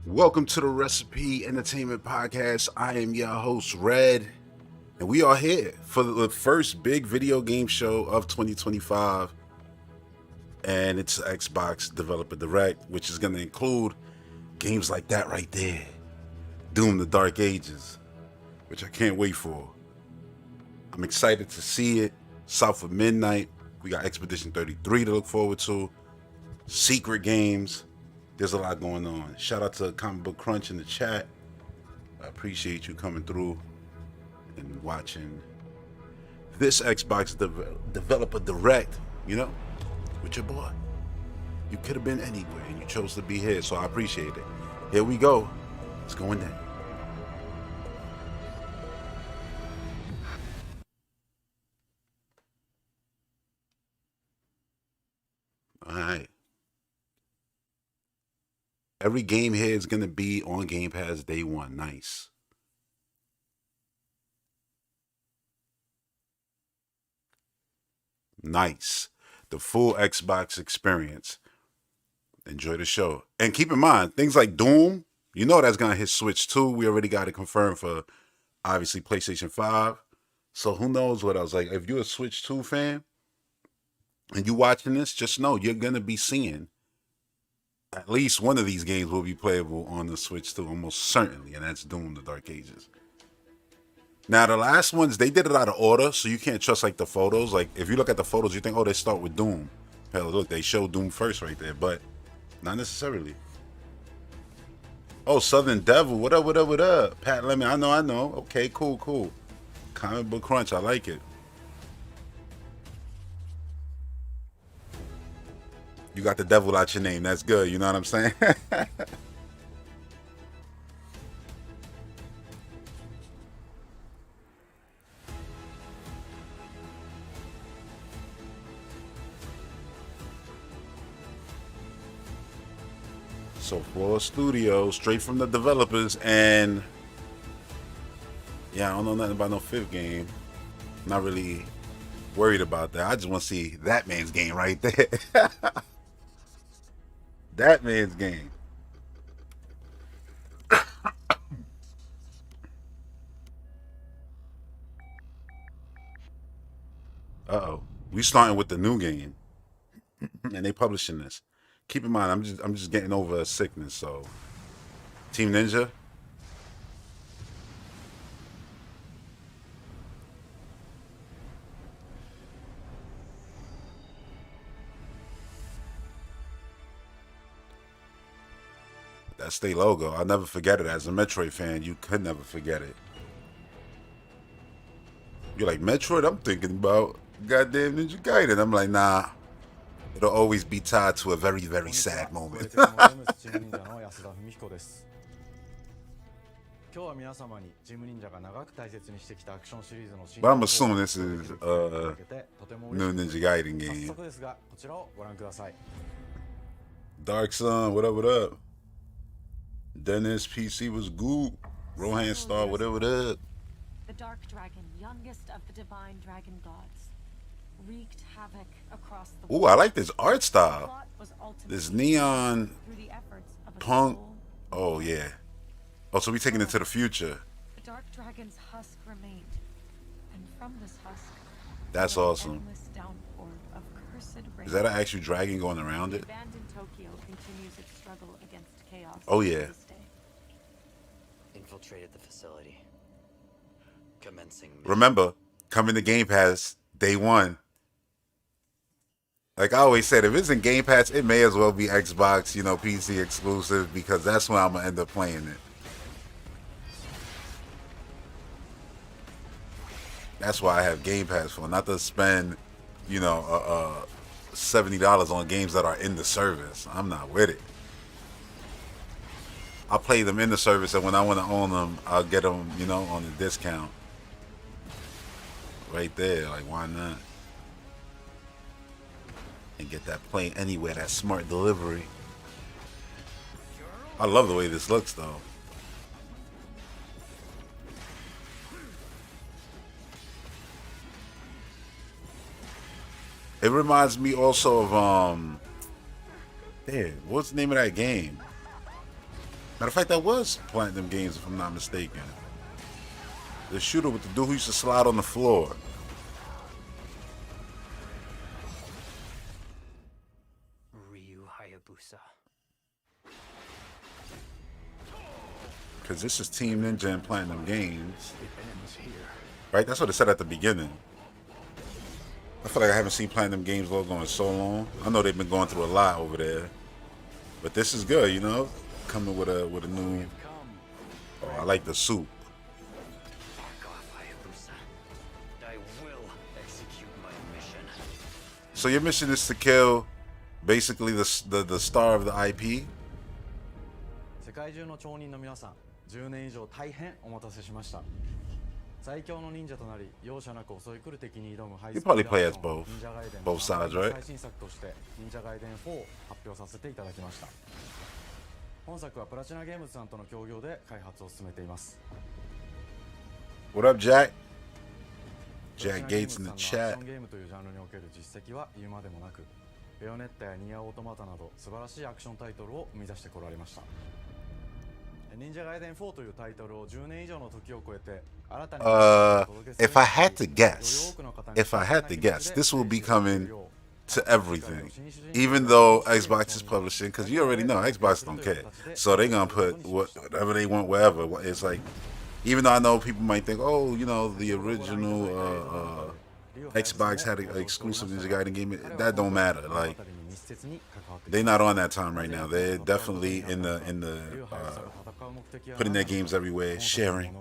Welcome to the Recipe Entertainment Podcast. I am your host, Red, and we are here for the first big video game show of 2025. And it's Xbox Developer Direct, which is going to include games like that right there. Doom: The Dark Ages, which I can't wait for. I'm excited to see it. South of Midnight. We got Expedition 33 to look forward to. Secret games. There's a lot going on. Shout out to Comic Book Crunch in the chat. I appreciate you coming through and watching this Xbox Developer Direct, with your boy. You could have been anywhere and you chose to be here, so I appreciate it. Here we go. It's going down. All right. Every game here is going to be on Game Pass day one. Nice. Nice. The full Xbox experience. Enjoy the show. And keep in mind, things like Doom, that's going to hit Switch too. We already got it confirmed for, obviously, PlayStation 5. So who knows what else. Like, if you're a Switch 2 fan and you watching this, just know you're going to be seeing at least one of these games will be playable on the Switch too, almost certainly, and that's Doom: The Dark Ages. Now, the last ones, they did it out of order, so you can't trust, the photos. Like, if you look at the photos, you think, oh, they start with Doom. Hell, look, they show Doom first right there, but not necessarily. Oh, Southern Devil, what up, what up, what up? Pat Lemon, I know. Okay, cool. Comic Book Crunch, I like it. You got the devil out your name. That's good. You know what I'm saying? So, for a studio, straight from the developers, and yeah, I don't know nothing about no fifth game. Not really worried about that. I just want to see that man's game right there. That man's game. Uh-oh. We starting with the new game. And they publishing this. Keep in mind, I'm just getting over a sickness, so Team Ninja. That's their logo. I'll never forget it. As a Metroid fan, you could never forget it. You're like, Metroid? I'm thinking about goddamn Ninja Gaiden. I'm like, nah. It'll always be tied to a very, very sad moment. But I'm assuming this is new Ninja Gaiden game. Dark Sun, what up? Dennis PC was good. Rohan Star, what up? The Dark Dragon, youngest of the divine dragon gods, wreaked havoc across the world. Ooh, I like this art style. This neon punk. Oh, yeah. Oh, so we taking it to the future. The Dark Dragon's husk remained, and from this husk, that's awesome. Is that an actual dragon going around it? Abandoned Tokyo continues its struggle against chaos. Oh, yeah. Infiltrated the facility. Commencing. Remember, coming to Game Pass day one. Like I always said, if it's in Game Pass, it may as well be Xbox, PC exclusive, because that's when I'm gonna end up playing it. That's why I have Game Pass for, not to spend, $70 on games that are in the service. I'm not with it. I'll play them in the service, and when I want to own them, I'll get them, on the discount. Right there, like, why not? And get that plane anywhere, that smart delivery. I love the way this looks, though. It reminds me also of Damn, what's the name of that game? Matter of fact, that was Platinum Games, if I'm not mistaken. The shooter with the dude who used to slide on the floor. Ryu Hayabusa. Because this is Team Ninja and Platinum Games. Right? That's what it said at the beginning. I feel like I haven't seen Platinum Games logo in so long. I know they've been going through a lot over there. But this is good, you know? Coming with a new... Oh, I like the suit. Back off, Hayabusa. I will execute my mission. So your mission is to kill basically the star of the IP? 世界中の町人の皆さん、10年以上大変お待たせしました。最強の忍者となり、容赦なく襲い来る敵に挑むハイス You ピード probably ア play ク as ション both. 忍者ガイデン Both sides, right? 最新作として忍者ガイデン4を発表させていただきました。本作はプラチナゲームズさんとの協業で開発を進めています。 What up, Jack? プラチ Jack ナゲーム Gates ズ in さ the んのア chat. クションゲームというジャンルにおける実績は言うまでもなく、ベヨネッタやニアオートマタなど素晴らしいアクションタイトルを生み出してこられました。忍者ガイデン4というタイトルを10年以上の時を超えて新たに If I had to guess, this will be coming to everything. Even though Xbox is publishing, because you already know Xbox don't care. So they're going to put whatever they want wherever. It's like, even though I know people might think, oh, you know, the original Xbox had an exclusive Ninja Gaiden game. That don't matter. Like, they're not on that time right now. They're definitely in the putting their games everywhere, sharing,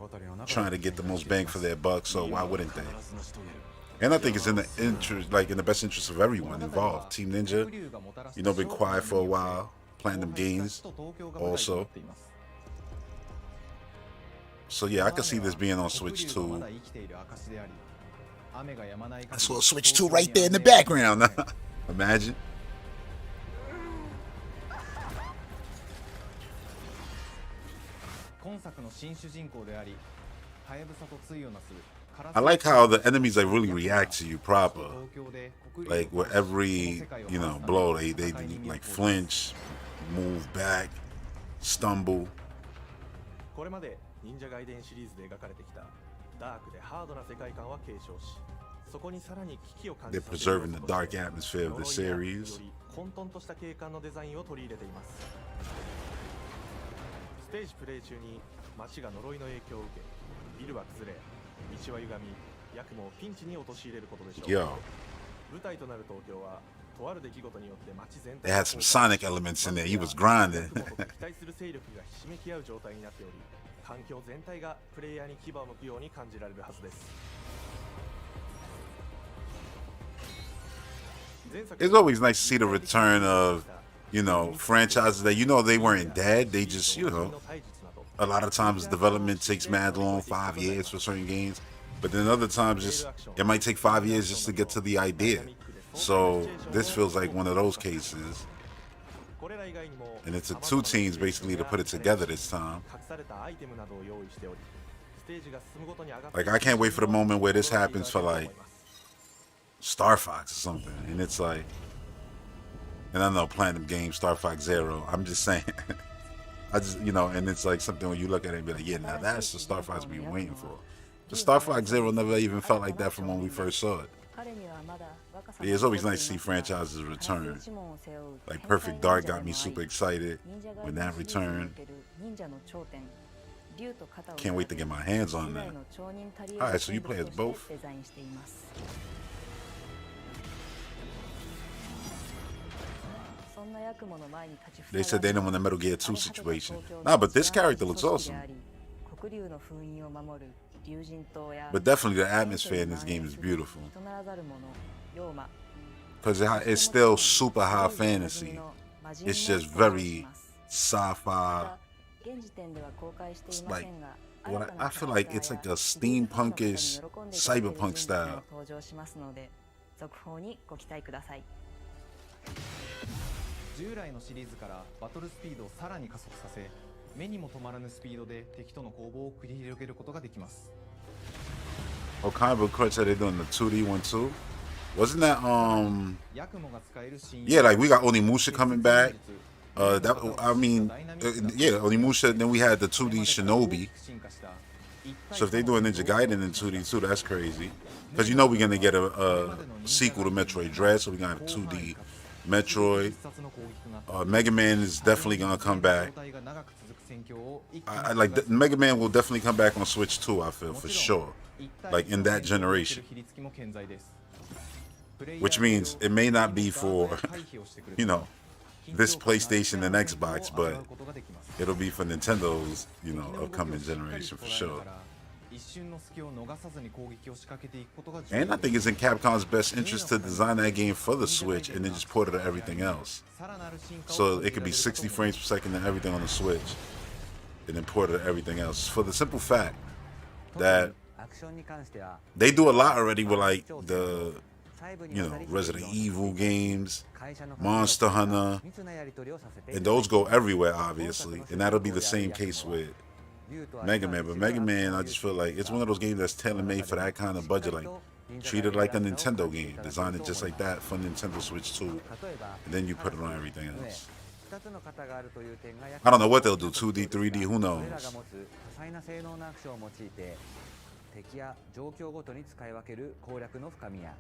trying to get the most bang for their buck. So why wouldn't they? And I think it's in the interest, like in the best interest of everyone involved. Team Ninja, you know, been quiet for a while. Platinum Games also. So yeah, I can see this being on Switch 2. I saw Switch 2 right there in the background. Imagine. 今作の新主人公であり、ハヤブサと対をなす I like how the enemies like really react to you proper. Like with every, you know, blow, they like flinch, move back, stumble. これまで忍者ガイデンシリーズで描かれてきたダークでハードな世界観は継承し、そこにさらに危機を感じ They're させる preserving the dark atmosphere of the series. より混沌とした景観のデザインを取り入れています。ステージプレイ中に街が呪いの影響を受け、ビルは崩れ、道は歪み、ヤクモをピンチに陥れることでしょう。 Yo, 舞台となる東京はとある出来事によって街全 they 体 had some Sonic elements in there. He was grinding. 期待する勢力がひしめき合う状態になっており、環境全体がプレイヤーに牙を向くように感じられるはずです。 It's always nice to see the return of, you know, franchises that you know they weren't dead. They just, you know, a lot of times development takes mad long, 5 years for certain games. But then other times just it might take 5 years just to get to the idea. So this feels like one of those cases. And it's a 2 teams basically to put it together this time. Like I can't wait for the moment where this happens for like Star Fox or something. And it's like, and I know Platinum Games, Star Fox Zero. I'm just saying. I just, you know, and it's like something when you look at it and be like, yeah, now that's the Star Fox we've been waiting for. The Star Fox Zero never even felt like that from when we first saw it. Yeah, it's always nice to see franchises return. Like Perfect Dark got me super excited when that returned. Can't wait to get my hands on that. Alright, so you play as both? They said they didn't want a Metal Gear 2 situation. Nah, but this character looks awesome. But definitely the atmosphere in this game is beautiful. Because it's still super high fantasy. It's just very sci-fi. It's like, what I feel like it's like a steampunkish cyberpunk style. 従来のシリーズからバトルスピードをさらに加速させ、目にも止まらぬスピードで敵との攻防を繰り広げることができます。 What kind of crutch are they doing? The 2D one too? Wasn't that Yeah, like we got Onimusha coming back. Yeah, Onimusha. Then we had the 2D Shinobi. So if they do a Ninja Gaiden in 2D too, that's crazy. Because you know we're gonna get a sequel to Metroid Dread, so we're gonna have 2D Metroid. Mega Man is definitely gonna come back. I like Mega Man will definitely come back on Switch too. I feel for sure, like in that generation. Which means it may not be for, you know, this PlayStation and Xbox, but it'll be for Nintendo's, you know, upcoming generation for sure. And I think it's in Capcom's best interest to design that game for the Switch and then just port it to everything else. So it could be 60 frames per second and everything on the Switch, and then port it to everything else. For the simple fact that they do a lot already with like the, you know, Resident Evil games, Monster Hunter, and those go everywhere, obviously. And that'll be the same case with Mega Man. But Mega Man, I just feel like it's one of those games that's tailor-made for that kind of budget. Like, treat it like a Nintendo game. Design it just like that for Nintendo Switch 2. And then you put it on everything else. I don't know what they'll do, 2D, 3D, who knows? 敵や状況ごとに使い分ける攻略の深みや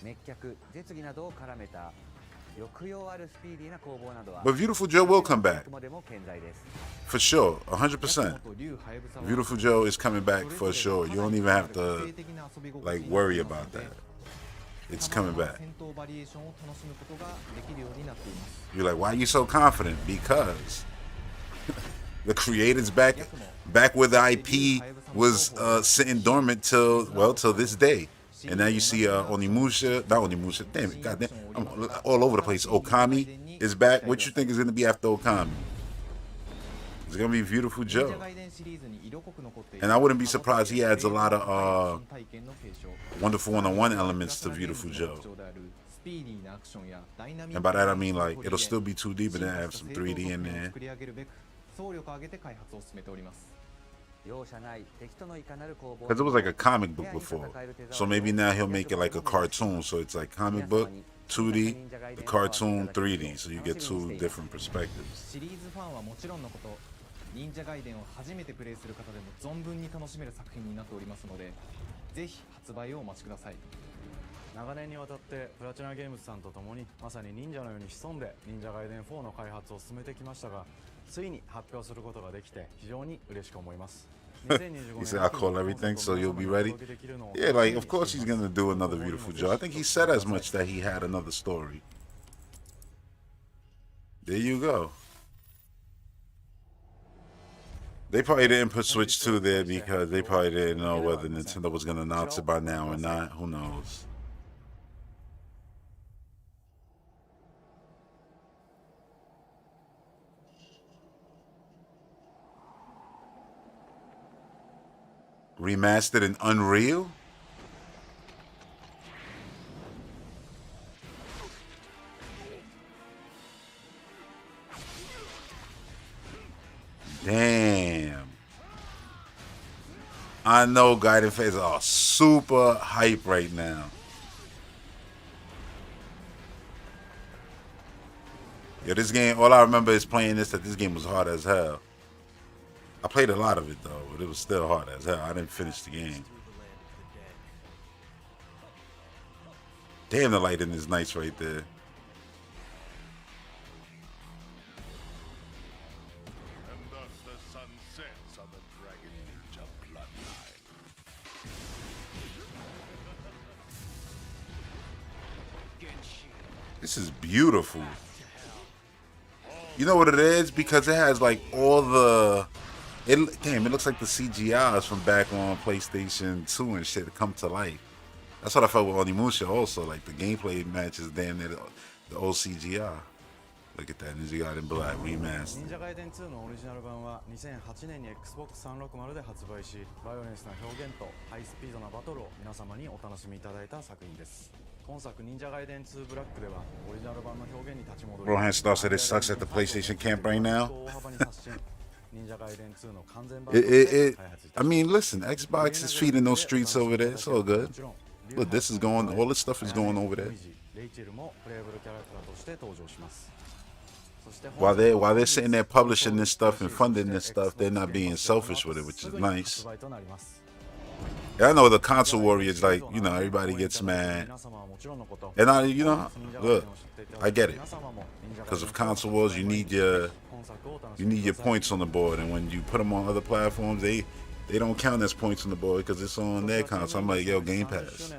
滅却、絶技などを絡めた抑揚あるスピーディーな攻防などは But Beautiful Joe will come back. For sure, 100%. Beautiful Joe is coming back for sure. You don't even have to like worry about that. It's coming back. You're like, why are you so confident? Because the creators back where the IP was sitting dormant till this day. And now you see Onimusha, not Onimusha, damn it, goddamn, I'm all over the place. Okami is back. What you think is going to be after Okami? It's going to be Beautiful Joe. And I wouldn't be surprised he adds a lot of Wonderful 101 elements to Beautiful Joe. And by that I mean like it'll still be 2D, but then have some 3D in there. Because it was like a comic book before. So maybe now he'll make it like a cartoon. So it's like comic book, 2D, the cartoon, 3D. So you get two different perspectives. 忍者ガイデンを初めてプレイする方でも存分に楽しめる作品になっておりますので、ぜひ発売をお待ちください。長年にわたってプラチナゲームズさんと共にまさに忍者のように潜んで忍者ガイデン4の開発を進めてきましたが、ついに発表することができて非常に嬉しく思います。He said, I'll call everything so you'll be ready. Yeah, like, of course he's going to do another Beautiful Joe. I think he said as much that he had another story. There you go. They probably didn't put Switch 2 there because they probably didn't know whether Nintendo was going to announce it by now or not. Who knows? Remastered in Unreal? Damn. I know Gaiden fans are super hype right now. Yeah, this game, all I remember is playing this, that this game was hard as hell. I played a lot of it though, but it was still hard as hell. I didn't finish the game. Damn, the lighting is nice right there. And thus the sun sets on the Dragon Ninja bloodline. This is beautiful. You know what it is? Because it has like all the... Damn, it looks like the CGIs from back on PlayStation 2 and shit come to life. That's what I felt with Onimusha also. Like the gameplay matches damn near the old CGI. Look at that, Ninja Gaiden Black remastered. 忍者ガイデン2のオリジナル版は2008年に Xbox 360で発売し、バイオレンスな表現とハイスピードなバトルを皆様にお楽しみいただいた作品です。今作忍者ガイデン2ブラックではオリジナル版の表現に立ち戻り、 Rohan Star said it sucks at the PlayStation camp right now. I mean, listen, Xbox is feeding those streets over there. It's all good. Look, this is going, all this stuff is going over there. while they're sitting there publishing this stuff and funding this stuff, they're not being selfish with it, which is nice. Yeah, I know the console warriors, like, you know, everybody gets mad. And look, I get it. Because of console wars, you need your points on the board, and when you put them on other platforms, they don't count as points on the board because it's on their console. I'm like, yo, Game Pass,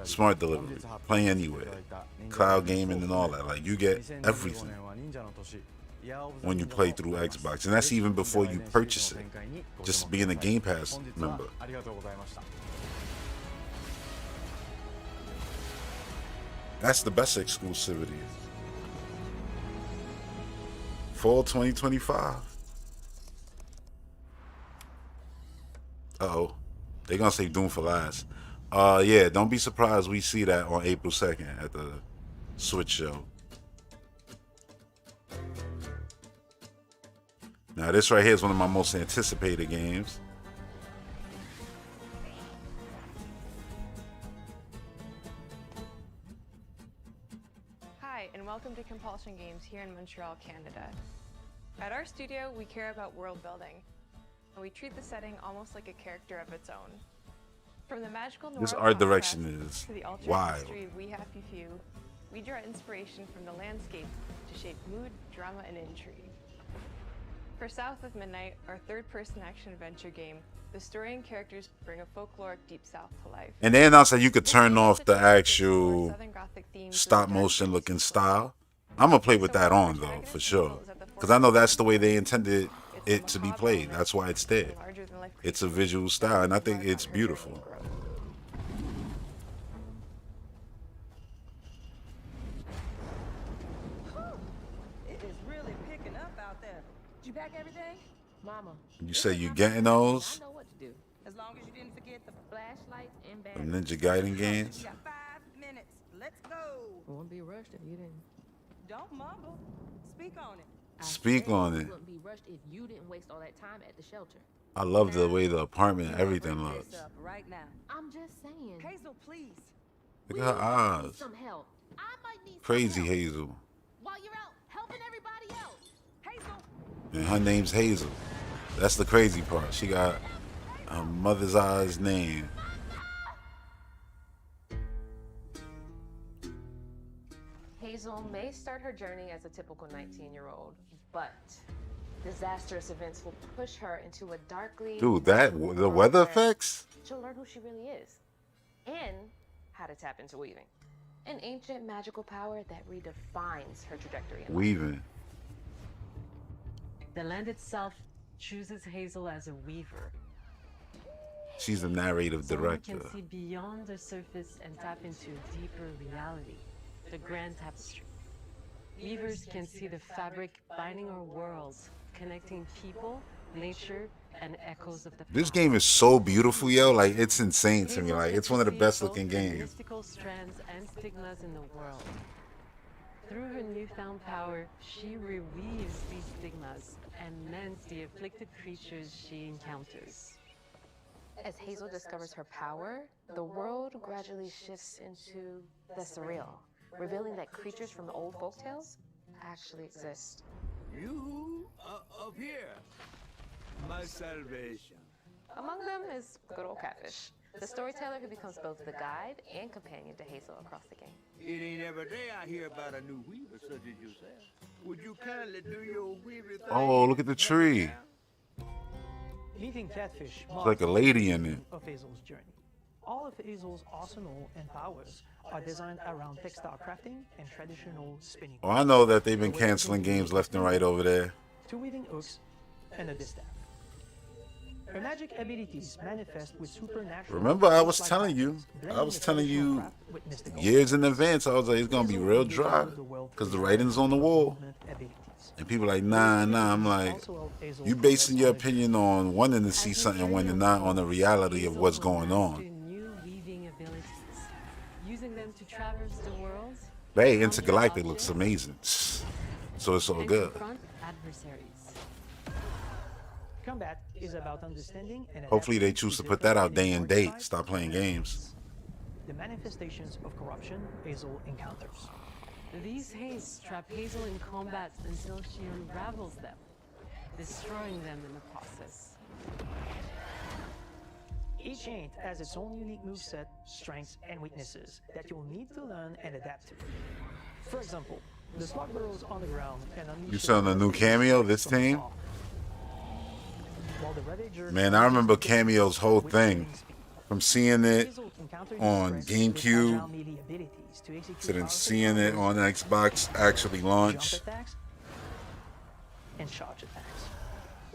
smart delivery, play anywhere, cloud gaming and all that. Like, you get everything when you play through Xbox, and that's even before you purchase it. Just being a Game Pass member. That's the best exclusivity. Fall 2025. Uh-oh. They're gonna say Doom for last. Yeah, don't be surprised we see that on April 2nd at the Switch show. Now this right here is one of my most anticipated games. Hi, and welcome to Compulsion Games here in Montreal, Canada. At our studio, we care about world building, and we treat the setting almost like a character of its own. From the magical noir This art direction conquest is to the alternate wild. history of We Happy Few, we draw inspiration from the landscape to shape mood, drama, and intrigue. For South of Midnight, our third-person action-adventure game, the story and characters bring a folkloric Deep South to life. And they announced that you could This turn game off also the takes actual Southern Gothic themes stop with dark motion looking mystical style. I'm gonna play with that on though, for sure. Because I know that's the way they intended it to be played. That's why it's there. It's a visual style, and I think it's beautiful. It is really picking up out there. Did you pack everything? Mama. You say you getting those? I know what to do. As long as you didn't forget the flashlight and The batteries. Ninja Gaiden games? You got 5 minutes. Let's go. Won't be rushed if you didn't. Don't mumble. Speak on it. Speak on it. Wouldn't be rushed if you didn't waste all that time at the shelter. I love the way the apartment and We'll everything bring looks. this up right now. I'm just saying. Hazel, please. Look at her might need eyes. some help. I might need some Crazy help. Hazel. While you're out helping everybody else. Hazel. And her name's Hazel. That's the crazy part. She got her mother's eyes name. Hazel may start her journey as a typical 19-year-old, but disastrous events will push her into a darkly... Dude, the weather effects? She'll learn who she really is, and how to tap into weaving. An ancient magical power that redefines her trajectory in life. Weaving. The land itself chooses Hazel as a weaver. She's the narrative Someone director. can see beyond the surface and tap into a deeper reality, the grand tapestry. Weavers can see the fabric binding our worlds, connecting people, nature, and echoes of the past. This game is so beautiful, yo. Like, it's insane to me. Hazel Like, gets it's to one of the see best both looking the games. mystical strands and stigmas in the world. Through her newfound power, she reweaves these stigmas and mends the afflicted creatures she encounters. As Hazel discovers her power, the world gradually shifts into the surreal, revealing that creatures from old folktales actually exist. You up here, my salvation. Among them is good old Catfish, the storyteller who becomes both the guide and companion to Hazel across the game. It ain't every day I hear about a new weaver such as yourself. Would you kindly do your weaving thing? Oh, look at the tree. Meeting Catfish It's like a lady in it. of Hazel's journey. All of Hazel's arsenal and powers are designed around textile crafting and traditional spinning. Oh, I know that they've been canceling games left and right over there. 2 weaving hooks and a distaff. Her magic abilities manifest with supernatural. Remember, I was like telling you, patterns, blending I was the telling traditional you craft with mystical years in advance. I was like, it's gonna be Hazel real will use all dry of the world because the for writing's on the wall. movement abilities. And people like, nah. I'm like, Also help Hazel you basing your progress opinion on wanting to see something when you're not on the reality of what's going on. New weaving abilities, using them to traverse the world. Hey, Intergalactic looks amazing. So it's all and good. confront adversaries. Combat is about understanding and Hopefully they adapting choose to to put that out different day and archetypes date. Stop playing and games. The manifestations of corruption Hazel encounters. These hastes trap Hazel in combat until she unravels them, destroying them in the process. Each Ain't has its own unique moveset, strengths, and weaknesses that you'll need to learn and adapt to. For example, the slug burrows on the ground and unleashes... You selling a new cameo, this team? Man, I remember Cameo's whole thing. From seeing it on GameCube to then seeing it on Xbox actually launch. And charge attacks.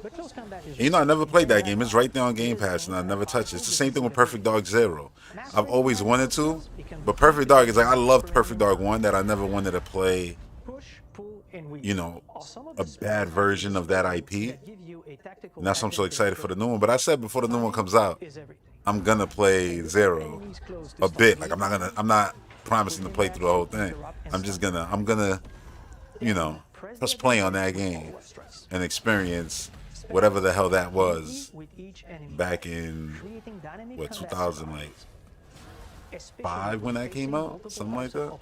But close combat is... You know, I never played that game. It's right there on Game Pass, and I never touched it. It's the same thing with Perfect Dark Zero. I've always wanted to, but Perfect Dark is like, I loved Perfect Dark 1 that I never wanted to play, you know, a bad version of that IP. And that's why I'm so excited for the new one. But I said before the new one comes out, I'm gonna play Zero a bit. Like, I'm not promising to play through the whole thing. I'm gonna, you know, press play on that game and experience whatever the hell that was back in, what, 2005 when that came out? Something like that?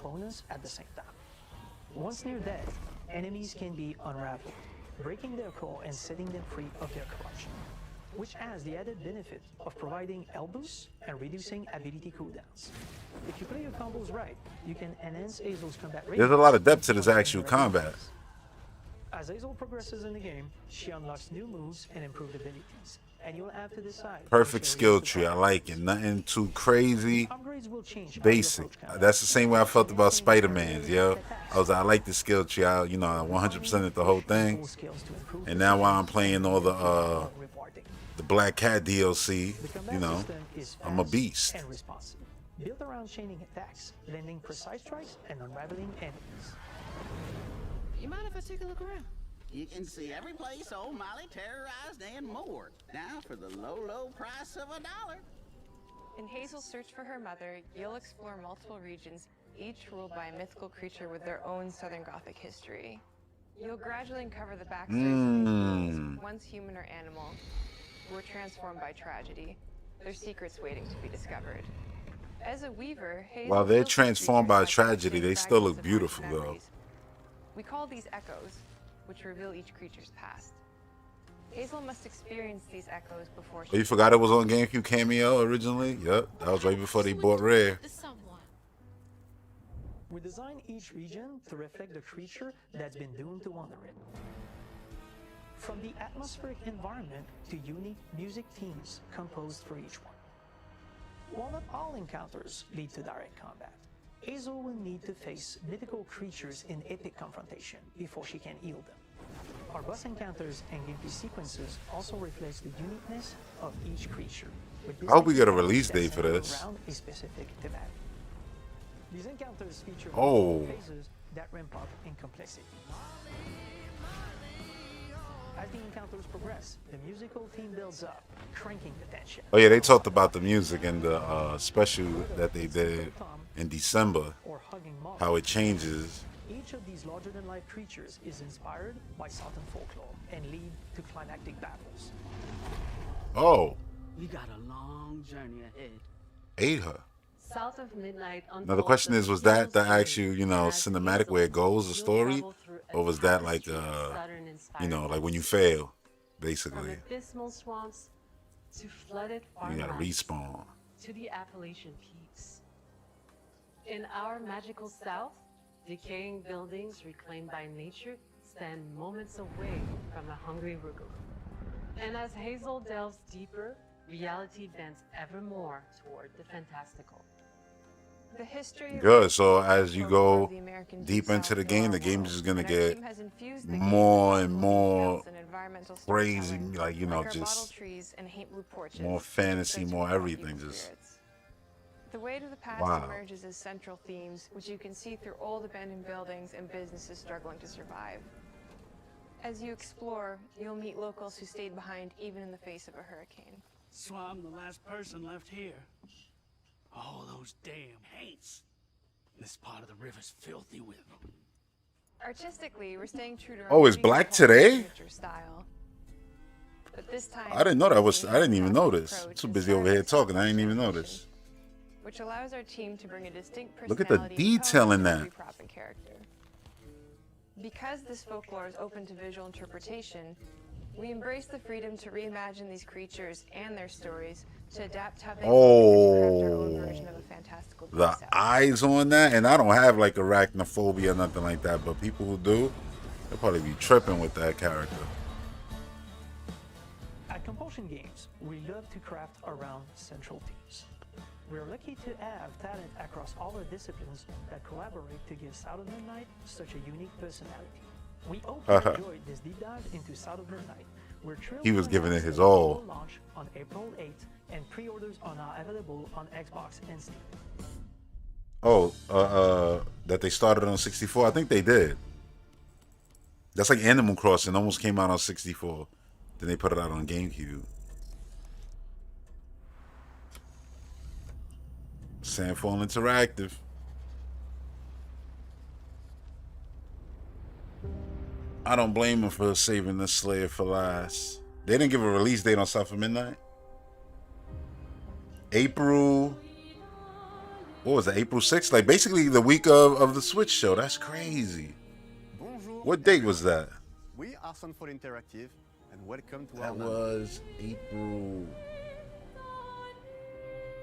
Once near death, enemies can be unraveled, breaking their core and setting them free of their corruption, which has the added benefit of providing elbows and reducing ability cooldowns. If you play your combos right, you can enhance Hazel's combat rate. There's a lot of depth to this actual combat. As Hazel progresses in the game, she unlocks new moves and improved abilities, and you'll have to decide. Perfect skill tree, I like it. Nothing too crazy, basic. That's the same way I felt about Spider-Man's, yo. I like the skill tree. I 100% at the whole thing. And now while I'm playing all the Black Cat DLC, you know, I'm a beast. Built around chaining attacks, landing precise strikes, and unraveling enemies. You mind if I take a look around? You can see every place old Molly terrorized and more. Now for the low, low price of $1. In Hazel's search for her mother, you'll explore multiple regions, each ruled by a mythical creature with their own Southern Gothic history. You'll gradually uncover the backstories of beings, once human or animal, who were transformed by tragedy, their secrets waiting to be discovered. As a weaver, Hazel... While they're transformed by tragedy, they still look beautiful, though. We call these echoes, which reveal each creature's past. Hazel must experience these echoes before she... Oh, you forgot it was on GameCube Cameo originally? Yep, that was right before they bought Rare. We design each region to reflect the creature that's been doomed to wander it. From the atmospheric environment to unique music themes composed for each one. While not all encounters lead to direct combat, Hazel will need to face mythical creatures in epic confrontation before she can heal them. Our boss encounters and gameplay sequences also reflects the uniqueness of each creature. I hope we get a release date for this. Around a specific thematic. These encounters feature phases that ramp up in complexity. As the encounters progress, the musical theme builds up, cranking the tension. Oh yeah, they talked about the music and the special that they did in December, how it changes. Each of these larger-than-life creatures is inspired by Southern folklore and lead to climactic battles. Oh. We got a long journey ahead. Ate her. South of midnight. Now the question is, was that the actual, cinematic where it goes, the story? Or was that like, like when you fail, basically? From abysmal swamps to flooded You gotta farmlands respawn. to the Appalachian peaks. In our magical South, decaying buildings reclaimed by nature stand moments away from a hungry Rugaloo. And as Hazel delves deeper, reality bends ever more toward the fantastical. The history Good. So as you go deep into the game is just gonna get more and more crazy, just more fantasy, more everything. Just the weight of the past wow. emerges as central themes, which you can see through old abandoned buildings and businesses struggling to survive. As you explore, you'll meet locals who stayed behind even in the face of a hurricane. So I'm the last person left here. All those damn hates. This part of the river's filthy with them. Artistically, we're staying true to our Oh, it's black today? style. But this time, I didn't know that was. I didn't even notice. I'm too busy over here talking. I didn't even notice. which allows our team to bring a distinct Look at the personality detail in to that. every prop and character. Because this folklore is open to visual interpretation, we embrace the freedom to reimagine these creatures and their stories to adapt how they craft our own version of a fantastical The beast. eyes on that, and I don't have like arachnophobia or nothing like that, but people who do, they'll probably be tripping with that character. At Compulsion Games, we love to craft around central themes. We're lucky to have talent across all our disciplines that collaborate to give Sound of Midnight such a unique personality. We hope you enjoyed this deep dive into Sound of Midnight. We're thrilled He was to giving it announce his that it all. will launch on April 8th, and pre-orders are now available on Xbox and Steam. Oh, that they started on 64? I think they did. That's like Animal Crossing, almost came out on 64. Then they put it out on GameCube. Sandfall Interactive. I don't blame them for saving the Slayer for last. They didn't give a release date on South of Midnight. April... What was it? April 6th? Like basically the week of the Switch show. That's crazy. What date was that? We are Sandfall Interactive, and welcome to That our was April...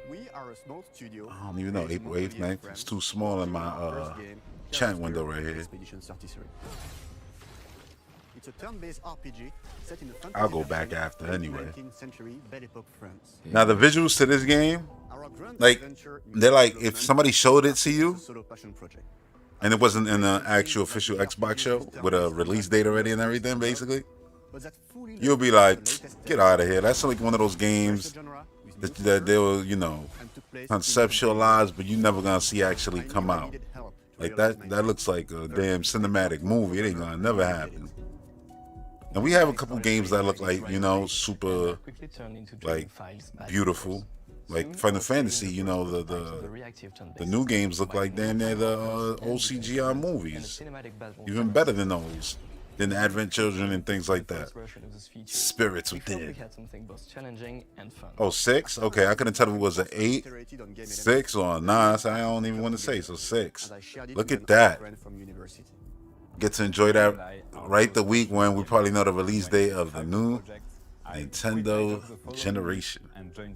We are a small studio. I don't even know. April 8th, 9th. It's too small in my chat window right here. Expedition 33. It's a turn-based RPG set in the fantasy I'll go back version after of anyway. 19th century Belle Epoque France. Now the visuals to this game, like they're like if somebody showed it to you, Solo passion project. and it wasn't in the actual official Xbox show with a release date already and everything, basically, you'll be like, get out of here. That's like one of those games that they'll, you know, conceptualize, but you're never gonna see actually come out. Like that looks like a damn cinematic movie. It ain't gonna never happen. And we have a couple games that look like, you know, super, like, beautiful. Like Final Fantasy, you know, the new games look like damn near the old CGI movies. Even better than those. Than the Advent Children and things like that. Spirits Within. Oh, 6? Okay, I couldn't tell if it was an 8, 6, or a 9. So I don't even want to say. So 6. Look at that. Get to enjoy that right the week when we probably know the release date of the new Nintendo generation.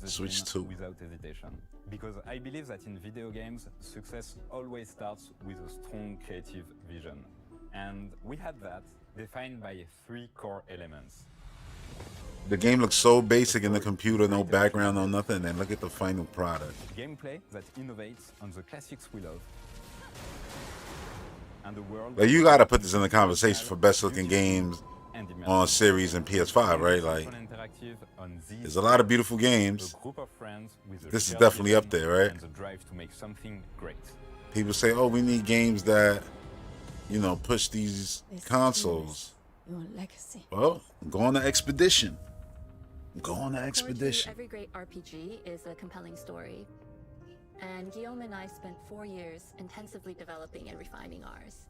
Switch 2. Without hesitation. Because I believe that in video games, success always starts with a strong creative vision. And we had that, defined by 3 core elements. The game looks so basic in the computer, no background, no nothing, and look at the final product. Gameplay that innovates on the classics we love. And the world... Like, you gotta put this in the conversation for best looking games on Series and PS5, right? Like, there's a lot of beautiful games. This is definitely up there, right? And the drive to make something great. People say, oh, we need games that, you know, push these consoles. Your legacy. Well, go on the expedition. Go on the expedition. Every great RPG is a compelling story. And Guillaume and I spent 4 years intensively developing and refining ours.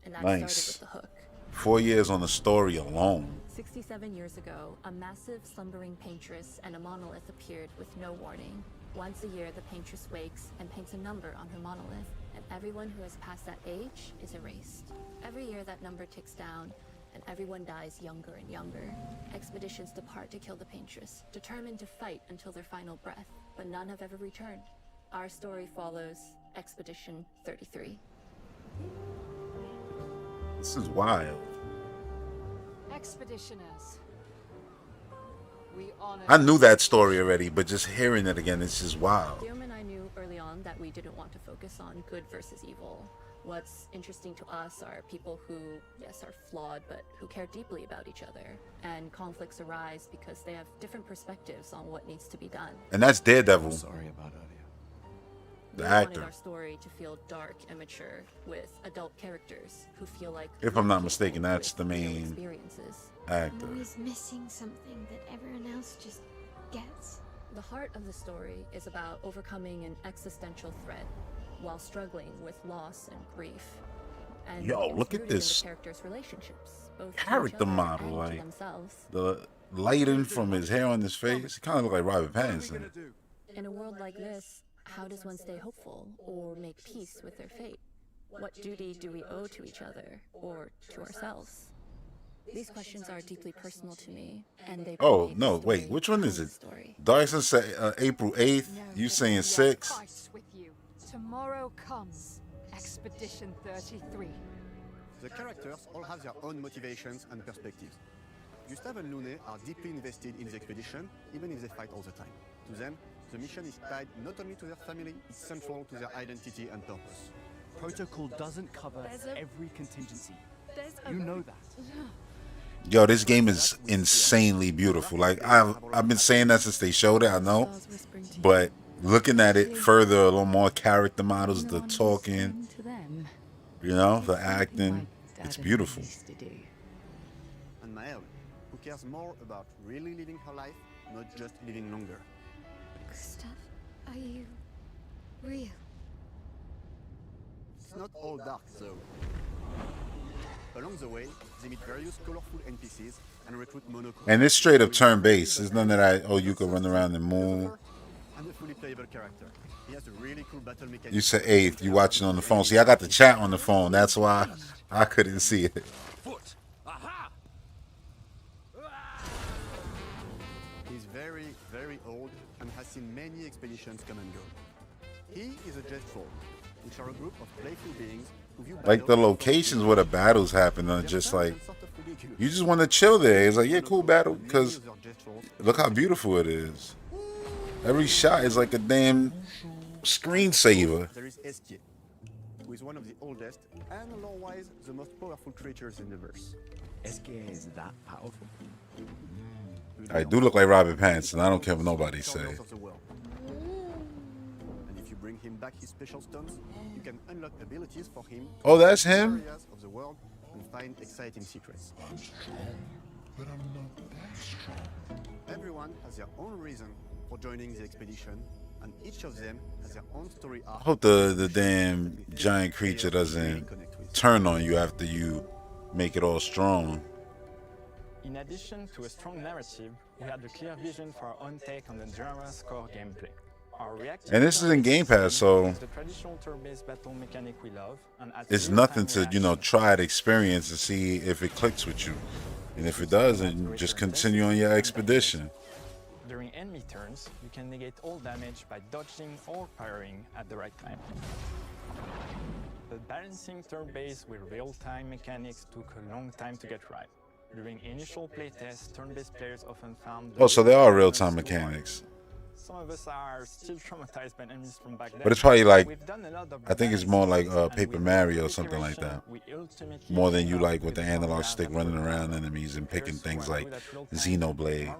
And that started with the hook. 4 years on the story alone. 67 years ago, a massive slumbering paintress and a monolith appeared with no warning. Once a year, the paintress wakes and paints a number on her monolith, and everyone who has passed that age is erased. Every year, that number ticks down, and everyone dies younger and younger. Expeditions depart to kill the paintress, determined to fight until their final breath, but none have ever returned. Our story follows Expedition 33. This is wild. Expeditioners. We honor... I knew that story already, but just hearing it again, it's just wild. Guillaume and I knew early on that we didn't want to focus on good versus evil. What's interesting to us are people who, yes, are flawed, but who care deeply about each other. And conflicts arise because they have different perspectives on what needs to be done. And that's Daredevil. Sorry about that. The We actor. wanted our story to feel dark and mature, with adult characters who feel like... If I'm not mistaken, that's the real main experiences. actor. Always missing something that everyone else just gets. The heart of the story is about overcoming an existential threat while struggling with loss and grief. And Yo, it's look at rooted in this the characters' relationships, both to each character other model, and to like themselves. the lighting from his hair on his face. He kind of look like Robert Pattinson. In a world like this, how does one stay hopeful or make peace with their fate? What duty do we owe to each other or to ourselves? These questions are deeply personal to me, and they Oh, permeate no, the story wait. Which one is and it? the story. Dyson said April 8th. You saying 6? Fight with you. Tomorrow comes Expedition 33. The characters all have their own motivations and perspectives. Gustave and Lune are deeply invested in the expedition, even if they fight all the time. To them, the mission is tied not only to their family, it's central to their identity and purpose. Protocol doesn't cover every contingency. You know that. Yo, this game is insanely beautiful. Like I've been saying that since they showed it, I know. But looking at it further, a little more character models, the talking, you know, the acting, it's beautiful. And Maëlle, who cares more about really living her life, not just living longer. Gustave, are you real? It's not all dark, though. Along the way, they meet various colorful NPCs and recruit monochrome. And it's straight up turn-based. There's none of that, oh, you can run around and move. And a fully playable character. He has a really cool battle mechanic. You said 8th. You watching on the phone. See, I got the chat on the phone. That's why I couldn't see it. He's very, very old and has seen many expeditions come and go. He is a Jetfall, which are a group of playful beings who view Like the battle locations where the battles happen are just like, you just want to chill there. It's like, yeah, cool battle, because look how beautiful it is. Every shot is like a damn screensaver. There is Esquier, who is one of the oldest and lore-wise the most powerful creatures in the verse. Esquier is that powerful. I do look like Robert Pattinson. I don't care what nobody say. And if you bring him back his special stones, you can unlock abilities for him. Oh, that's him? Areas of the world and find exciting secrets. I'm strong, but I'm not that strong. Everyone has their own reason for joining the expedition, and each of them has their own story arc. I hope the damn giant creature doesn't turn on you after you make it all strong. In addition to a strong narrative, we had a clear vision for our own take on the genre's core gameplay. And this is in Game Pass, so the traditional turn-based battle mechanic we love, and it's nothing to, you know, try it, experience, and see if it clicks with you. And if it does, then just continue on your expedition. During enemy turns, you can negate all damage by dodging or parrying at the right time. But balancing turn-based with real-time mechanics took a long time to get right. During initial playtests, turn-based players often found... Oh, so there are real-time mechanics. Some of us are still traumatized by enemies from back then. But it's probably like, We've done a lot of I think it's more like Paper Mario or something like that. More than you like with the analog stick running around enemies and picking things like Xenoblade.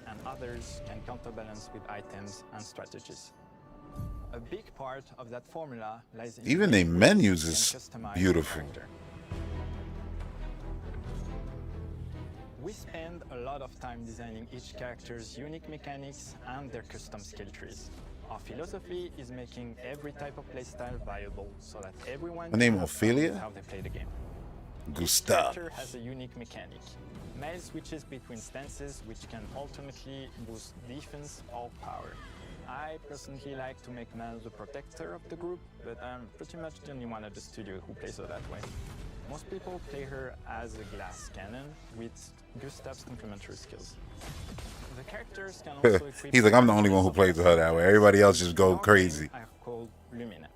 And others can counterbalance with items and strategies. A big part of that formula lies in Even the menus is beautiful. We spend a lot of time designing each character's unique mechanics and their custom skill trees. Our philosophy is making every type of playstyle viable so that everyone Her name can have fun Ophelia? with how they play the game. Gustav. Each character has a unique mechanic. Maëlle switches between stances which can ultimately boost defense or power. I personally like to make Maëlle the protector of the group, but I'm pretty much the only one at the studio who plays her that way. Most people play her as a glass cannon with Gustav's complementary skills. The characters can also equip He's like, I'm the only one who plays her that way. Everybody else just go crazy. I call Lumina.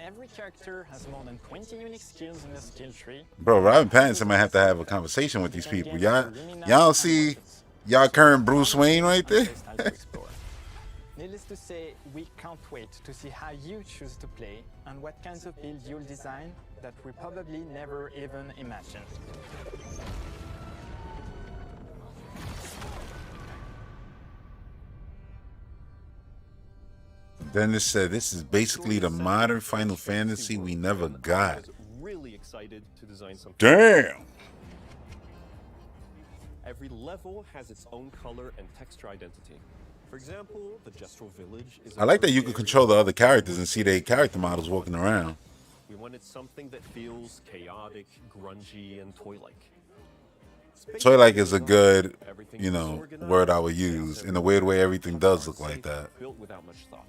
Every character has more than 20 unique skills in the skill tree. Bro, Robin Pattinson might have to have a conversation with these people. Y'all see y'all current Bruce Wayne right there? Needless to say, we can't wait to see how you choose to play and what kinds of builds you'll design that we probably never even imagined. Dennis said this is basically the modern Final Fantasy we never got. Really excited to design something. Damn! Every level has its own color and texture identity. For example, the Gestural Village is I like that you can control the other characters and see their character models walking around. We wanted something that feels chaotic, grungy, and toy-like. Toy-like is a good, you know, word I would use. In a weird way, everything does look like that. Built without much thought.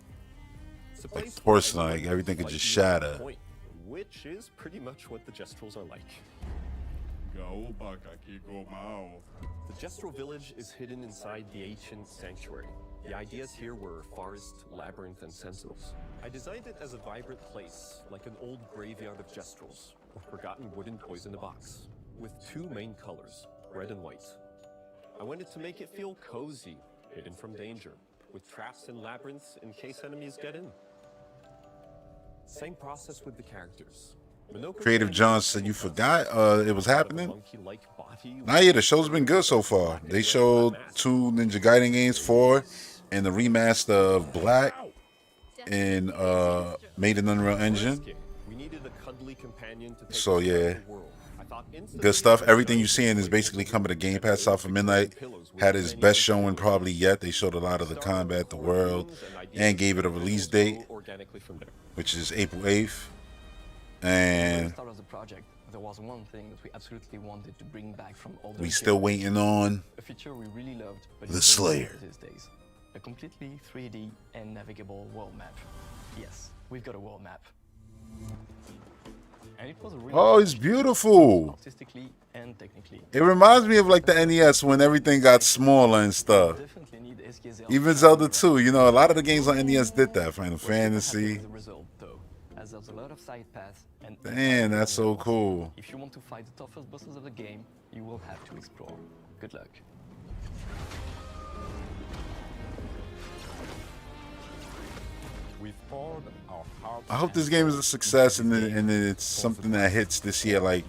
Like porcelain, like everything could just shatter. Which is pretty much what the Gestrels are like. The Gestral village is hidden inside the ancient sanctuary. The ideas here were forest, labyrinth, and sentinels. I designed it as a vibrant place, like an old graveyard of Gestrels, or forgotten wooden toys in a box, with two main colors, red and white. I wanted to make it feel cozy, hidden from danger, with traps and labyrinths in case enemies get in. Same process with the characters. Creative John said you forgot it was happening. Nah, yeah, the show's been good so far. They showed 2 Ninja Gaiden games, 4, and the remaster of Black and made in Unreal Engine. So yeah, good stuff. Everything you're seeing is basically coming to Game Pass. South of Midnight had its best showing probably yet. They showed a lot of the combat, the world, and gave it a release date, which is April 8th. And start of the project, there was one thing that we absolutely wanted to bring back from all the we still waiting on a feature we really loved, but the Slayer. These days, a completely 3D and navigable world map. Yes, we've got a world map. And it was really oh, it's beautiful. Artistically and technically. It reminds me of like the NES when everything got smaller and stuff. Even Zelda 2, you know, a lot of the games on NES did that. Final Fantasy. As there's a lot of side paths and damn, that's so cool. If you want to fight the toughest bosses of the game, you will have to explore. Good luck. I hope this game is a success and it's something that hits this year like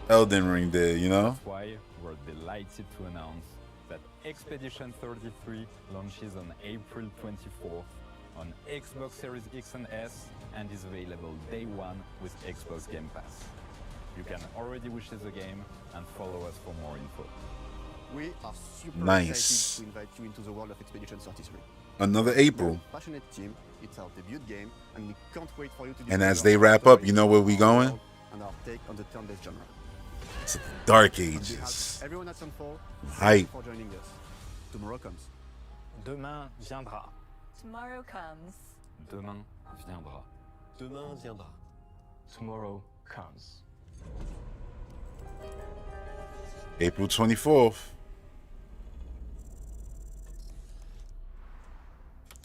Elden Ring did, you know? That's why we're delighted to announce that Expedition 33 launches on April 24th on Xbox Series X and S and is available day one with Xbox Game Pass. You can already wishlist the game and follow us for more info. We are super nice. excited to invite you into the world of Expedition 33. Another April. Passionate team, it's our debut game, and we can't wait for you to and as they wrap up, you know where we going? And our take on the turn-based genre. It's Dark Ages. Everyone at Sunfall, hype for joining us. Tomorrow comes. Demain viendra. Tomorrow comes. Demain viendra. Demain viendra. Tomorrow comes. April 24th.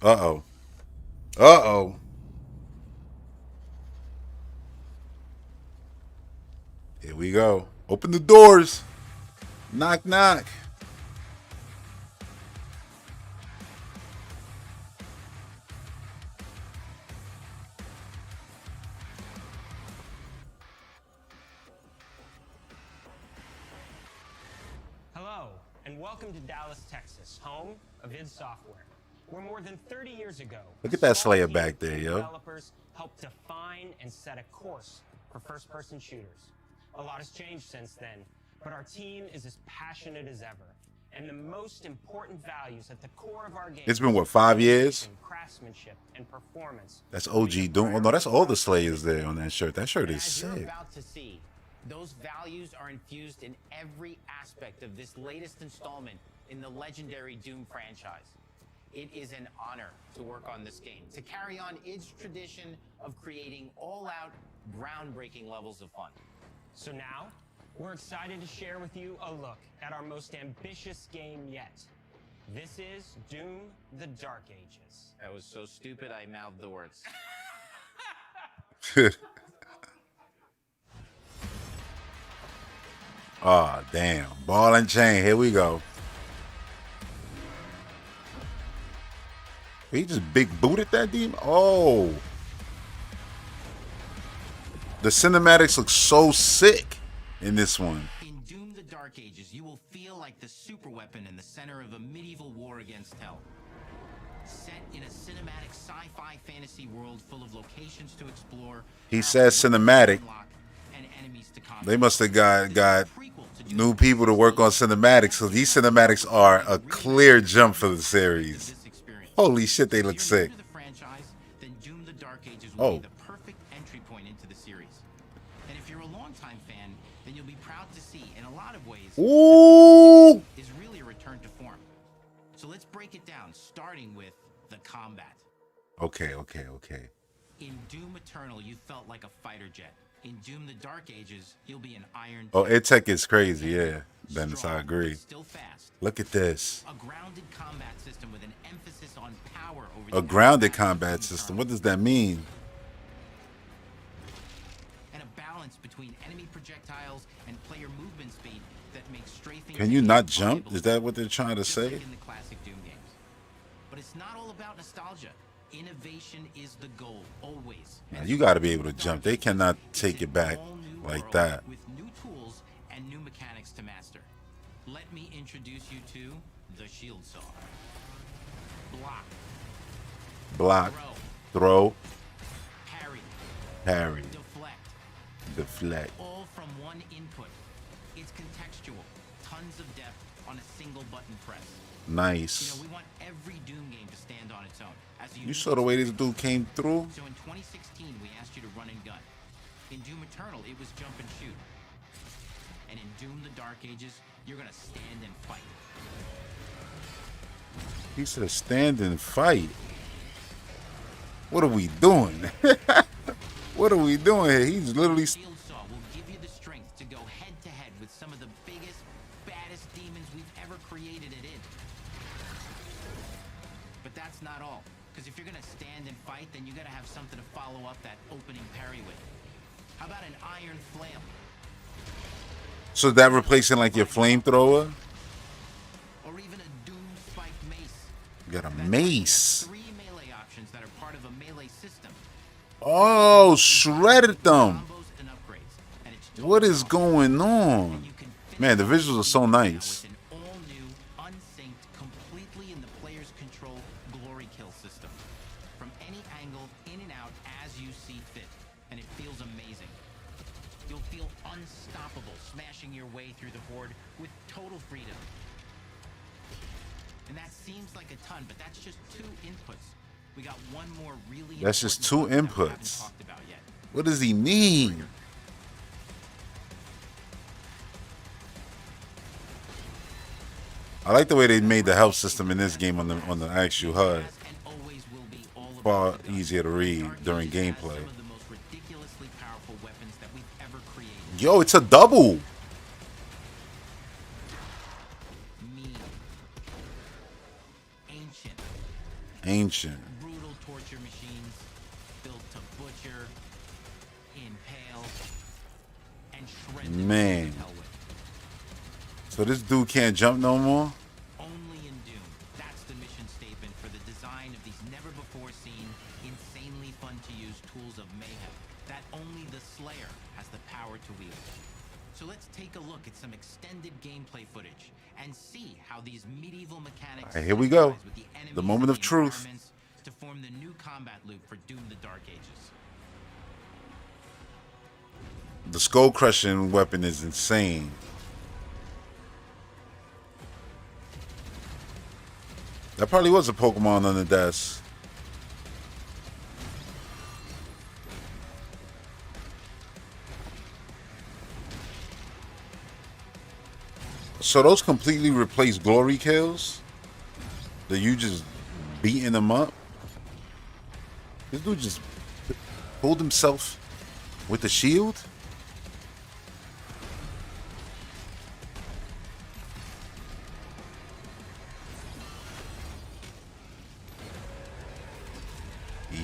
Uh-oh. Uh-oh. Here we go. Open the doors. Knock, knock. Hello, and welcome to Dallas, Texas, home of id Software, where more than 30 years ago, Look at that Slayer back there, yo. developers helped define and set a course for first-person shooters. A lot has changed since then, but our team is as passionate as ever. And the most important values at the core of our game. It's been what, 5 years? Craftsmanship and performance. That's OG Doom. Oh no, that's all the Slayers there on that shirt. That shirt is As you're sick. about to see, those values are infused in every aspect of this latest installment in the legendary Doom franchise. It is an honor to work on this game, to carry on its tradition of creating all-out, groundbreaking levels of fun. So now, we're excited to share with you a look at our most ambitious game yet. This is Doom: The Dark Ages. That was so stupid I mouthed the words. Oh, damn. Ball and chain. Here we go. He just big booted that demon? Oh. The cinematics look so sick in this one. In Doom: The Dark Ages, you will feel like the superweapon in the center of a medieval war against hell. Set in a cinematic sci-fi fantasy world full of locations to explore. He says cinematic. They must have got new people to work on cinematics, so these cinematics are a clear jump for the series. Holy shit, they look sick. Then Doom: The Dark Ages will Oh. be the perfect entry point into the series. And if you're a longtime fan, then you'll be proud to see, in a lot of ways, Ooh. is really a return to form. So let's break it down, starting with the combat. Okay. In Doom Eternal, you felt like a fighter jet. In Doom the Dark Ages, you'll be an iron Oh, tank. tech is crazy, yeah. Dennis, I agree. Still fast. Look at this. A grounded combat system with an emphasis on power over A grounded combat system. What does that mean? and a balance between enemy projectiles and player movement speed that makes strafing. Can you not jump? Is that what they're trying to say? In the classic Doom games. But it's not all about nostalgia. Innovation is the goal, always. Now, you got to be able to jump. They cannot take it back like that. With new tools and new mechanics to master. Let me introduce you to the Shield Saw. Block. Throw. Parry. Parry. Deflect. All from one input. It's contextual. Tons of depth on a single button press. Nice. You know, we want every Doom game to stand on its own. You saw the way this dude came through? So in 2016, we asked you to run and gun. In Doom Eternal, it was jump and shoot. And in Doom the Dark Ages, you're gonna stand and fight. He said stand and fight. What are we doing? What are we doing here? He's literally... Shield Saw will give you the strength to go head to head with some of the biggest, baddest demons we've ever created it in. But that's not all. Because if you're gonna stand and fight, then you gotta have something to follow up that opening parry with. How about an iron flail? So that replacing like your flamethrower? Or even a Doom spiked mace. You got a mace. 3 melee options that are part of a melee system. Oh, shredded them. What is going on? Man, the visuals are so nice. An all-new, unsynced, completely in the player's control glory kill system. From any angle, in and out, as you see fit. And it feels amazing. You'll feel unstoppable, smashing your way through the horde with total freedom. And that seems like a ton, but that's just 2 inputs. We got one more really. That's just 2 important button that we haven't inputs. talked about yet. What does he mean? I like the way they made the health system in this game on the actual HUD. Far easier to read during gameplay. Yo, it's a double. Ancient. Brutal torture machines built to butcher, impale, and shred. Man. So this dude can't jump no more? Only in Doom. That's the mission statement for the design of these never-before-seen, insanely fun-to-use tools of mayhem that only the Slayer has the power to wield. So let's take a look at some extended gameplay footage and see how these medieval mechanics All right, here we go. synergize with the enemies The moment and of truth. environments to form the new combat loop for Doom the Dark Ages. The skull crushing weapon is insane. That probably was a Pokemon on the desk. So those completely replace glory kills? That you just beating them up? This dude just pulled himself with the shield?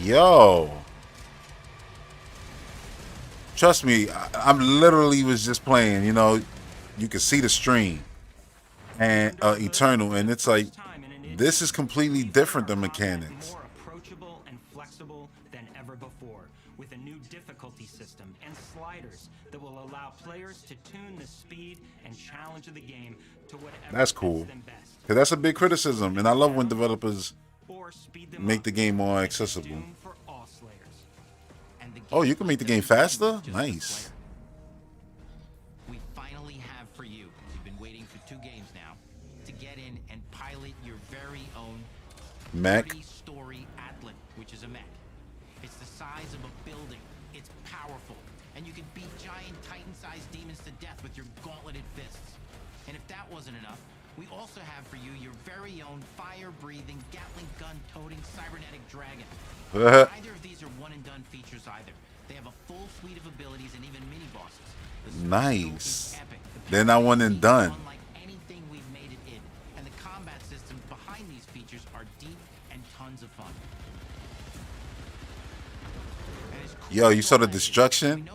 Yo. Trust me, I'm literally was just playing, you know, you can see the stream and Eternal, and it's like this is completely different than mechanics. More approachable and flexible than ever before, with a new difficulty system and sliders that will allow players to tune the speed and challenge of the game to whatever That's cool. Cause that's a big criticism, and I love when developers make the game more accessible. Oh, you can make the game faster? Nice. We finally have for you. You've been waiting for 2 games now to get in and pilot your very own Mech. 30-story Atlas, which is a mech. It's the size of a building, It's powerful, and you can beat giant Titan-sized demons to death with your gauntleted fists. And if that wasn't enough, we also have for you your very own fire-breathing, Gatling gun-toting cybernetic dragon. Neither of these are one-and-done features either. They have a full suite of abilities and even mini-bosses. Nice. They're not one and done. Unlike anything we've made it in, and the combat systems behind these features are deep and tons of fun. Yo, you saw the destruction?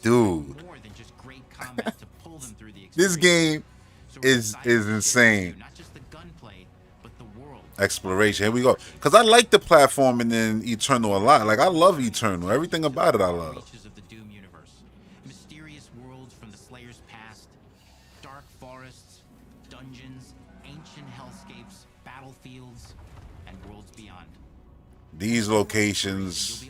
Dude. This game is insane. Exploration. Here we go. Because I like the platforming in Eternal a lot. Like, I love Eternal. Everything about it I love. Mysterious worlds from the Slayer's past, dark forests, dungeons, ancient hellscapes, battlefields, and worlds beyond. These locations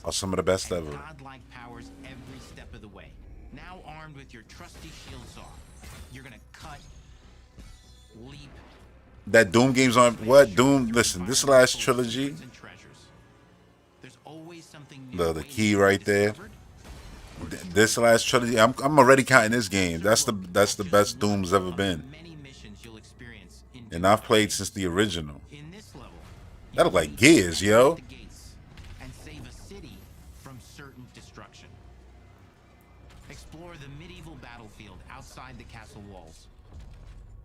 are some of the best ever. Godlike powers every step of the way. Now armed with your trusty shield saw, you're gonna cut, leap. That Doom game's on what? Doom, listen, this last trilogy. The key right there. This last trilogy, I'm already counting this game. That's the best Doom's ever been. And I've played since the original. That look like Gears, yo. And save a city from certain destruction. Explore the medieval battlefield outside the castle walls,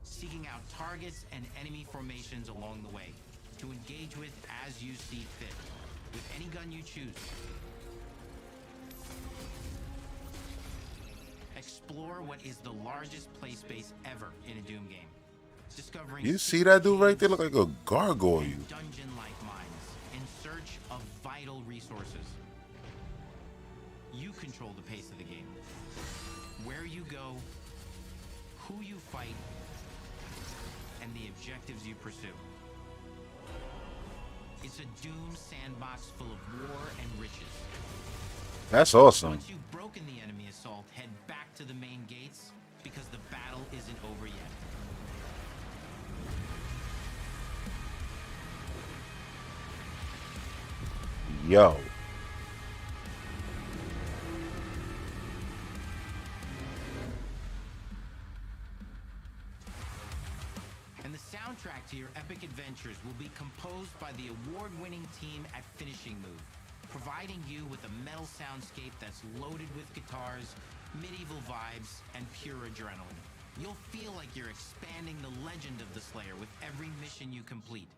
seeking out targets and enemy formations along the way to engage with as you see fit, with any gun you choose. Explore what is the largest play space ever in a Doom game. Discovering You see that dude right there? Look like a gargoyle. Dungeon-like mines in search of vital resources. You control the pace of the game. Where you go, who you fight, and the objectives you pursue. It's a Doom sandbox full of war and riches. That's awesome. Once you've broken the enemy assault, head back to the main gates because the battle isn't over yet. Yo. And the soundtrack to your epic adventures will be composed by the award-winning team at Finishing Move, providing you with a metal soundscape that's loaded with guitars, medieval vibes, and pure adrenaline. You'll feel like you're expanding the legend of the Slayer with every mission you complete.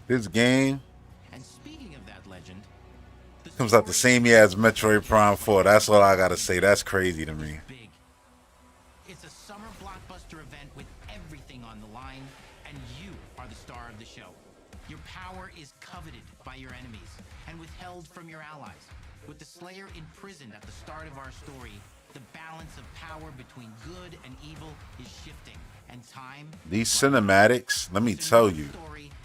This game And speaking of that legend, comes out the same year as Metroid Prime 4. That's all I gotta say. That's crazy to me. it's a summer blockbuster event with everything on the line, and you are the star of the show. Your power is coveted by your enemies and withheld from your allies. With the Slayer imprisoned at the start of our story, the balance of power between good and evil is shifting, and time These cinematics, let me tell you,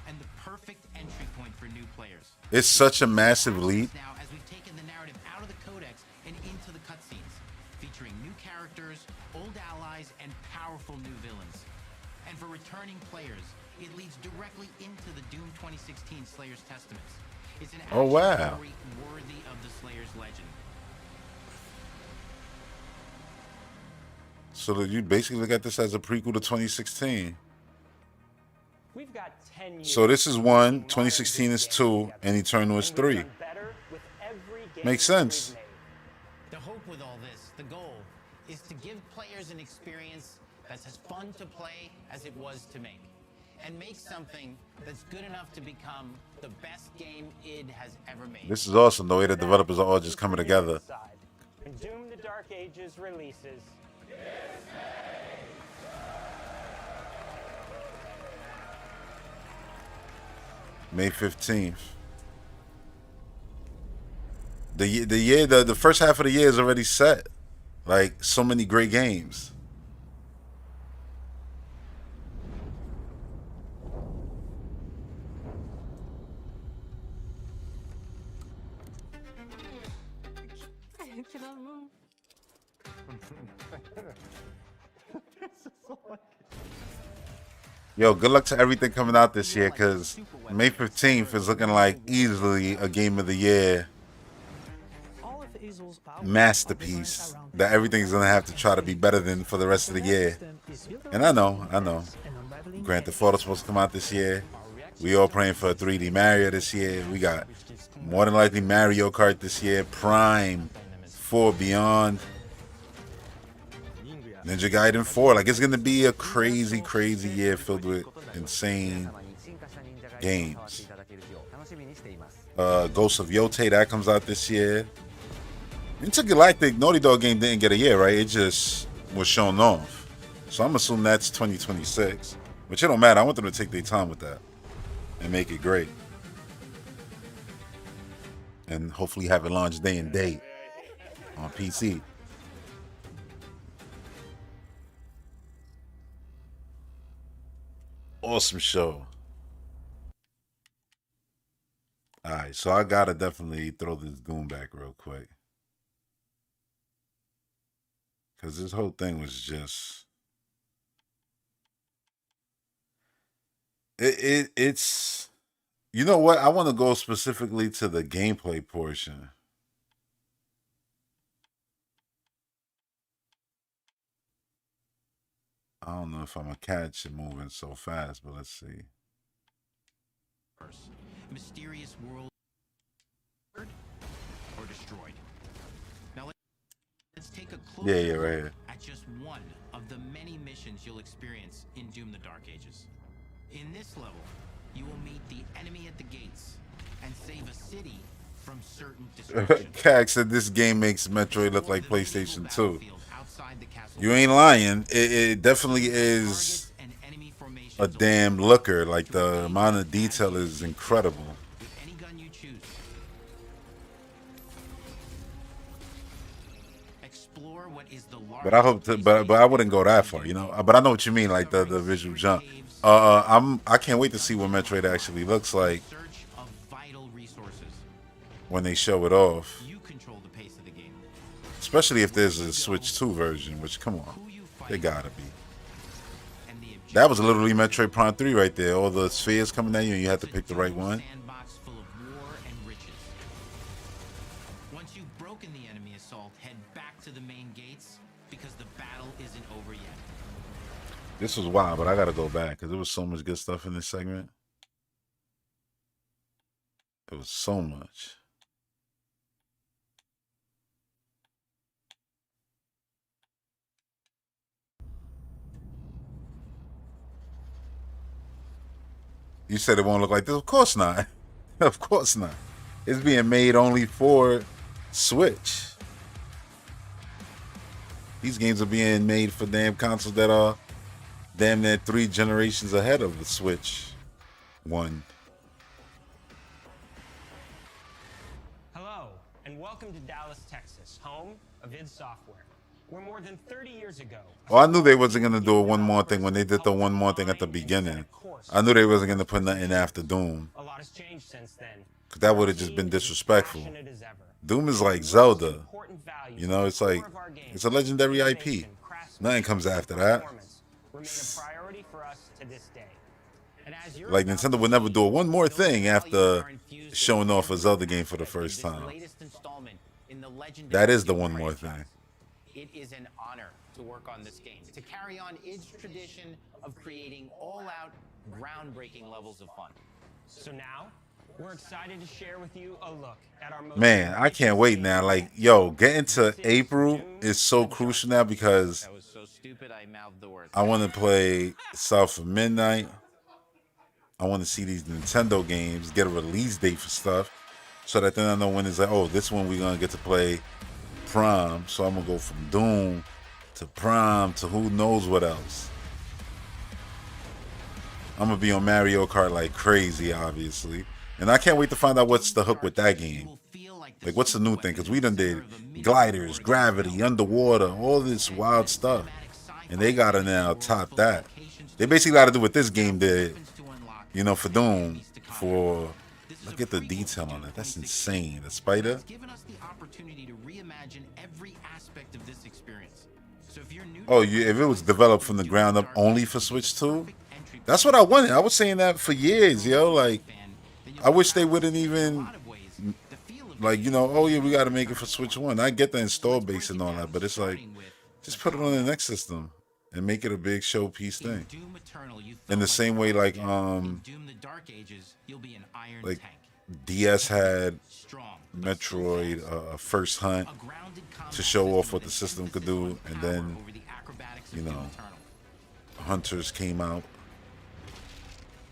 and the perfect entry point for new players. it's such a massive leap. Now, as we've taken the narrative out of the codex and into the cutscenes, featuring new characters, old allies, and powerful new villains. And for returning players, it leads directly into the Doom 2016 Slayer's Testaments. It's an Oh, wow. action story worthy of the Slayer's legend. So that you basically look at this as a prequel to 2016. We've got 10 years. So this is 1, 2016 is 2, and Eternal is 3. Makes sense. The hope with all this, the goal, is to give players an experience that's as fun to play as it was to make. And make something that's good enough to become the best game id has ever made. This is awesome, the way the developers are all just coming together. When Doom the Dark Ages releases, May 15th. The first half of the year is already set. Like, so many great games. I cannot move. Yo, good luck to everything coming out this year, because May 15th is looking like easily a game of the year masterpiece that everything's gonna have to try to be better than for the rest of the year. And I know. Grand Theft Auto supposed to come out this year. We all praying for a 3D Mario this year. We got more than likely Mario Kart this year. Prime 4 Beyond. Ninja Gaiden 4. Like, it's gonna be a crazy year filled with insane games. Ghost of Yote, that comes out this year. Intergalactic Naughty Dog game didn't get a year, right? It just was shown off. So I'm assuming that's 2026. But it don't matter. I want them to take their time with that and make it great. And hopefully have it launch day and date on PC. Awesome show. Alright, so I gotta definitely throw this Doom back real quick. Because this whole thing was just... It's... You know what? I want to go specifically to the gameplay portion. I don't know if I'm going to catch it moving so fast, but let's see. Mysterious world or destroyed. Now let's take a closer Right here. look at just one of the many missions you'll experience in Doom the Dark Ages. In this level, you will meet the enemy at the gates and save a city from certain destruction. Kag said this game makes Metroid look like PlayStation 2. You ain't lying. It definitely is a damn looker. Like, the amount of detail is incredible. But I hope to, but I wouldn't go that far, you know. But I know what you mean, like the visual jump. I can't wait to see what Metroid actually looks like when they show it off. Especially if there's a Switch 2 version, which, come on, they gotta be. That was literally Metroid Prime 3 right there. All the spheres coming at you, and you have to pick the right one. Once you've broken the enemy assault, head back to the main gates because the battle isn't over yet. This was wild, but I gotta go back because there was so much good stuff in this segment. There was so much. You said it won't look like this? Of course not. Of course not. It's being made only for Switch. These games are being made for damn consoles that are damn near 3 generations ahead of the Switch 1. Hello, and welcome to Dallas, Texas, home of id Software. Where more than 30 years ago... Well, I knew they wasn't going to do a one more thing when they did the one more thing at the beginning. I knew they wasn't going to put nothing after Doom. A lot has changed since then. Because that would have just been disrespectful. Doom is like Zelda. You know, it's like, it's a legendary IP. Nothing comes after that. Like, Nintendo would never do one more thing after showing off a Zelda game for the first time. That is the one more thing. It is an honor to work on this game, to carry on id's tradition of creating all-out, groundbreaking levels of fun. So now, we're excited to share with you a look at our most... Man, I can't wait now. Like, yo, getting to April is so crucial now because I want to play South of Midnight. I want to see these Nintendo games, get a release date for stuff, so that then I know when it's like, oh, this one we're going to get to play Prime. So I'm going to go from Doom to Prime to who knows what else. I'm going to be on Mario Kart like crazy, obviously. And I can't wait to find out what's the hook with that game. Like, what's the new thing? Because we done did gliders, gravity, underwater, all this wild stuff. And they got to now top that. They basically got to do what this game did, you know, for Doom. For, look at the detail on it. That's insane. The spider. Oh, if it was developed from the ground up only for Switch 2, That's what I wanted. I was saying that for years, yo. Like, I wish they wouldn't even, like, you know, oh yeah, we got to make it for Switch 1. I get the install base and all that, but it's like, just put it on the next system and make it a big showpiece thing. In the same way, like DS had Metroid First Hunt to show off what the system could do, and then, you know, Hunters came out.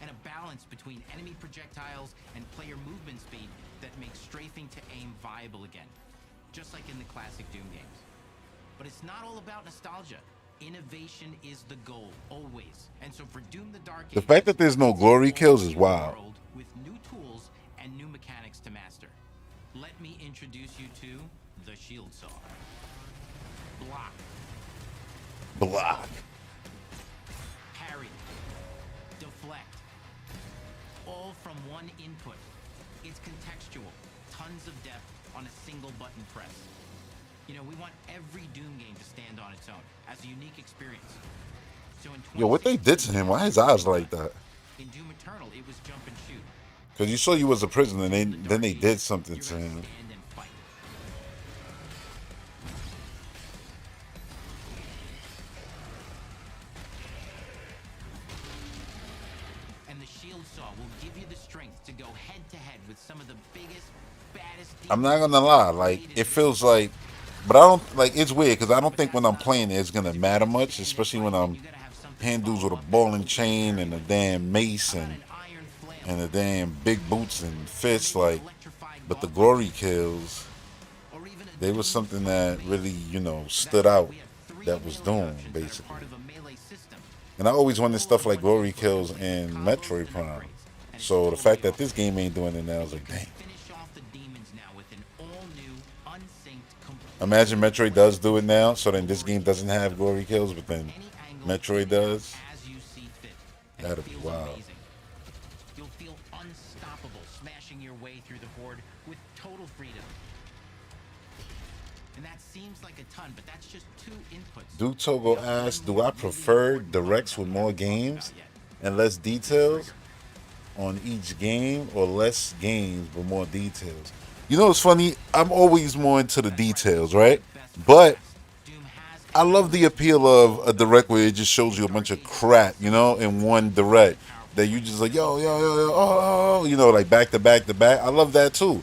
And a balance between enemy projectiles and player movement speed that makes strafing to aim viable again, just like in the classic Doom games. But it's not all about nostalgia. Innovation is the goal, always. And so for Doom the Dark Ages, The fact that there's no glory kills is wild. with new tools and new mechanics to master. Let me introduce you to the Shield Saw. Block. Parry. Deflect. All from one input. It's contextual. Tons of depth on a single button press. You know, we want every Doom game to stand on its own as a unique experience. So in Yo, what they did to him? Why his eyes like that? In Doom Eternal, it was jump and shoot. Because you saw you was a prisoner, and then they did something to him. Stand and fight. And the Shield Saw will give you the strength to go head to head with some of the biggest, baddest. I'm not gonna lie, like it feels like, but I don't like. It's weird because I don't think when I'm playing it's gonna matter much, especially when I'm hand dudes with a ball and chain and a damn mace and the damn big boots and fists. Like, but the glory kills, they was something that really, you know, stood out. That was Doom basically. And I always wanted stuff like glory kills in Metroid Prime. So the fact that this game ain't doing it now, I was like, dang. Imagine Metroid does do it now, so then this game doesn't have glory kills, but then Metroid does. That'd be wild. You'll feel unstoppable, smashing your way through the board with total freedom. And that seems like a ton, but that's just 2 inputs. Duke Togo asks, do I prefer directs with more games and less details on each game, or less games but more details? You know what's funny? I'm always more into the details, right? But I love the appeal of a direct where it just shows you a bunch of crap, you know, in one direct. That you just like, yo, oh, you know, like back to back to back. I love that too.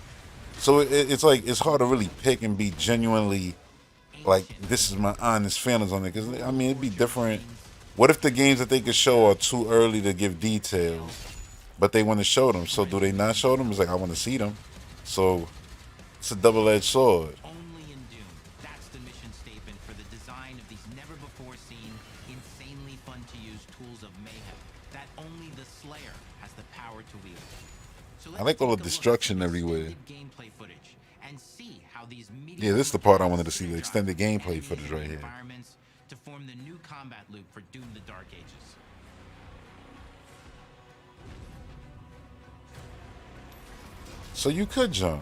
So it's like, it's hard to really pick and be genuinely like, this is my honest feelings on it. Because, I mean, it'd be different. What if the games that they could show are too early to give details, but they want to show them? So do they not show them? It's like, I want to see them. So it's a double-edged sword. Only in Doom. That's the mission statement for the design of these never-before-seen, insanely fun-to-use tools of mayhem that only the Slayer has the power to wield. So I like all the destruction everywhere. Gameplay footage and see how these Yeah, this is the part I wanted to see, the extended gameplay footage right here. environments to form the new combat loop for Doom the Dark Ages. So you could jump.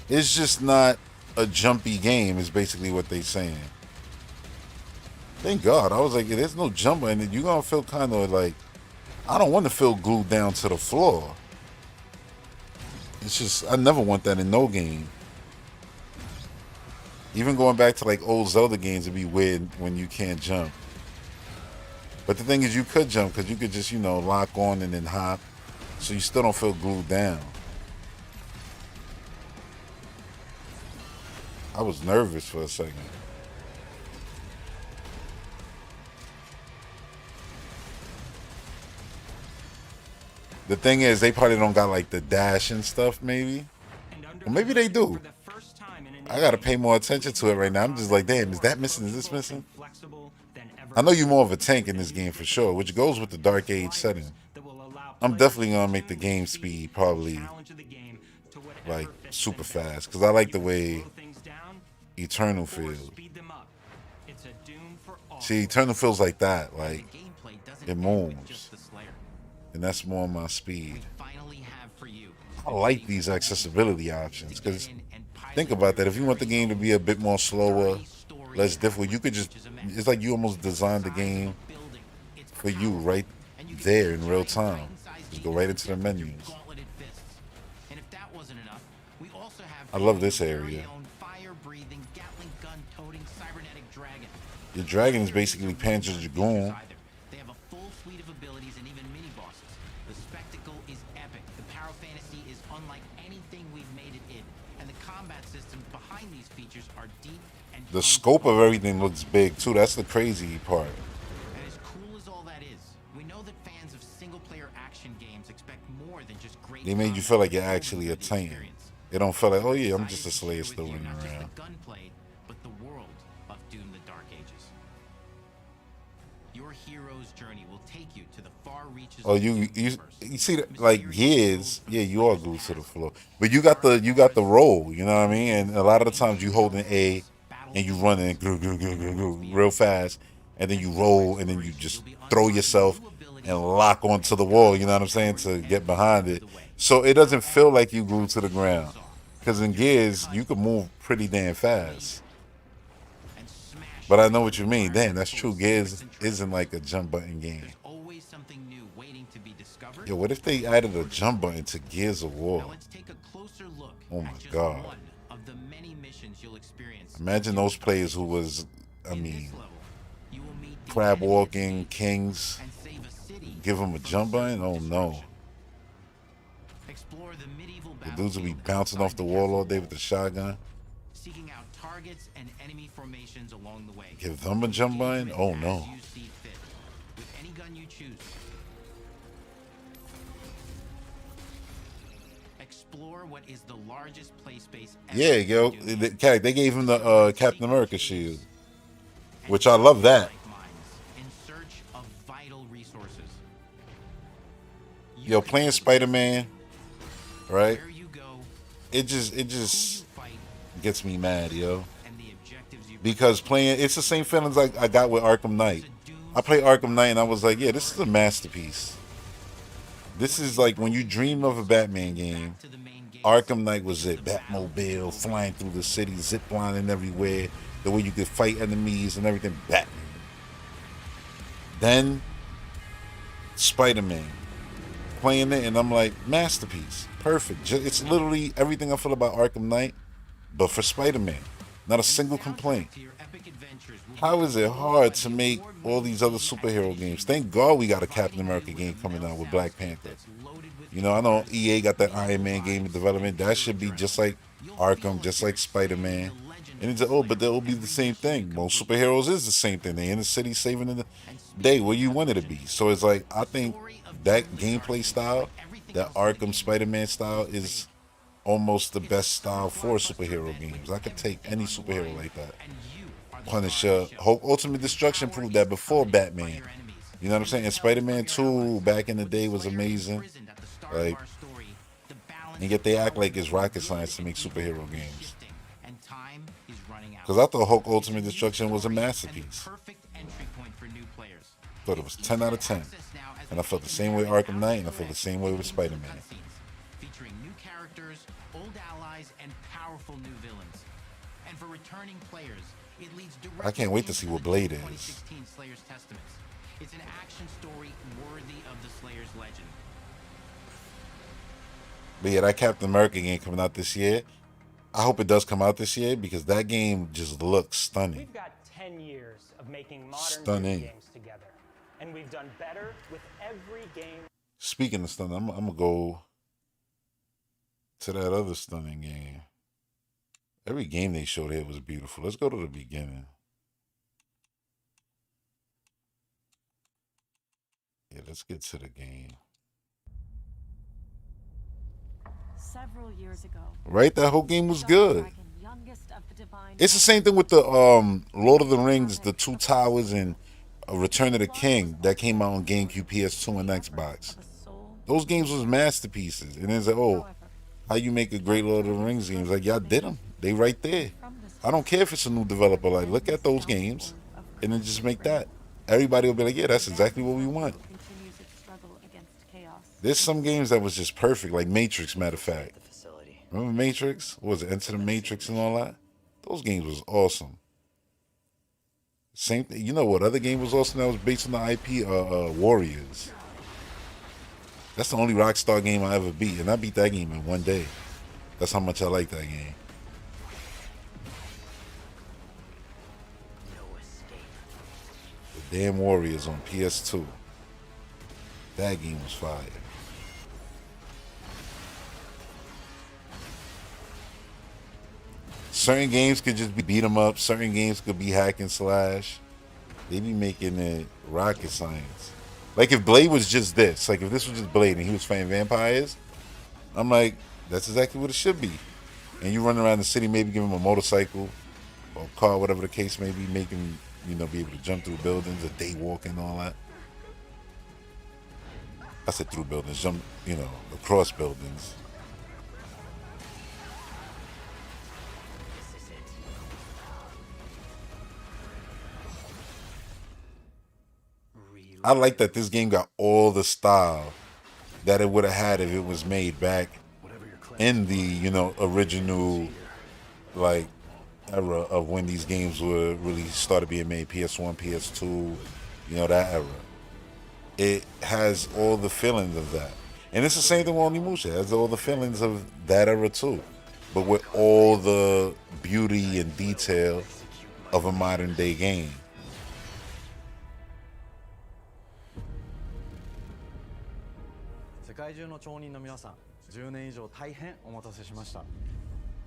It's just not a jumpy game, is basically what they saying. Thank God. I was like, there's no jumper in it. You're going to feel kind of like, I don't want to feel glued down to the floor. It's just, I never want that in no game. Even going back to like old Zelda games, it'd be weird when you can't jump. But the thing is, you could jump because you could just, you know, lock on and then hop. So you still don't feel glued down. I was nervous for a second. The thing is, they probably don't got like the dash and stuff, maybe. Or maybe they do. I gotta pay more attention to it right now. I'm just like, damn, is that missing? Is this missing? I know you're more of a tank in this game for sure, which goes with the Dark Age setting. I'm definitely gonna make the game speed probably like super fast because I like the way Eternal feels. See, Eternal feels like that, like it moves, and that's more my speed. I like these accessibility options because think about that. If you want the game to be a bit more slower, less difficult, you could just, it's like you almost designed the game for you right there in real time. Just go right into the menus. And if that wasn't enough, we also have I love this area. fire-breathing, Gatling gun-toting cybernetic dragon. Your dragon is basically Panzer Dragoon. They have a full suite of abilities and even mini-bosses. The spectacle is epic. The Power Fantasy is unlike anything we've made it in. And the combat systems behind these features are deep and The scope of everything looks big too. That's the crazy part. And as cool as all that is, we know that fans of single-player action games expect more than just great. They made you feel like you're actually a Titan. It don't feel like, oh yeah, I'm just a slave still running around. Gunplay, but the world of Doom: The Dark Ages. Your hero's journey will take you to the far reaches. Oh, you see that, like Gears, yeah, you are glued to the floor. But you got the roll, you know what I mean? And a lot of the times you hold an A and you run in real fast, and then you roll and then you just throw yourself and lock onto the wall, you know what I'm saying, to get behind it. So it doesn't feel like you glued to the ground. Because in Gears, you can move pretty damn fast. But I know what you mean. Damn, that's true. Gears isn't like a jump button game. Yo, what if they added a jump button to Gears of War? Oh my God. Imagine those players who was, I mean, crab walking kings. Give them a jump button? Oh no. The dudes will be bouncing off the wall all day with the shotgun. Seeking out targets and enemy formations along the way. Give them a jump button? Oh no. With any gun you choose. Explore what is the largest play space ever. Yeah, yo, they gave him the Captain America shield, which I love that. In search of vital resources. Yo, playing Spider-Man, right? It just gets me mad, yo. Because playing, it's the same feelings like I got with Arkham Knight. I played Arkham Knight and I was like, yeah, this is a masterpiece. This is like when you dream of a Batman game, Arkham Knight was it. Batmobile, flying through the city, ziplining everywhere, the way you could fight enemies and everything. Batman. Then, Spider-Man. Playing it and I'm like, masterpiece. Perfect. It's literally everything I feel about Arkham Knight, but for Spider-Man. Not a single complaint. How is it hard to make all these other superhero games? Thank God we got a Captain America game coming out with Black Panther. You know, I know EA got that Iron Man game in development. That should be just like Arkham, just like Spider-Man. And it's like, oh, but that will be the same thing. Most superheroes is the same thing. They in the city saving the day where you want it to be. So it's like, I think that gameplay style, that Arkham Spider-Man style is almost the best style for superhero games. I could take any superhero like that. Punisher, Ultimate Destruction proved that before Batman. You know what I'm saying? And Spider-Man 2 back in the day was amazing. Like, and yet they act like it's rocket science to make superhero games. Because I thought Hulk Ultimate Destruction was a masterpiece. Thought it was 10 out of 10. And I felt the same way Arkham Knight, and I feel the same way with Spider-Man. Featuring new characters, old allies, and powerful new villains. And for returning players, it leads directly I can't wait to see what Blade is. 2016 Slayer's Testaments. It's an action story worthy of the Slayer's legend. But yeah, that Captain America game coming out this year. I hope it does come out this year because that game just looks stunning. We've got 10 years of making modern Stunning. games together, and we've done better with every game. Speaking of stunning, I'm gonna go to that other stunning game. Every game they showed here was beautiful. Let's go to the beginning. Yeah, let's get to the game. Several years ago. Right? That whole game was good. It's the same thing with the Lord of the Rings, the Two Towers, and Return of the King that came out on GameCube, PS2, and Xbox. Those games was masterpieces. And it's like, oh, how you make a great Lord of the Rings game? It's like, y'all did them. They right there. I don't care if it's a new developer. Like, look at those games and then just make that. Everybody will be like, yeah, that's exactly what we want. There's some games that was just perfect, like Matrix, matter of fact. Remember Matrix? What was it, Enter the Matrix and all that? Those games was awesome. Same thing. You know what other game was awesome that was based on the IP? Warriors. That's the only Rockstar game I ever beat, and I beat that game in one day. That's how much I like that game. The damn Warriors on PS2. That game was fire. Certain games could just be beat 'em up. Certain games could be hack and slash. They be making it rocket science. Like if Blade was just this, like if this was just Blade and he was fighting vampires, I'm like, that's exactly what it should be. And you run around the city, maybe give him a motorcycle or car, whatever the case may be, make him, you know, be able to jump through buildings or day walk and all that. I said through buildings, jump, you know, across buildings. I like that this game got all the style that it would have had if it was made back in the, you know, original, like, era of when these games were really started being made, PS1, PS2, you know, that era. It has all the feelings of that. And it's the same thing with Onimusha. It has all the feelings of that era too. But with all the beauty and detail of a modern day game.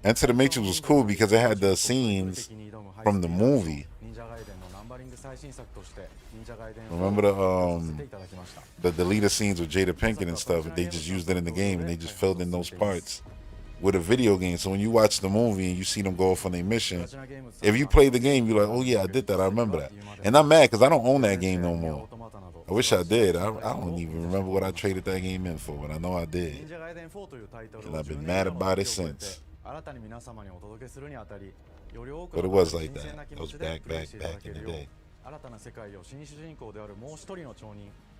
Enter the Matrix was cool because it had the scenes from the movie. Remember the deleted scenes with Jada Pinkett and stuff? They just used it in the game and they just filled in those parts with a video game. So when you watch the movie and you see them go off on their mission, if you play the game, you're like, oh yeah, I did that. I remember that. And I'm mad because I don't own that game no more. I wish I did. I don't even remember what I traded that game in for, but I know I did. And I've been mad about it since. But it was like that. It was back in the day.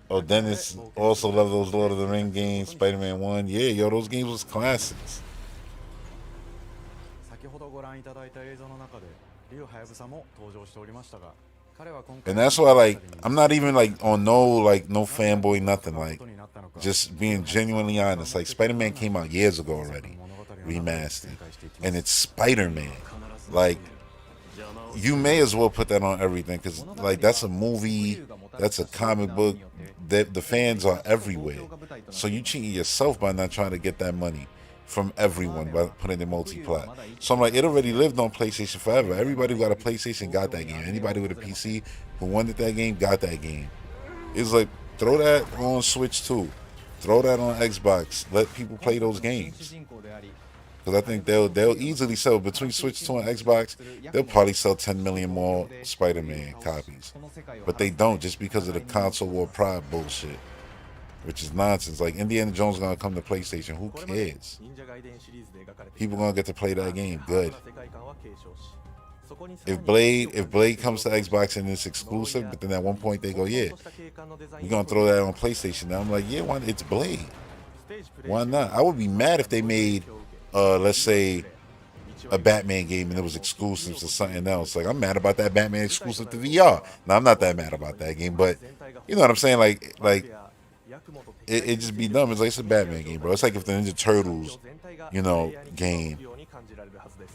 Oh, Dennis also loved those Lord of the Rings games, Spider-Man 1. Yeah, yo, those games was classics. And that's why, like, I'm not even like on no fanboy nothing, like just being genuinely honest. Like Spider-Man came out years ago already, remastered, and it's Spider-Man. Like, you may as well put that on everything because like that's a movie, that's a comic book. The fans are everywhere, so you cheating yourself by not trying to get that money from everyone by putting it multi-plat. So I'm like, it already lived on PlayStation forever. Everybody who got a PlayStation got that game. Anybody with a PC who wanted that game got that game. It's like, throw that on Switch too. Throw that on Xbox. Let people play those games. Because I think they'll easily sell, between Switch 2 and Xbox, they'll probably sell 10 million more Spider-Man copies. But they don't, just because of the console war pride bullshit. Which is nonsense. Like, Indiana Jones is gonna come to PlayStation. Who cares? People gonna get to play that game. Good. If Blade comes to Xbox and it's exclusive, but then at one point they go, yeah, we're gonna throw that on PlayStation. Now I'm like, yeah, why? It's Blade. Why not? I would be mad if they made, let's say, a Batman game and it was exclusive to something else. Like, I'm mad about that Batman exclusive to VR. Now I'm not that mad about that game, but you know what I'm saying? Like. It just be dumb. It's like, it's a Batman game, bro. It's like if the Ninja Turtles, you know, game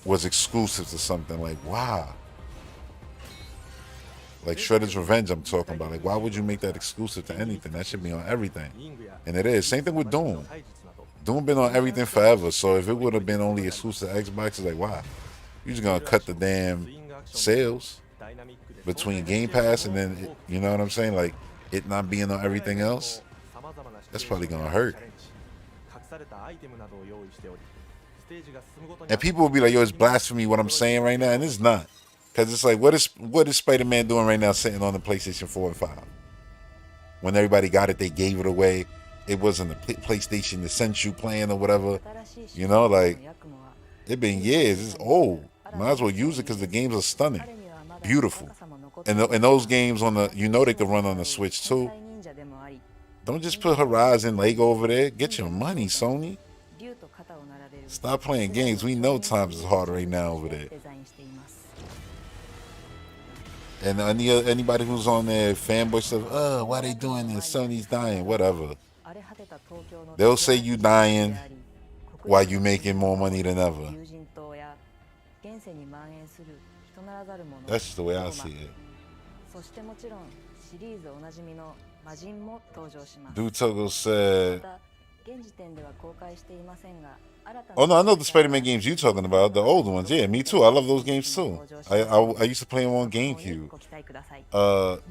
was exclusive to something. Like, wow. Like Shredder's Revenge, I'm talking about. Like, why would you make that exclusive to anything? That should be on everything. And it is. Same thing with Doom. Doom been on everything forever. So if it would have been only exclusive to Xbox, it's like, wow. You're just going to cut the damn sales between Game Pass and then, you know what I'm saying? Like, it not being on everything else. That's probably gonna hurt. And people will be like, yo, it's blasphemy what I'm saying right now, and it's not. Because it's like, what is Spider-Man doing right now sitting on the PlayStation 4 and 5? When everybody got it, they gave it away. It wasn't a PlayStation Essential plan or whatever. You know, like, it been years. It's old. Might as well use it because the games are stunning. Beautiful. And those games on the, you know, they could run on the Switch too. Don't just put Horizon Lego over there. Get your money, Sony. Stop playing games. We know times is hard right now over there. And anybody who's on there fanboy stuff, why they doing this? Sony's dying, whatever. They'll say you dying while you making more money than ever. That's just the way I see it. Dude Togo said, oh no, I know the Spider-Man games you talking about, the old ones. Yeah, me too. I love those games too. I used to play them on GameCube.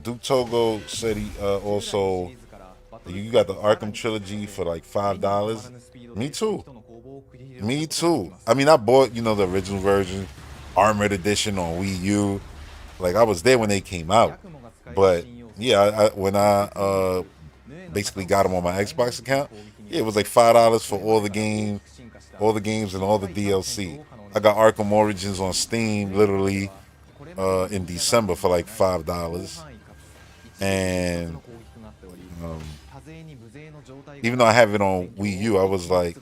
Duke Togo said he also, you got the Arkham trilogy for like $5. Me too. Me too. I mean, I bought, the original version, Armored Edition on Wii U. Like, I was there when they came out. But yeah, when I basically got them on my Xbox account, yeah, it was like $5 for all the games and all the DLC. I got Arkham Origins on Steam literally in December for like $5. And even though I have it on Wii U, I was like,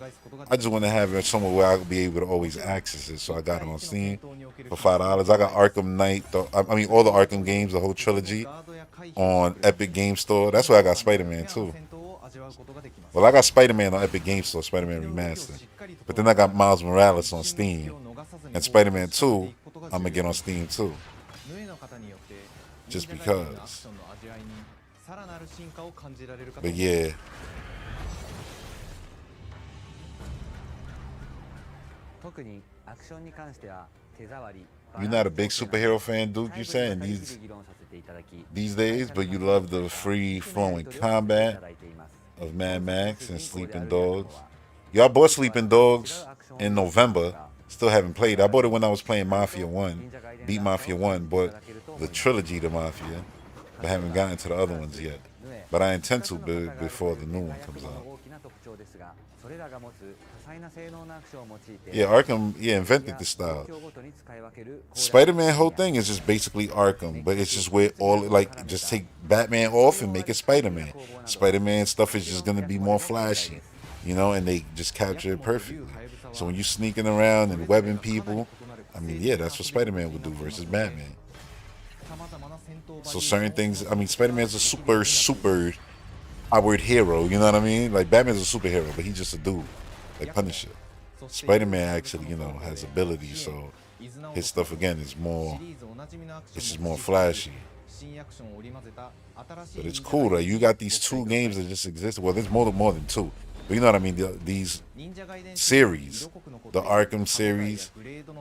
I just want to have it somewhere where I'll be able to always access it. So I got it on Steam for $5. I got Arkham Knight, all the Arkham games, the whole trilogy, on Epic Game Store. That's where I got Spider-Man too. Well, I got Spider-Man on Epic Game Store, Spider-Man Remastered. But then I got Miles Morales on Steam. And Spider-Man 2, I'm going to get on Steam too. Just because. But yeah. You're not a big superhero fan, Duke, you saying these days, but you love the free-flowing combat of Mad Max and Sleeping Dogs. Y'all bought Sleeping Dogs in November. Still haven't played. I bought it when I was playing Mafia 1. Beat Mafia 1, bought the trilogy to Mafia, but haven't gotten to the other ones yet. But I intend to before the new one comes out. Yeah, Arkham, invented the style. Spider-Man whole thing is just basically Arkham, but it's just where just take Batman off and make it Spider-Man. Spider-Man stuff is just gonna be more flashy, and they just capture it perfectly. So when you sneaking around and webbing people, I mean, yeah, that's what Spider-Man would do versus Batman. So certain things, I mean, Spider-Man's a super powered hero, you know what I mean? Like, Batman's a superhero, but he's just a dude, like Punisher. Spider-Man actually, has abilities, so his stuff, again, is it's just more flashy. But it's cool that you got these two games that just exist. Well, there's more than two. But you know what I mean? These series, the Arkham series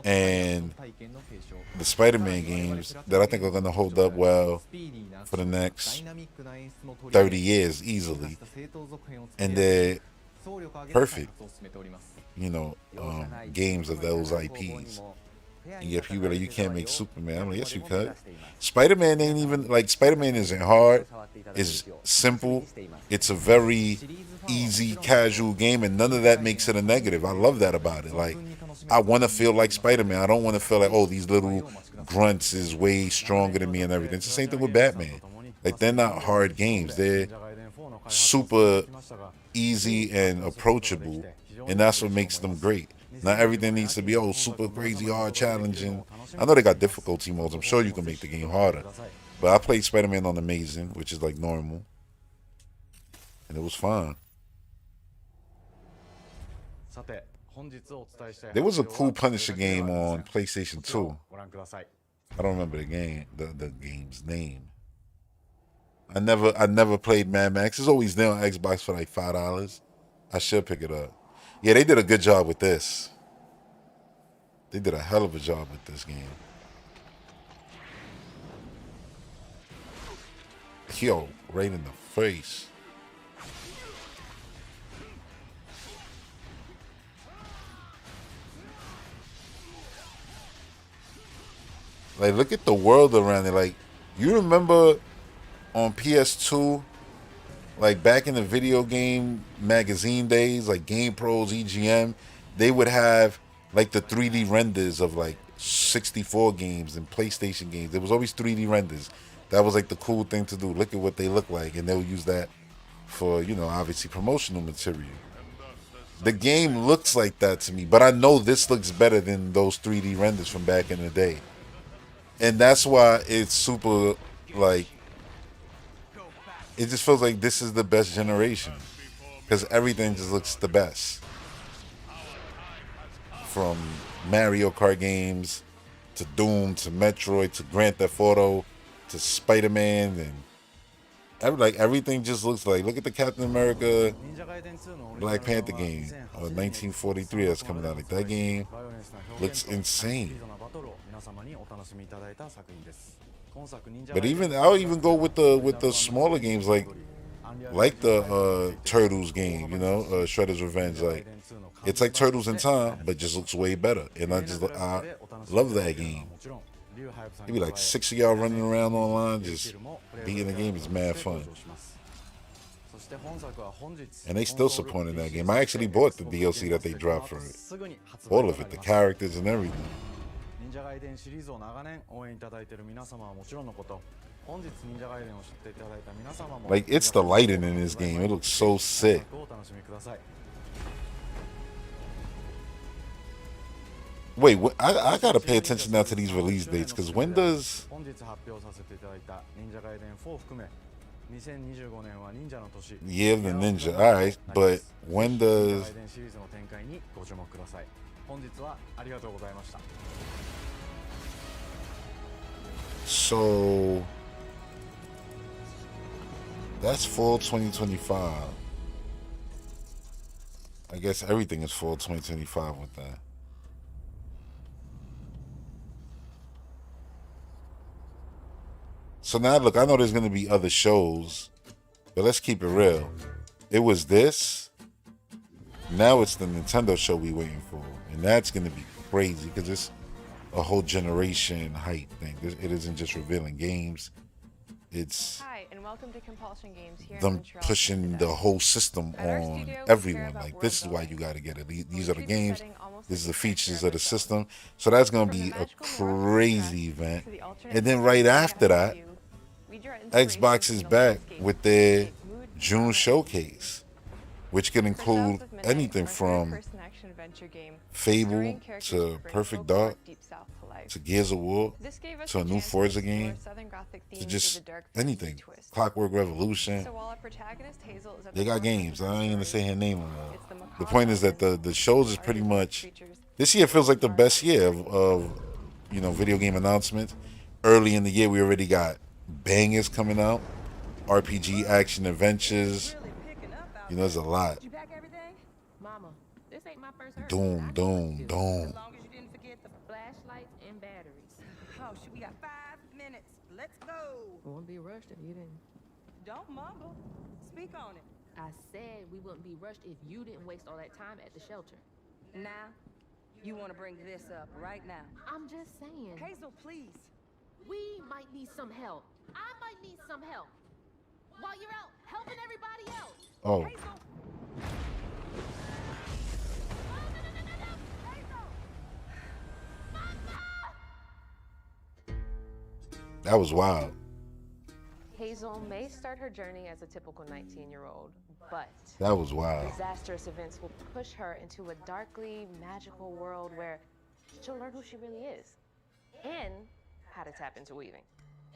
and the Spider-Man games that I think are going to hold up well for the next 30 years easily. And they're perfect, games of those IPs. And yet people are like, you can't make Superman. I'm like, yes, you could. Spider-Man ain't even, Spider-Man isn't hard. It's simple. It's a very easy, casual game, and none of that makes it a negative. I love that about it. Like, I want to feel like Spider-Man. I don't want to feel like, oh, these little grunts is way stronger than me and everything. It's the same thing with Batman. Like, they're not hard games. They're super easy and approachable, and that's what makes them great. Not everything needs to be, super crazy, hard, challenging. I know they got difficulty modes. I'm sure you can make the game harder. But I played Spider-Man on Amazing, which is like normal. And it was fun. There was a cool Punisher game on PlayStation 2. I don't remember the game's name. I never played Mad Max. It's always there on Xbox for like $5. I should pick it up. Yeah, they did a good job with this. They did a hell of a job with this game. Yo, right in the face. Like, look at the world around it. Like, you remember on PS2, like back in the video game magazine days, like Game Pros, EGM, they would have like the 3D renders of like 64 games and PlayStation games. There was always 3D renders. That was like the cool thing to do. Look at what they look like, and they'll use that for, obviously promotional material. The game looks like that to me, but I know this looks better than those 3D renders from back in the day. And that's why it's super, like, it just feels like this is the best generation. Because everything just looks the best. From Mario Kart games to Doom to Metroid to Grand Theft Auto to Spider-Man, and everything just looks like, look at the Captain America Black Panther game of 1943 that's coming out. Like, that game looks insane. But even I'll even go with the smaller games like the Turtles game, you know, Shredder's Revenge. Like, it's like Turtles in Time, but just looks way better. And I love that game. It'd be like 6 of y'all running around online just beating the game. Is mad fun. And they still supporting that game. I actually bought the DLC that they dropped for it. All of it, the characters and everything. Like, it's the lighting in this game. It looks so sick. Wait, I gotta pay attention now to these release dates, because when does... Year of the Ninja, alright, but when does... So... That's fall 2025. I guess everything is fall 2025 with that. So now, look, I know there's going to be other shows, but let's keep it real. It was this. Now it's the Nintendo show we waiting for. And that's going to be crazy because it's a whole generation hype thing. It isn't just revealing games. It's Hi, and welcome to Compulsion Games here them in Montreal, pushing Canada. the whole system At our on studio, we everyone. care about Like, this is world why you got to get it. These We'll are the keep games. setting almost This is the like a picture features of of the ourselves. system. So that's going to From be the a magical world of crazy Minecraft event. to the alternate And then universe right we after have that, you, we draw inspiration Xbox from is the back landscape with to their shape mood, June drama, showcase, which can For include South of Midnight, anything our from third-person action-adventure game, Fable story and characters to bring Perfect folklore Dark Deep South to life. to Gears of War This gave us to a new chance to Forza explore game Southern Gothic to themes just with a dark fantasy anything. twist. Clockwork Revolution. So while our protagonist Hazel is at They the got forefront of games. the I ain't gonna story, say her name. it's the The macabre point is that elements the shows is of pretty artificial much creatures. this year feels like the best year of you know, video game announcements. Early in the year we already got bangers coming out, RPG action adventures. You know, there's a lot. Mama, this ain't my first hurt. Doom, Doom. As long as you didn't forget the flashlights and batteries. Oh, shoot, we got 5 minutes. Let's go. Won't be rushed if you didn't. Don't mumble. Speak on it. I said we wouldn't be rushed if you didn't waste all that time at the shelter. Now, you want to bring this up right now. I'm just saying. Hazel, please. We might need some help. I might need some help. While you're out helping everybody else. Oh. That was wild. Hazel may start her journey as a typical 19-year-old, but That was wild. disastrous events will push her into a darkly magical world where she'll learn who she really is and how to tap into weaving,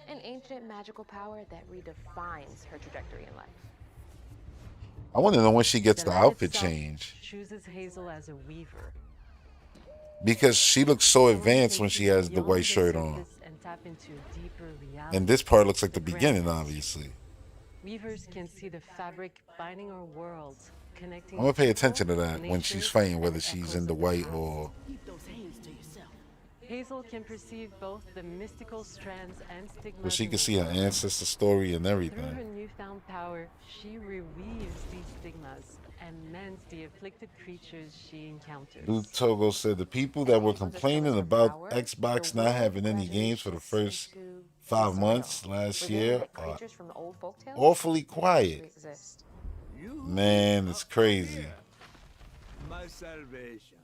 an ancient magical power that redefines her trajectory in life. I want to know when she gets the light outfit itself change, chooses Hazel as a weaver. because she looks so advanced when she has the Beyond white shirt on. surface and tap into deeper reality. And this part looks like the grand beginning, tapestry. obviously. Weavers can see the fabric binding our worlds, connecting. I'm gonna pay people, attention to that when nature, she's fighting, whether and she's echoes in the of white past. or. Keep those hands to yourself. Hazel can perceive both the mystical strands and stigmas. But she in can the see her world. ancestor story and Through her everything. newfound power, she reweaves these stigmas and mends the afflicted creatures she encounters. Luke Togo said the people that were complaining about Xbox not having any games for the first 5 months last year are Creatures from the old folktales awfully quiet. exist. Man, it's crazy. My salvation.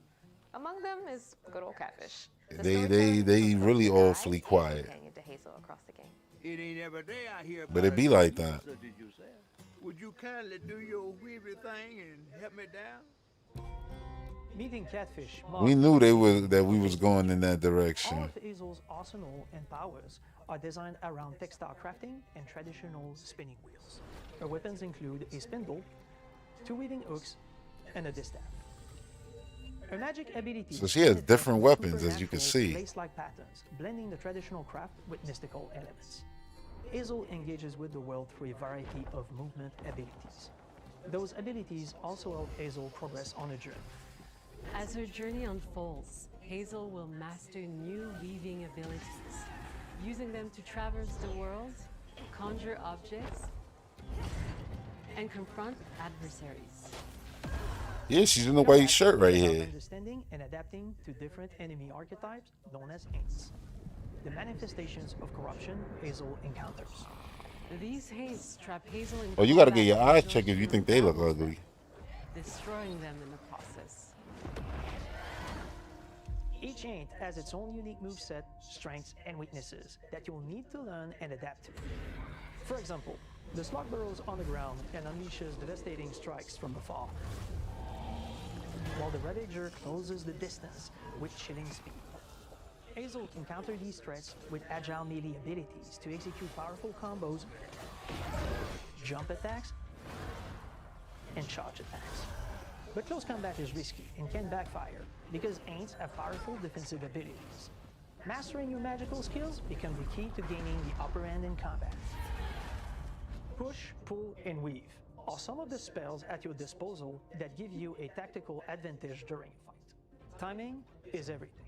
Among them is good old Catfish. The They storytelling from really both the awfully guide and quiet. companion to Hazel across the game. It ain't every day I hear But about it be a like weaver that. such as yourself. Would you kindly do your weavy thing and help me down? Meeting catfish. We knew that we was going in that All direction. of Hazel's arsenal and powers are designed around textile crafting and traditional spinning wheels. Her weapons include a spindle, 2 weaving hooks, and a distaff. Her magic ability So she has different weapons, as you can see. Lace-like patterns, blending the traditional craft with mystical elements. Hazel engages with the world through a variety of movement abilities. Those abilities also help Hazel progress on a journey. As her journey unfolds, Hazel will master new weaving abilities, using them to traverse the world, conjure objects, and confront adversaries. Yeah, she's in the white shirt right here. Understanding and adapting to different enemy archetypes known as Aints, the manifestations of corruption Hazel encounters. These Aints trap Hazel in Oh, you gotta get combat your eyes zones checked if you through think they look battles, ugly. destroying them in the process. Each Aint has its own unique moveset, strengths, and weaknesses that you'll need to learn and adapt to. For example, the slug burrows on the ground and unleashes devastating strikes from afar, while the Ravager closes the distance with chilling speed. Hazel can counter these threats with agile melee abilities to execute powerful combos, jump attacks, and charge attacks. But close combat is risky and can backfire because Aints have powerful defensive abilities. Mastering your magical skills becomes the key to gaining the upper hand in combat. Push, pull, and weave are some of the spells at your disposal that give you a tactical advantage during a fight. Timing is everything.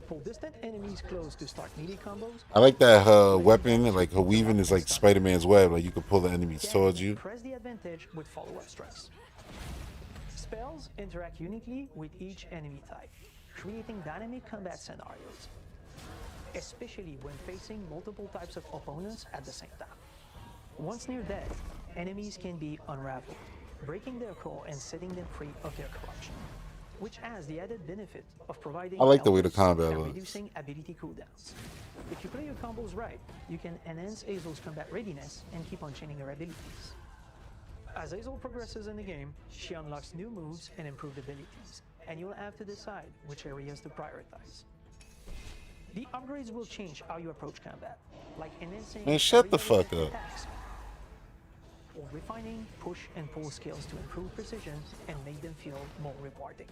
Pull distant enemies close to start melee combos. I like that her weapon, like her weaving, is like Spider-Man's web. Like you can pull the enemies towards you. Press the advantage with follow-up strikes. Spells interact uniquely with each enemy type, creating dynamic combat scenarios, especially when facing multiple types of opponents at the same time. Once near death, enemies can be unraveled, breaking their core and setting them free of their corruption, which has the added benefit of providing I like the way the health combat and looks. reducing ability cooldowns. If you play your combos right, you can enhance Hazel's combat readiness and keep on chaining her abilities. As Hazel progresses in the game, she unlocks new moves and improved abilities, and you'll have to decide which areas to prioritize. The upgrades will change how you approach combat, like enhancing Man, shut the area fuck up. attacks, or refining push and pull skills to improve precision and make them feel more rewarding.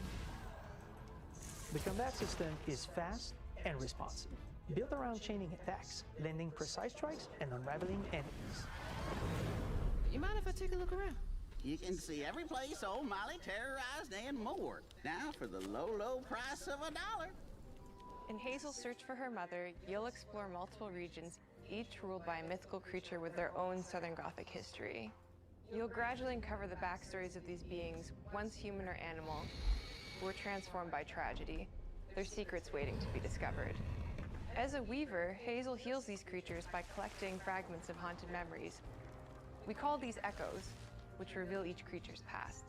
The combat system is fast and responsive, built around chaining attacks, landing precise strikes, and unraveling enemies. You mind if I take a look around? You can see every place old Molly terrorized and more. Now for the low, low price of $1. In Hazel's search for her mother, you'll explore multiple regions, each ruled by a mythical creature with their own Southern Gothic history. You'll gradually uncover the backstories of these beings, once human or animal, who were transformed by tragedy, their secrets waiting to be discovered. As a weaver, Hazel heals these creatures by collecting fragments of haunted memories. We call these echoes, which reveal each creature's past.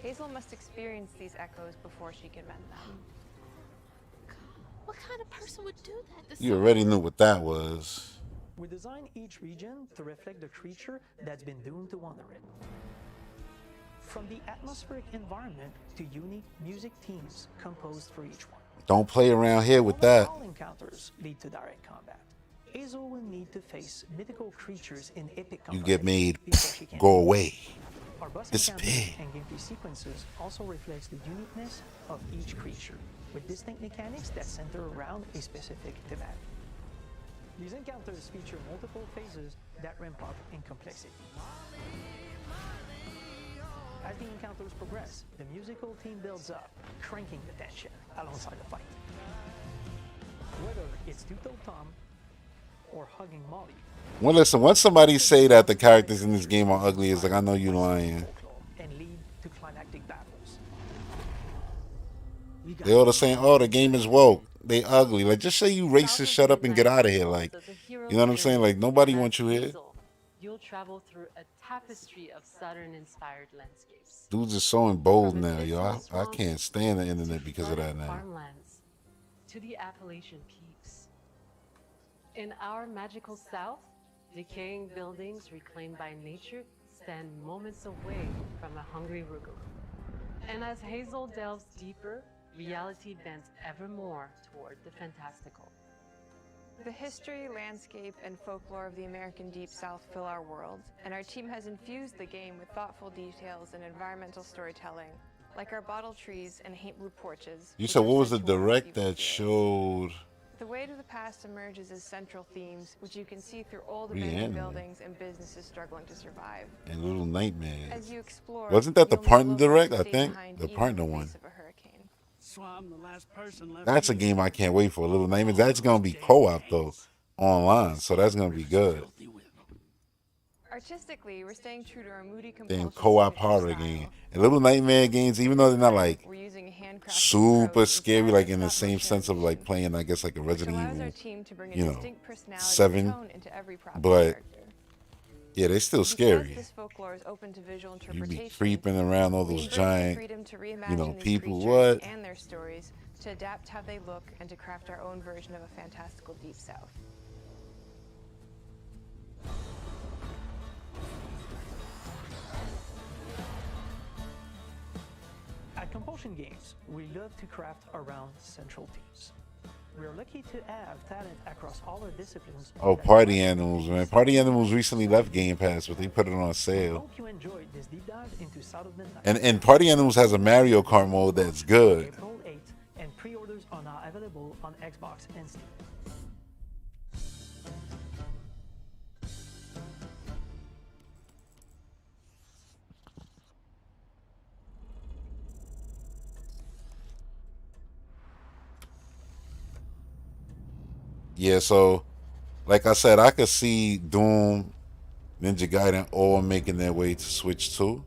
Hazel must experience these echoes before she can mend them. What kind of person would do that? You already knew what that was. We design each region to reflect the creature that's been doomed to wander it. From the atmospheric environment to unique music themes composed for each one. Don't play around here with that. All encounters lead to direct combat. Hazel will need to face mythical creatures in epic You combat get made before she can go away. Our boss Disappear. encounters and gameplay sequences also reflects the uniqueness of each creature, with distinct mechanics that center around a specific thematic. These encounters feature multiple phases that ramp up in complexity. As the encounters progress, the musical theme builds up, cranking the tension alongside the fight. Whether it's two-toed Tom or hugging Molly, Well, listen, once somebody say that the characters in this game are ugly, it's like, I know you lying. and lead to climactic battles. They all the saying, oh, the game is woke. They ugly. Like, just say you racist, shut up and get out of here. Like, you know what I'm saying? Like, nobody wants you here. You'll travel through a tapestry of Saturn-inspired landscapes. Dudes are so bold now, yo. I can't stand the internet because of that now. Farmlands to the Appalachian peaks. In our magical south, decaying buildings reclaimed by nature stand moments away from a hungry Rugaloo. And as Hazel delves deeper, reality bends ever more toward the fantastical. The history, landscape, and folklore of the American Deep South fill our world, and our team has infused the game with thoughtful details and environmental storytelling, like our bottle trees and haint root porches. You said what was the direct that showed? The Way to the Past emerges as central themes, which you can see through old abandoned buildings and businesses struggling to survive. And Little Nightmares. As you explore, Wasn't that the you'll partner look at direct? the I state think behind the even partner in the one. face of a hurricane. So I'm the last person left. That's a game I can't wait for. Little Nightmares. That's gonna be co-op though, online. So that's gonna be good. Artistically, we're staying true to our moody Then co-op horror game. And Little Nightmare games, even though they're not like super scary, like in the same sense of like playing, I guess, like a Resident Evil, you know, 7. But yeah, they're still scary. This folklore is open to visual You be interpretation. creeping around all We those embrace the giant, freedom to you reimagine know, these people. creatures What? and their stories, to adapt how they look and to craft our own version of a fantastical Deep South. At Compulsion Games, we love to craft around central themes. We're lucky to have talent across all our disciplines. Oh, Party Animals, man. Party Animals recently left Game Pass, but they put it on sale. Hope you enjoyed this deep dive into South of Midnight. And Party Animals has a Mario Kart mode that's good. April 8th, and pre-orders are now available on Xbox and Steam. Yeah, so like I said, I could see Doom, Ninja Gaiden all making their way to Switch 2.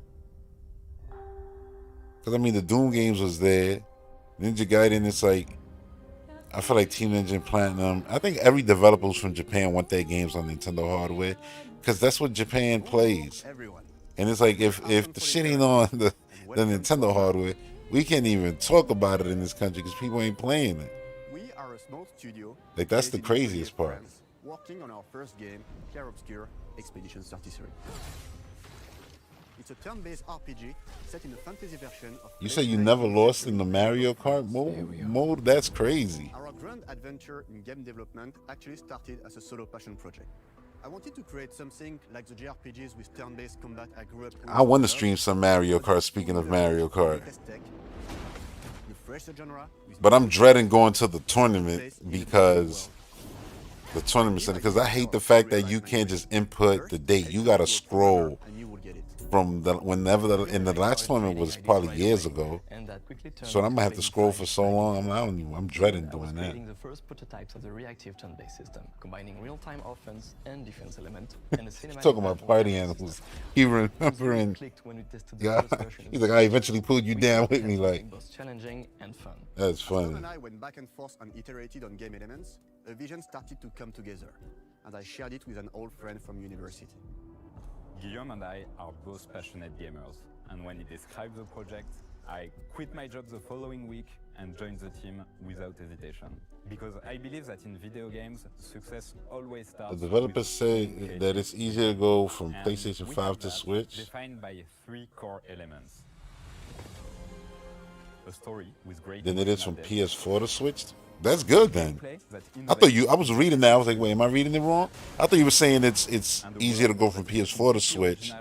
Because I mean, the Doom games was there. Ninja Gaiden, it's like, I feel like Team Ninja and Platinum, I think every developers from Japan want their games on Nintendo hardware. Because that's what Japan plays. And it's like, if the shit ain't on the Nintendo hardware, we can't even talk about it in this country because people ain't playing it. We are a small studio. Like, that's the based in craziest part. France, working on our first game, Clair Obscur Expedition 33. It's a turn-based RPG set in a fantasy version of. You say you never lost in the Mario Kart mode? That's crazy. Our grand adventure in game development actually started as a solo passion project. I wanted to create something like the JRPGs with turn-based combat I grew up with. I want to stream some Mario Kart, speaking of Mario Kart. But I'm dreading going to the tournament because I hate the fact that you can't just input the date. You gotta scroll from in the last tournament was probably years ago. So I'm gonna have to scroll for so long. I'm dreading doing that. Creating the first prototypes of the reactive turn-based system, combining real-time offense and defense element, and a cinematic Talking about Party Animals. He remembering. Yeah, he's like, I eventually pulled you down with me. Like, both challenging and fun. That's funny. As and I went back and forth and iterated on game elements, a vision started to come together, and I shared it with an old friend from university. Guillaume and I are both passionate gamers, and when he described the project, I quit my job the following week and joined the team without hesitation. Because I believe that in video games, success always starts. The developers say that it's easier to go from PlayStation 5 to Switch. Defined by 3 core elements. A story with great Than it is from PS4 to Switch. That's good then. I was reading that. I was like, wait, am I reading it wrong? I thought you were saying it's easier to go from PS4 to Switch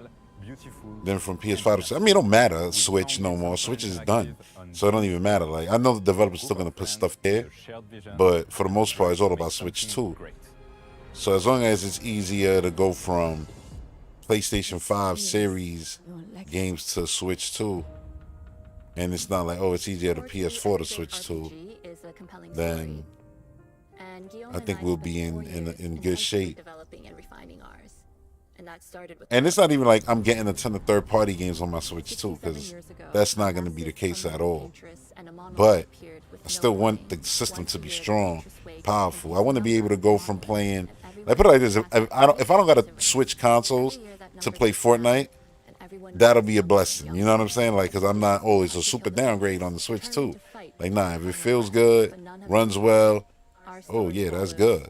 than from PS5 to Switch. I mean, it don't matter, Switch no more. Switch is done. So it don't even matter. Like, I know the developers still gonna put stuff there, but for the most part, it's all about Switch 2. So as long as it's easier to go from PlayStation 5 series games to Switch 2, and it's not like, oh, it's easier to PS4 to Switch 2, then I think we'll be in good shape. And it's not even like I'm getting a ton of third-party games on my Switch too, because that's not going to be the case at all. But I still want the system to be strong, powerful. I want to be able to go from playing, like, put it like this: if I don't got to switch consoles to play Fortnite, that'll be a blessing. You know what I'm saying? Like, because I'm not always a super downgrade on the Switch too. Like, nah, if it feels good, runs well, oh yeah, that's good.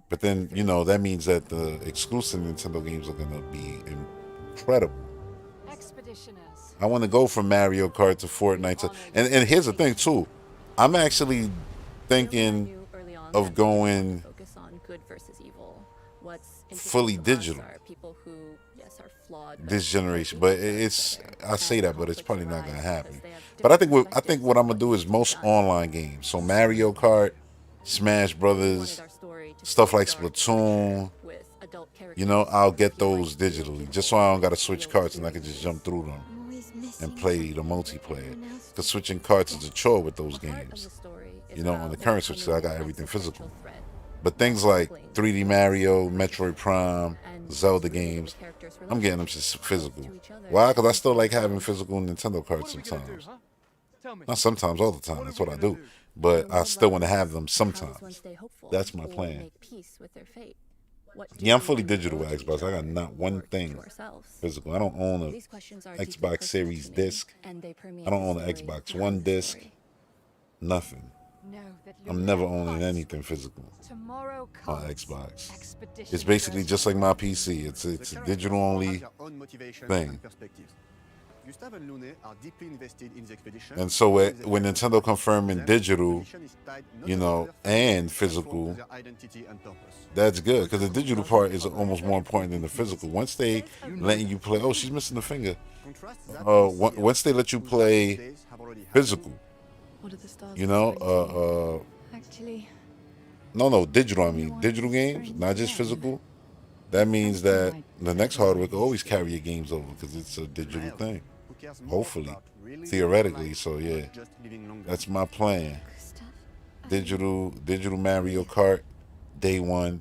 But then, you know, that means that the exclusive Nintendo games are gonna be incredible. Expeditioners, I want to go from Mario Kart to Fortnite to, and here's the thing too, I'm actually thinking of going focus on good versus evil. What's fully digital people who, yes, are flawed, this generation, but it's, I say that, but it's probably not gonna happen. But I think what I'm gonna do is most online games. So Mario Kart, Smash Brothers, stuff like Splatoon. You know, I'll get those digitally, just so I don't gotta switch carts and I can just jump through them and play the multiplayer. Because switching carts is a chore with those games. You know, on the current Switch, I got everything physical. But things like 3D Mario, Metroid Prime, Zelda games, I'm getting them just physical. Why? Because I still like having physical Nintendo cards sometimes. Not sometimes, all the time. That's what I do. But I still want to have them sometimes. That's my plan. Yeah, I'm fully digital with Xbox. I got not one thing physical. I don't own a Xbox Series disc. I don't own an Xbox One disc. Nothing. I'm never owning anything physical on Xbox. It's basically just like my PC. It's a digital only thing. And so when Nintendo confirming digital, you know, and physical, that's good, because the digital part is almost more important than the physical. Once they letting you play, oh, she's missing the finger. Once they let you play physical, you know, actually, no, digital. I mean, digital games, not just physical. That means that the next hardware can always carry your games over because it's a digital thing. Hopefully, theoretically. So yeah, that's my plan. Digital Mario Kart, day one,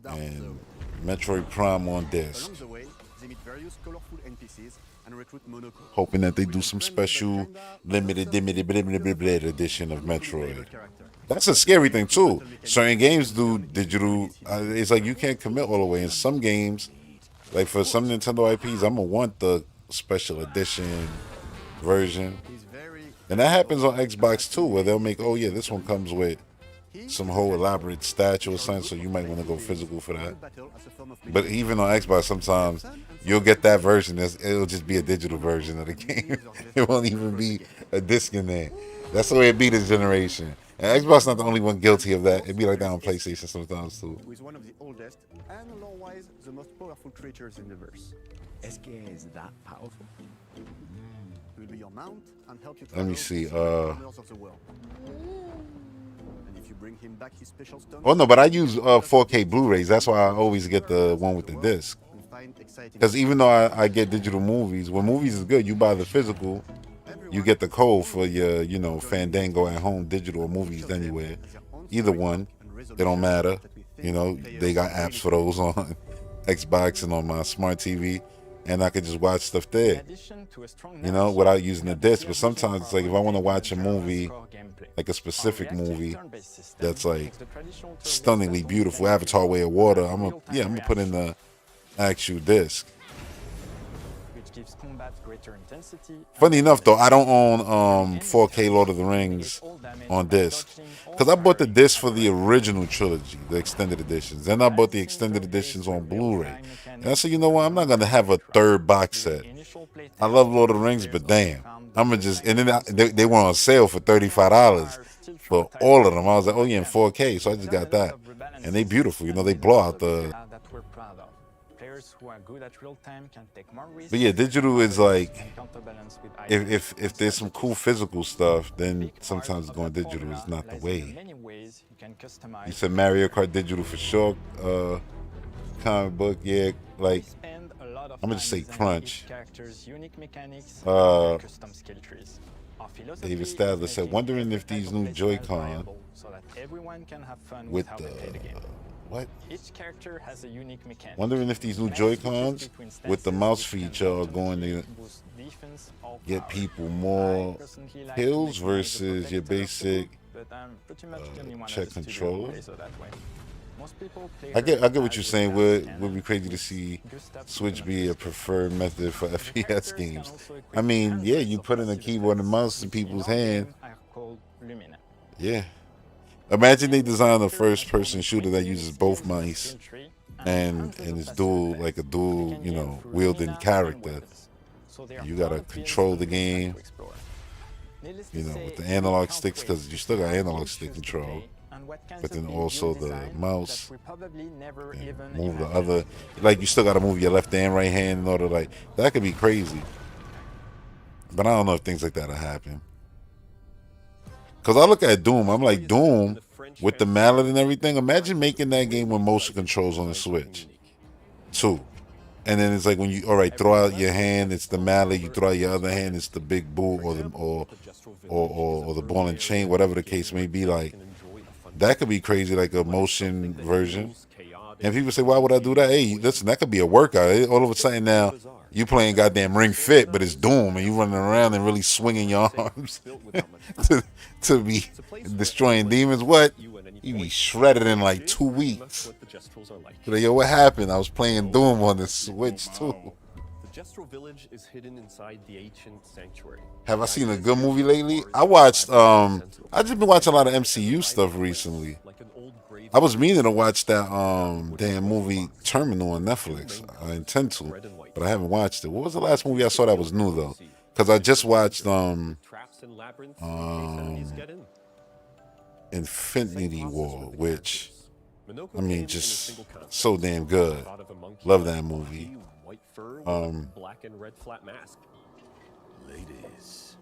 and Metroid Prime on disc. Hoping that they do some special limited edition of Metroid. That's a scary thing too. Certain games do digital. It's like you can't commit all the way. In some games, like for some Nintendo IPs, I'm gonna want the special edition version, and that happens on Xbox too, where they'll make, oh yeah, this one comes with some whole elaborate statue or something, so you might want to go physical for that. But even on Xbox, sometimes you'll get that version. It'll just be a digital version of the game. It won't even be a disc in there. That's the way it be this generation. And Xbox not the only one guilty of that. It be like that on PlayStation sometimes too. Who is one of the oldest and lore-wise the most powerful creatures in the verse. Is that powerful? Will be your mount and help you Let me see. corners of the world. And if you bring him back his special stone. Oh no, but I use 4K Blu-rays. That's why I always get the one with the disc. Because even though I get digital movies, when movies is good, you buy the physical, you get the code for your, you know, Fandango at home, digital movies anywhere. Either one, it don't matter. You know, they got apps for those on Xbox and on my smart TV, and I could just watch stuff there, you know, without using the disc. But sometimes it's like if I want to watch a movie, like a specific movie that's like stunningly beautiful, Avatar Way of Water, I'm gonna put in the actual disc. Funny enough though, I don't own 4K Lord of the Rings on disc, because I bought the disc for the original trilogy, the extended editions. Then I bought the extended editions on Blu-ray, and I said, you know what, I'm not gonna have a third box set. I love Lord of the Rings, but damn, I'm gonna just, and then they were on sale for $35 for all of them. I was like, oh yeah, in 4K, so I just got that, and they beautiful, you know, they blow out the. But yeah, digital is like, if there's some cool physical stuff, then sometimes going digital is not the way. You said Mario Kart digital for sure. Comic book, yeah, like I'm gonna just say crunch. David Stadler said, wondering if these new Joy-Con with the what? Each character has a unique mechanic. Wondering if these new Joy-Cons with the mouse feature are going to get people more kills versus your basic check control. I get what you're saying. Would be crazy to see Switch be a preferred method for FPS games. I mean, yeah, you put in a keyboard and mouse in people's hand. Yeah. Imagine they design a first-person shooter that uses both mice and is dual, like a dual, you know, wielding character. So there are You gotta ton of control bins the and places game, to explore. Needless to you know, say, with the we analog can't sticks, wait because you to still see got how analog games stick choose to control, play and what kinds but of then games also you'll the design mouse. that we probably never and even move the imagined. other, like you still gotta move your left and right hand in order, like that could be crazy. But I don't know if things like that'll happen. Cause I look at Doom, I'm like, Doom with the mallet and everything. Imagine making that game with motion controls on the Switch, too. And then it's like when you, all right, throw out your hand, it's the mallet. You throw out your other hand, it's the big boot or the ball and chain, whatever the case may be. Like that could be crazy, like a motion version. And people say, why would I do that? Hey, listen, that could be a workout. All of a sudden now, you playing goddamn Ring Fit, but it's Doom, and you running around and really swinging your arms to be destroying demons. What? You be shredded in like 2 weeks. Like, yo, what happened? I was playing Doom on the Switch too. The Jestro village is hidden inside the ancient sanctuary. Have I seen a good movie lately? I watched, I just been watching a lot of MCU stuff recently. I was meaning to watch that damn movie Terminal on Netflix. I intend to, but I haven't watched it. What was the last movie I saw that was new though? Because I just watched Infinity War, which I mean just so damn good. Love that movie. Black and red flat mask. Ladies,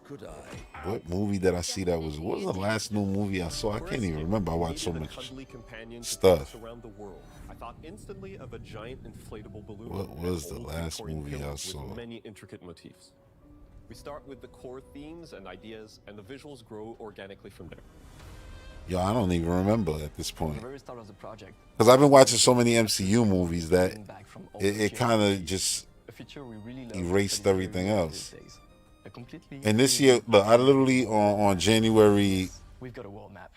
could I? What movie did I see that was? What was the last new movie I saw? I can't even remember. I watched so much stuff. Around the world. I thought instantly of a giant inflatable balloon. What was the last movie I saw? With many intricate motifs. We start with the core themes and ideas, and the visuals grow organically from there. Yo, I don't even remember at this point. The very start of the project. Because I've been watching so many MCU movies that it kind of just erased everything else. And this year, look, I literally on January We've got a world map.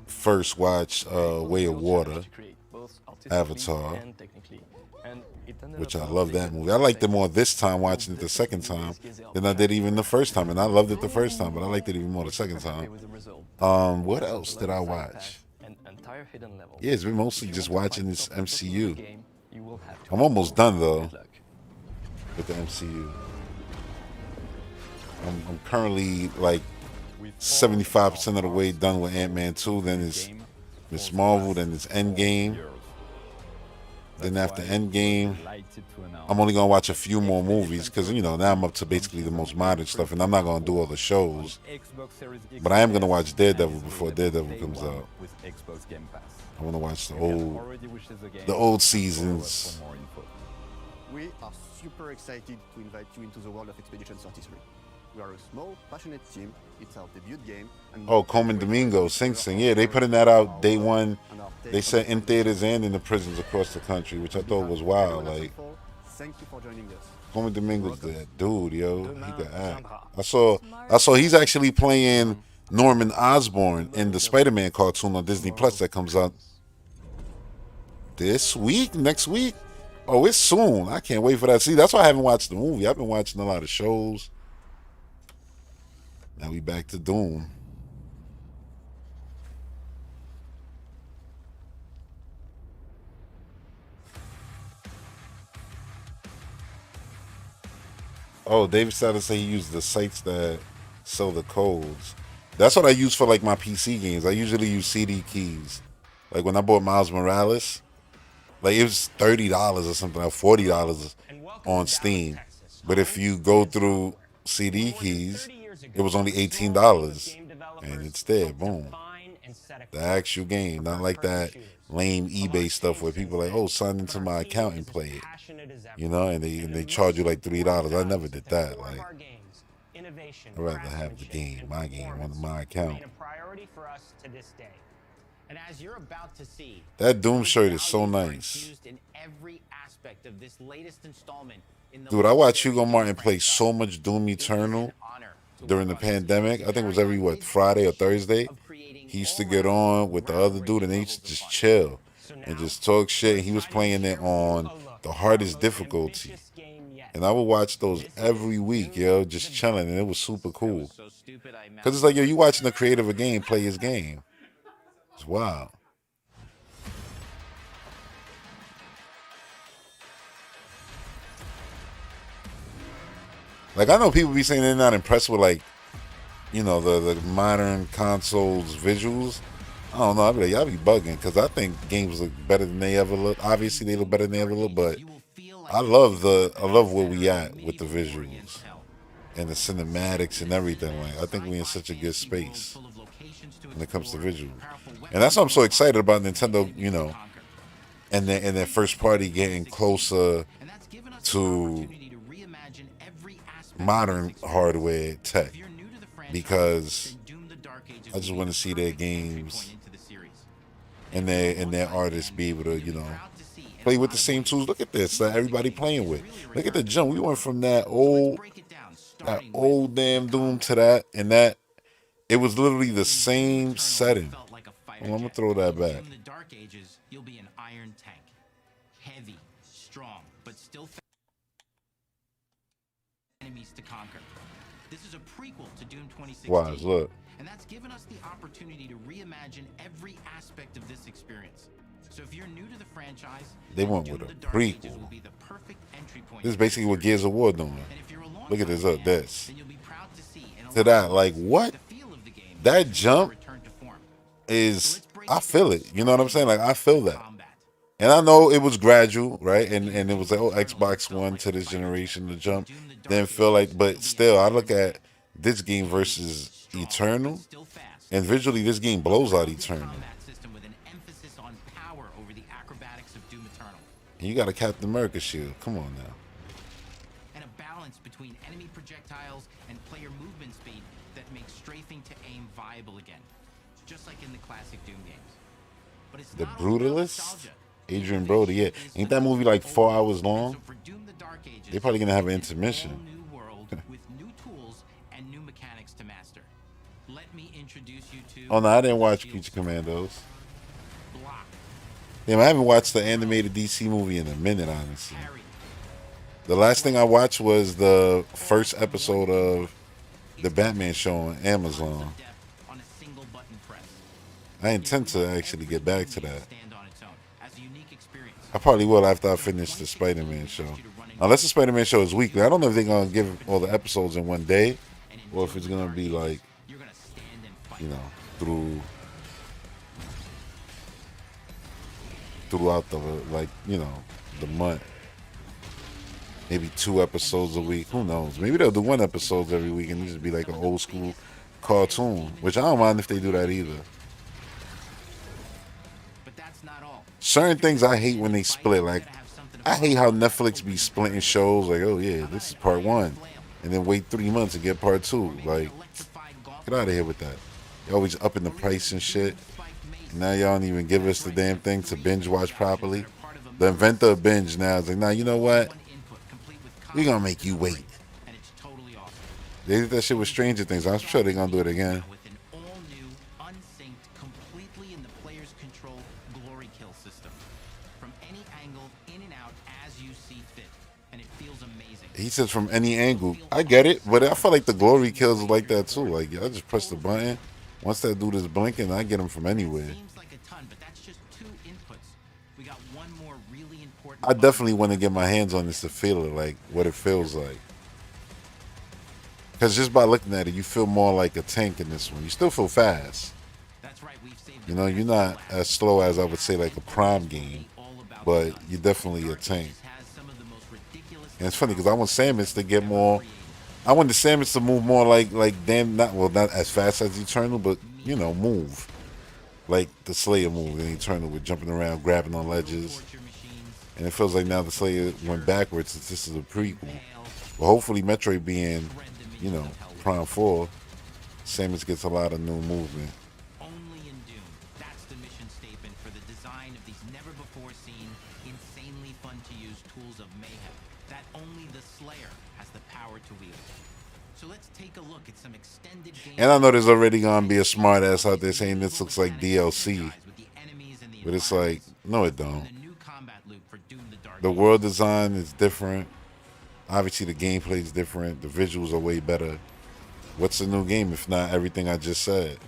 1st watched Way of Water, Avatar, which I love that movie. I liked it more this time watching it the second time than I did even the first time. And I loved it the first time, but I liked it even more the second time. What else did I watch? Yeah, it's been mostly just watching this MCU. I'm almost done though with the MCU. I'm currently like 75% of the way done with Ant-Man 2. Then it's Miss Marvel. Then it's Endgame. Then after Endgame, I'm only gonna watch a few more movies because you know now I'm up to basically the most modern stuff, and I'm not gonna do all the shows. But I am gonna watch Daredevil before Daredevil comes out. I want to watch the old seasons. We are super excited to invite you into the world of Expedition 33. We are a small, passionate team. It's our debut game. Oh, Coleman Domingo, Sing Sing. Yeah, they putting that out day one. They said in theaters and in the prisons across the country, which I thought was wild. Like, thank you for joining us. Coleman Domingo's that dude, yo. He can act. I saw he's actually playing Norman Osborn in the Spider-Man cartoon on Disney Plus that comes out this week, next week. Oh, it's soon. I can't wait for that. See, that's why I haven't watched the movie. I've been watching a lot of shows. Now we back to Doom. Oh, David started to say he used the sites that sell the codes. That's what I use for like my PC games. I usually use CD keys. Like when I bought Miles Morales, like it was $30 or something, or $40 on Steam. But if you go through CD keys, it was only $18, and it's there. Boom, the actual game, not like that lame eBay stuff where people are like, oh, sign into my account and play it, you know, and they charge you like $3. I never did that. Like, I'd rather have the game, my game, on my account. And as you're about to see, that Doom shirt is so nice. in every aspect of this latest installment in the Dude, I watched Hugo Martin play so much Doom Eternal during the pandemic. I think it was every, Friday or Thursday. He used to get on with the other dude and they used to just chill and just talk shit. He was playing it on the hardest difficulty. And I would watch those every week, yo, just chilling, and it was super cool. Because it's like, yo, you watching the creator of a game play his game. It's wild. Like, I know people be saying they're not impressed with, like, you know, the modern consoles visuals. I don't know. I be like, y'all be bugging, because I think games look better than they ever look. Obviously, they look better than they ever look, but I love where we at with the visuals and the cinematics and everything. Like, I think we in such a good space when it comes to visuals, and that's why I'm so excited about Nintendo. You know, and their first party getting closer to modern hardware tech, because I just want to see their games and their artists be able to, you know, play with the same tools. Look at this that everybody playing with. Look at the jump. We went from that old damn Doom to that, and that it was literally the same setting. Well, I'm gonna throw that back. In the Dark Ages, you'll be an iron tank, heavy, strong, but still enemies to conquer. This is a prequel to Doom 2016. Wise, look. And that's given us the opportunity to reimagine every aspect of this experience. So if you're new to the franchise, They went with a prequel. This is basically what Gears of War doing. Look at this up, this. To that, like, what? That jump is, I feel it. You know what I'm saying? Like, I feel that. And I know it was gradual, right? And it was like, oh, Xbox One to this generation, the jump. Didn't feel like, but still, I look at this game versus Eternal, and visually, this game blows out Eternal. And you got a Captain America shield. Come on now. And a balance between enemy projectiles and player movement speed that makes strafing to aim viable again, just like in the classic Doom games. But it's The Brutalist, Adrian Brody. Yeah, ain't that movie like 4 hours long? They're probably gonna have an intermission. With new tools and new mechanics to master. Let me introduce you to. Oh no, I didn't watch Creature Commandos. Damn, I haven't watched the animated DC movie in a minute, honestly. The last thing I watched was the first episode of the Batman show on Amazon. I intend to actually get back to that. I probably will after I finish the Spider-Man show. Unless the Spider-Man show is weekly. I don't know if they're going to give all the episodes in one day, or if it's going to be like, you know, throughout the, like, you know, the month. Maybe 2 episodes a week. Who knows? Maybe they'll do 1 episode every week and just be like an old school cartoon, which I don't mind if they do that either. Certain things I hate when they split. Like, I hate how Netflix be splitting shows. Like, oh yeah, this is part 1, and then wait 3 months to get part 2. Like, get out of here with that. You always upping the price and shit. Now y'all don't even give us the damn thing to binge watch properly. The inventor of binge now is like, nah, you know what? We're gonna make you wait. They did that shit with Stranger Things. I'm sure they're gonna do it again. He says from any angle. I get it, but I feel like the glory kills like that too. Like, I just press the button. Once that dude is blinking, I get him from anywhere. I definitely want to get my hands on this to feel it, like what it feels like. Because just by looking at it, you feel more like a tank in this one. You still feel fast. You know, you're not as slow as I would say like a Prime game, but you're definitely a tank. And it's funny because I want Samus to get more. I want the Samus to move more like damn, not as fast as Eternal, but you know, move like the Slayer move in Eternal with jumping around, grabbing on ledges. And it feels like now the Slayer went backwards since this is a prequel. But hopefully, Metroid being, you know, Prime 4, Samus gets a lot of new movement. Only in Doom, that's the mission statement for the design of these never-before-seen, insanely fun-to-use tools of mayhem that only the Slayer has the power to wield. So let's take a look at some extended gameplay. And I know there's already gonna be a smart ass out there saying this looks like DLC, but it's like, no, it don't. The world design is different. Obviously, the gameplay is different. The visuals are way better. What's a new game if not everything I just said?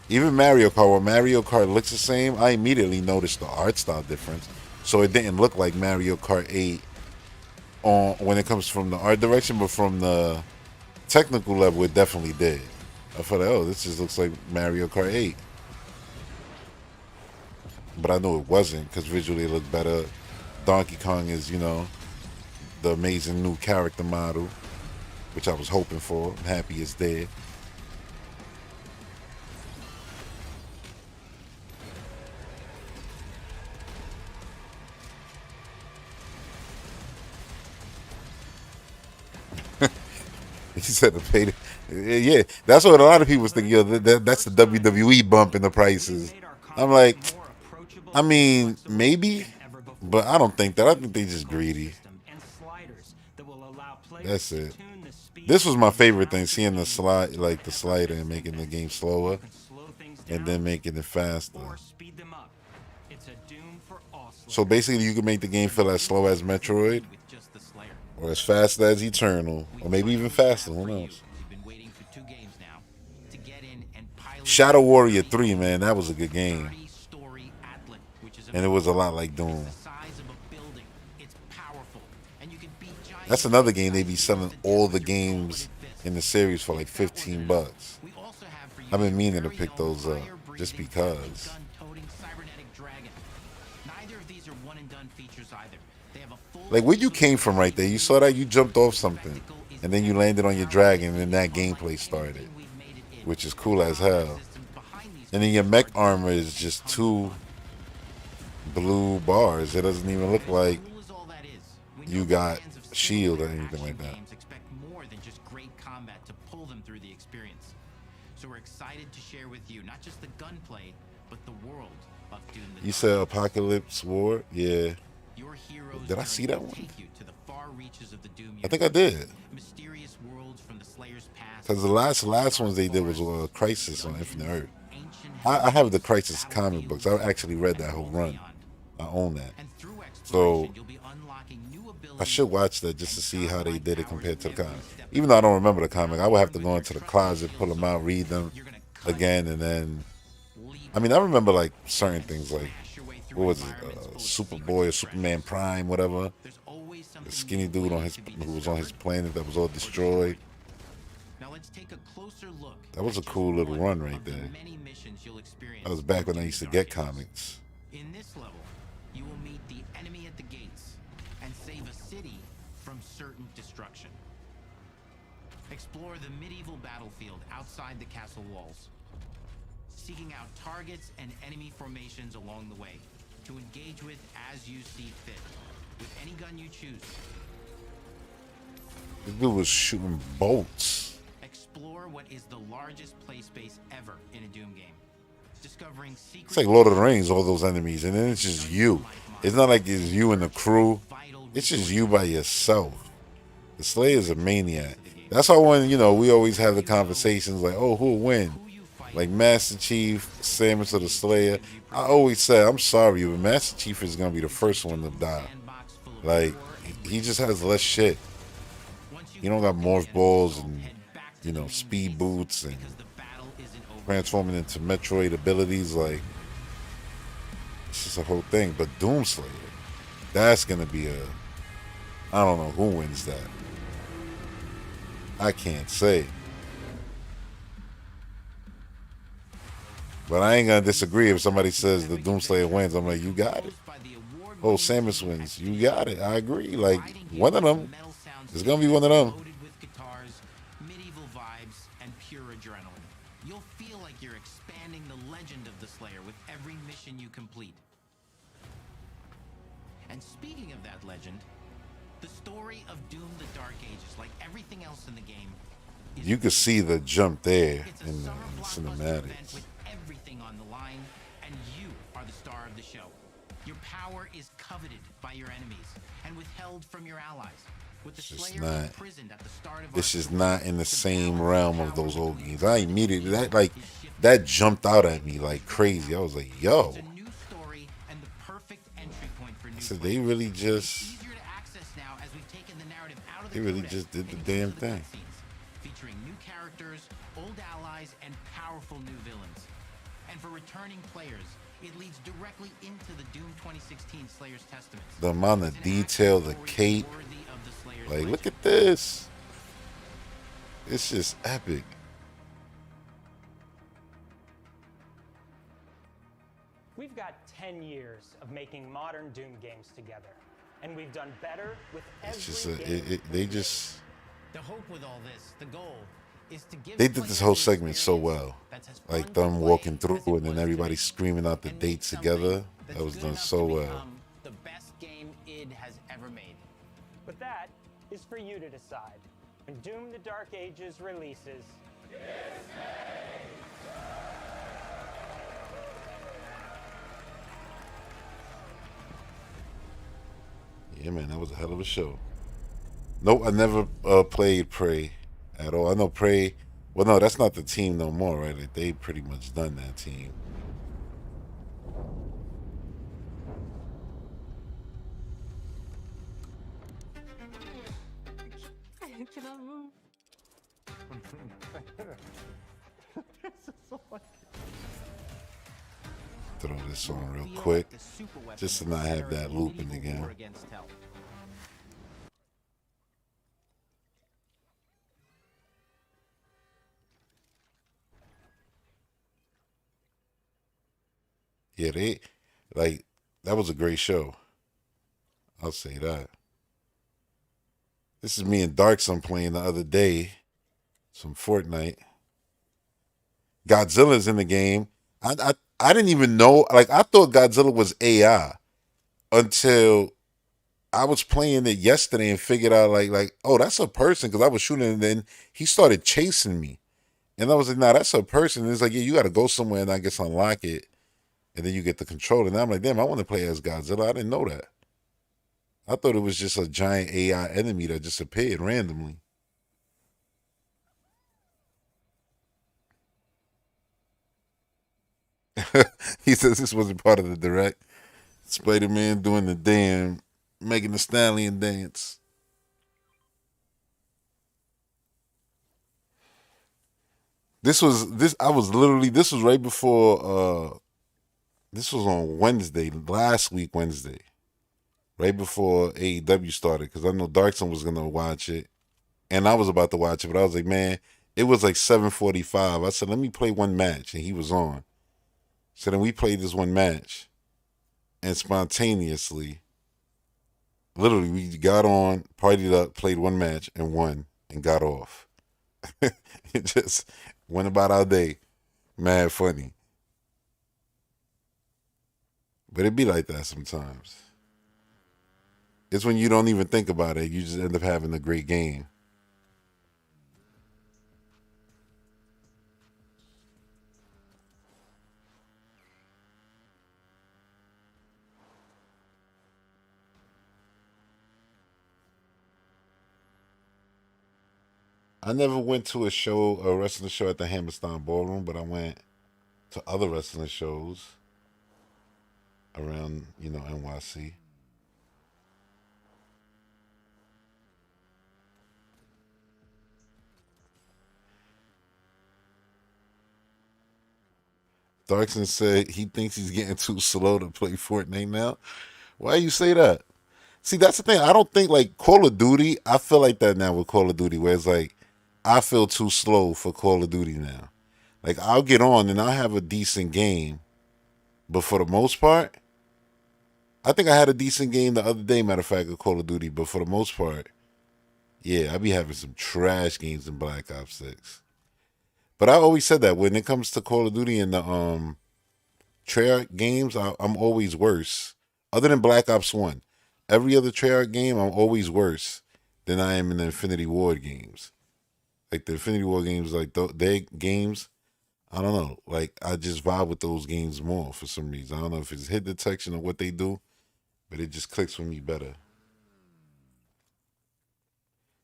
Even Mario Kart, when Mario Kart looks the same, I immediately noticed the art style difference. So it didn't look like Mario Kart 8 on when it comes from the art direction, but from the technical level, it definitely did. I felt like, oh, this just looks like Mario Kart 8. But I knew it wasn't because visually it looked better. Donkey Kong is, you know, the amazing new character model, which I was hoping for. I'm happy it's there. He said to pay. Yeah, that's what a lot of people was thinking. Yo, that's the WWE bump in the prices. I'm like, I mean, maybe, but I don't think that. I think they just greedy. That's it. This was my favorite thing, seeing the slide, like the slider, and making the game slower, and then making it faster. So basically, you can make the game feel as slow as Metroid, or as fast as Eternal, or maybe even faster. Who knows? Shadow Warrior 3, man, that was a good game, and it was a lot like Doom. That's another game they be selling all the games in the series for like $15. I've been meaning to pick those up just because. Like where you came from right there, you saw that you jumped off something and then you landed on your dragon and then that gameplay started, which is cool as hell. And then your mech armor is just 2 blue bars. It doesn't even look like you got shield or anything like that. Expect more than just great combat to pull them through the experience. So we're excited to share with you not just the gunplay, but the world of Doom. You said Apocalypse War? Yeah. Did I see that one? I think I did. Because the last ones they did was Crisis on Infinite Earth. I have the Crisis comic books. I actually read that whole run. I own that. So I should watch that just to see how they did it compared to the comic. Even though I don't remember the comic, I would have to go into the closet, pull them out, read them again, and then... I mean, I remember like certain things like, what was it, Superboy or Superman Prime, whatever. The skinny dude who was on his planet that was all destroyed. That was a cool little run right there. That was back when I used to get comics. In this level, you will meet the enemy at the gates and save a city from certain destruction. Explore the medieval battlefield outside the castle walls, seeking out targets and enemy formations along the way to engage with as you see fit, with any gun you choose. This dude was shooting bolts. Explore what is the largest play space ever in a Doom game. Discovering secret... It's like Lord of the Rings, all those enemies, and then it's just you. It's not like it's you and the crew. It's just you by yourself. The Slayer's a maniac. That's why when, you know, we always have the conversations like, oh, who'll win? Like Master Chief, Samus, or the Slayer. I always say, I'm sorry, but Master Chief is going to be the first one to die. Like, he just has less shit. He don't got morph balls and, you know, speed boots and transforming into Metroid abilities. Like, it's just a whole thing. But Doomslayer, that's going to be I don't know who wins that. I can't say. But I ain't gonna disagree if somebody says the Doomslayer wins. I'm like, you got it. Oh, Samus wins. You got it. I agree. Like, one of them. It's gonna be one of them. With guitars, medieval vibes, and pure adrenaline. You'll feel like you're expanding the legend of the Slayer with every mission you complete. And speaking of that legend, the story of Doom the Dark Ages, like everything else in the game, You could see the jump there in the cinematics. with everything on the line, and you are the star of the show. Your power is coveted by your enemies and withheld from your allies. With the Slayer imprisoned at the start of This is not in the same realm of those old games. I immediately that jumped out at me like crazy. I was like, yo. I said they really just did the damn thing. featuring new characters, old allies, and powerful new villains. And for returning players, It leads directly into the Doom 2016 Slayer's Testament. The amount of detail, the cape. Like, look at this. It's just epic. We've got 10 years of making modern Doom games together, and we've done better with every It's just The hope with all this, the goal, is to give they did this whole segment so well. Like them walking through and then everybody screaming out the dates together. That was done so well. the best game id has ever made. But that is for you to decide. When Doom the Dark Ages releases, Yeah, man, that was a hell of a show. Nope, I never played Prey at all. I know Prey. Well, no, that's not the team no more, right? Like, they pretty much done that team. Can I move? Throw this on real quick, just to not have that looping again. Yeah, that was a great show. I'll say that. This is me and Darkson playing the other day, some Fortnite. Godzilla's in the game. I didn't even know, like, I thought Godzilla was AI until I was playing it yesterday and figured out like, oh, that's a person, because I was shooting and then he started chasing me. And I was like, nah, that's a person. And it's like, yeah, you got to go somewhere and I guess unlock it. And then you get the controller. And I'm like, damn, I want to play as Godzilla. I didn't know that. I thought it was just a giant AI enemy that just appeared randomly. He says this wasn't part of the direct. Spider-Man doing the damn, making the stallion dance. This was right before, this was on Wednesday, last week Wednesday. Right before AEW started, because I know Darkson was going to watch it. And I was about to watch it, but I was like, man, it was like 7:45. I said, let me play one match. And he was on. So then we played this one match. And spontaneously, literally, we got on, partied up, played one match, and won, and got off. It just went about our day. Mad funny. But it be like that sometimes. It's when you don't even think about it, you just end up having a great game. I never went to a wrestling show at the Hammerstein Ballroom, but I went to other wrestling shows around, NYC. Darkson said he thinks he's getting too slow to play Fortnite now. Why you say that? See, that's the thing. I don't think, like, Call of Duty, I feel like that now with Call of Duty, where it's like, I feel too slow for Call of Duty now. Like, I'll get on and I'll have a decent game, but for the most part, I think I had a decent game the other day, matter of fact, of Call of Duty, but for the most part, yeah, I be having some trash games in Black Ops 6. But I always said that when it comes to Call of Duty and the Treyarch games, I'm always worse. Other than Black Ops 1. Every other Treyarch game, I'm always worse than I am in the Infinity Ward games. Like, the Infinity Ward games, like, their games, I don't know. Like, I just vibe with those games more for some reason. I don't know if it's hit detection or what they do, but it just clicks with me better.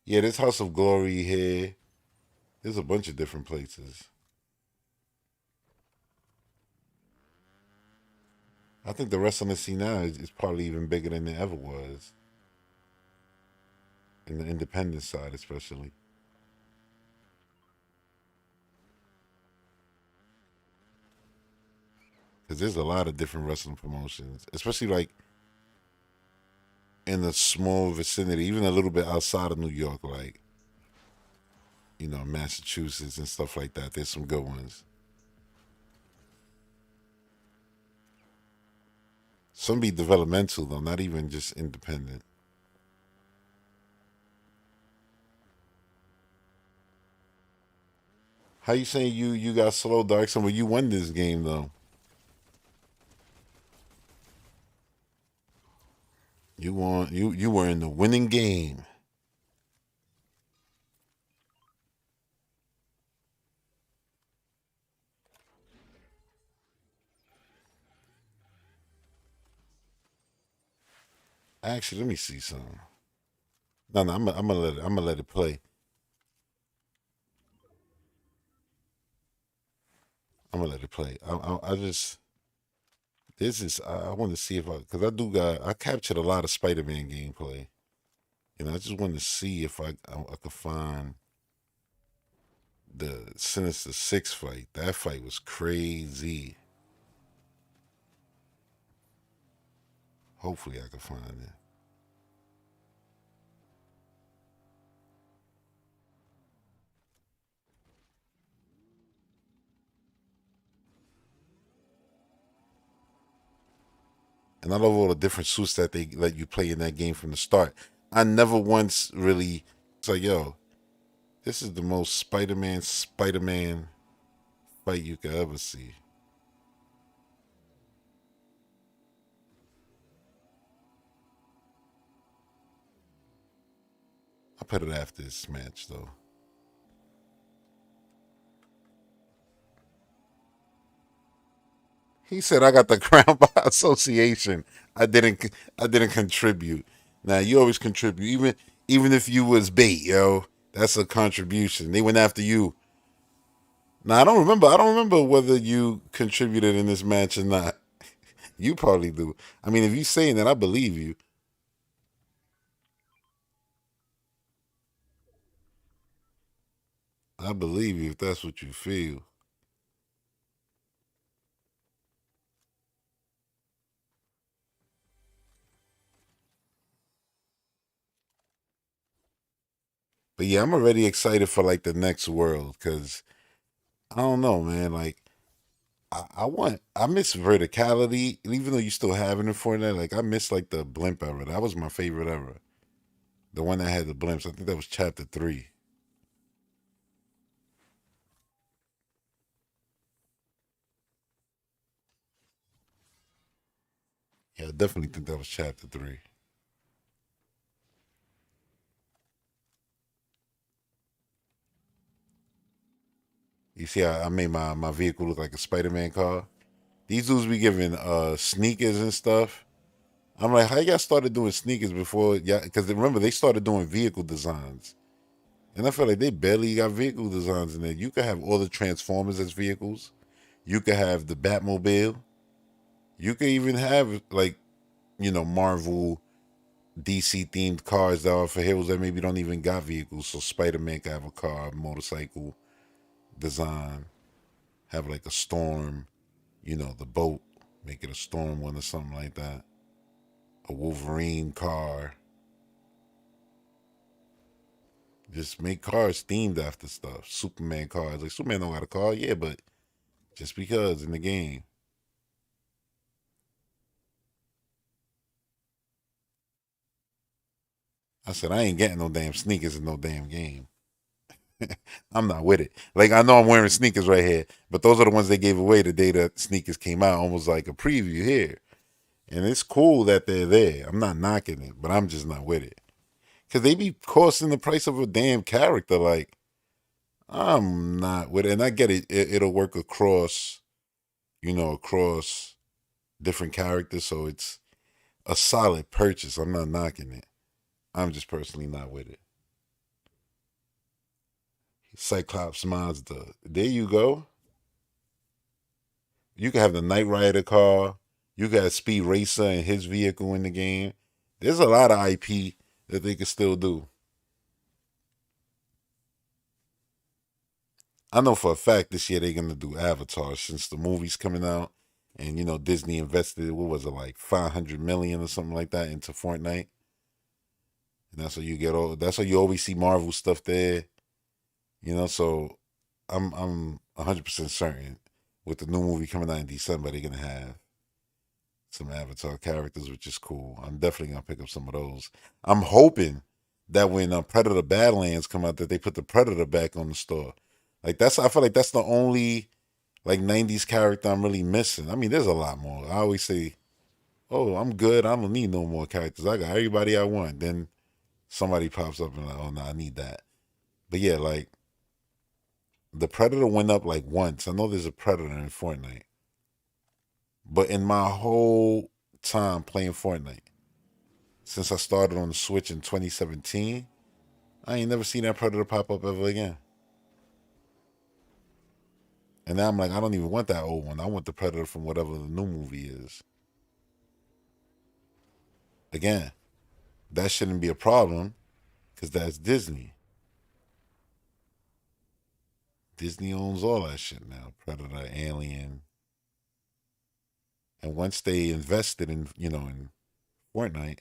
Yeah, there's House of Glory here. There's a bunch of different places. I think the wrestling scene now is probably even bigger than it ever was. In the independent side, especially. because there's a lot of different wrestling promotions, especially like in the small vicinity, even a little bit outside of New York, like, you know, Massachusetts and stuff like that. There's some good ones. Some be developmental though, not even just independent. How you saying you got slow, Dark Summer? You won this game though. You were in the winning game. Actually, let me see something. No, I'm gonna let it play. I'm gonna let it play. I just this is I want to see if because I captured a lot of Spider-Man gameplay. You know, I just want to see if I could find the Sinister Six fight. That fight was crazy. Hopefully, I can find it. And I love all the different suits that they let you play in that game from the start. I never once really it's like, yo, this is the most Spider-Man fight you could ever see. I'll put it after this match though. He said I got the crown by association. I didn't contribute. Now you always contribute. Even if you was bait, yo. That's a contribution. They went after you. Now I don't remember whether you contributed in this match or not. You probably do. I mean, if you saying that, I believe you. I believe you if that's what you feel. But yeah, I'm already excited for like the next world because I don't know, man. Like I miss verticality, even though you still having it for that. Like I miss like the blimp era. That was my favorite era. The one that had the blimps. I think that was chapter 3. Yeah, I definitely think that was chapter 3. You see, I made my vehicle look like a Spider-Man car. These dudes be giving sneakers and stuff. I'm like, how y'all started doing sneakers before? Yeah, because remember they started doing vehicle designs, and I feel like they barely got vehicle designs in there. You could have all the Transformers as vehicles. You could have the Batmobile. You could even have like, you know, Marvel, DC themed cars that are for heroes that maybe don't even got vehicles. So Spider Man could have a car, motorcycle design, have like a storm, you know, the boat, make it a storm one or something like that. A Wolverine car. Just make cars themed after stuff. Superman cars. Like Superman don't got a car, yeah, but just because in the game. I said I ain't getting no damn sneakers in no damn game. I'm not with it. Like I know I'm wearing sneakers right here, but those are the ones they gave away the day that sneakers came out, almost like a preview here. And it's cool that they're there. I'm not knocking it, but I'm just not with it. Cause they be costing the price of a damn character. Like I'm not with it. And I get it. It'll work across, you know, across different characters. So it's a solid purchase. I'm not knocking it. I'm just personally not with it. Cyclops Mazda. There you go. You can have the Knight Rider car. You got Speed Racer and his vehicle in the game. There's a lot of IP that they can still do. I know for a fact this year they're gonna do Avatar since the movie's coming out. And Disney invested, what was it, like 500 million or something like that into Fortnite. And that's how you always see Marvel stuff there. So I'm 100% certain with the new movie coming out in December, they're gonna have some Avatar characters, which is cool. I'm definitely gonna pick up some of those. I'm hoping that when Predator Badlands come out, that they put the Predator back on the store. Like I feel like that's the only like 90s character I'm really missing. I mean, there's a lot more. I always say, "Oh, I'm good. I don't need no more characters. I got everybody I want." Then somebody pops up and like, "Oh no, I need that." But yeah, like the Predator went up like once. I know there's a Predator in Fortnite, but in my whole time playing Fortnite, since I started on the Switch in 2017, I ain't never seen that Predator pop up ever again. And now I'm like, I don't even want that old one. I want the Predator from whatever the new movie is. Again, that shouldn't be a problem because that's Disney. Disney owns all that shit now. Predator, Alien. And once they invested in Fortnite,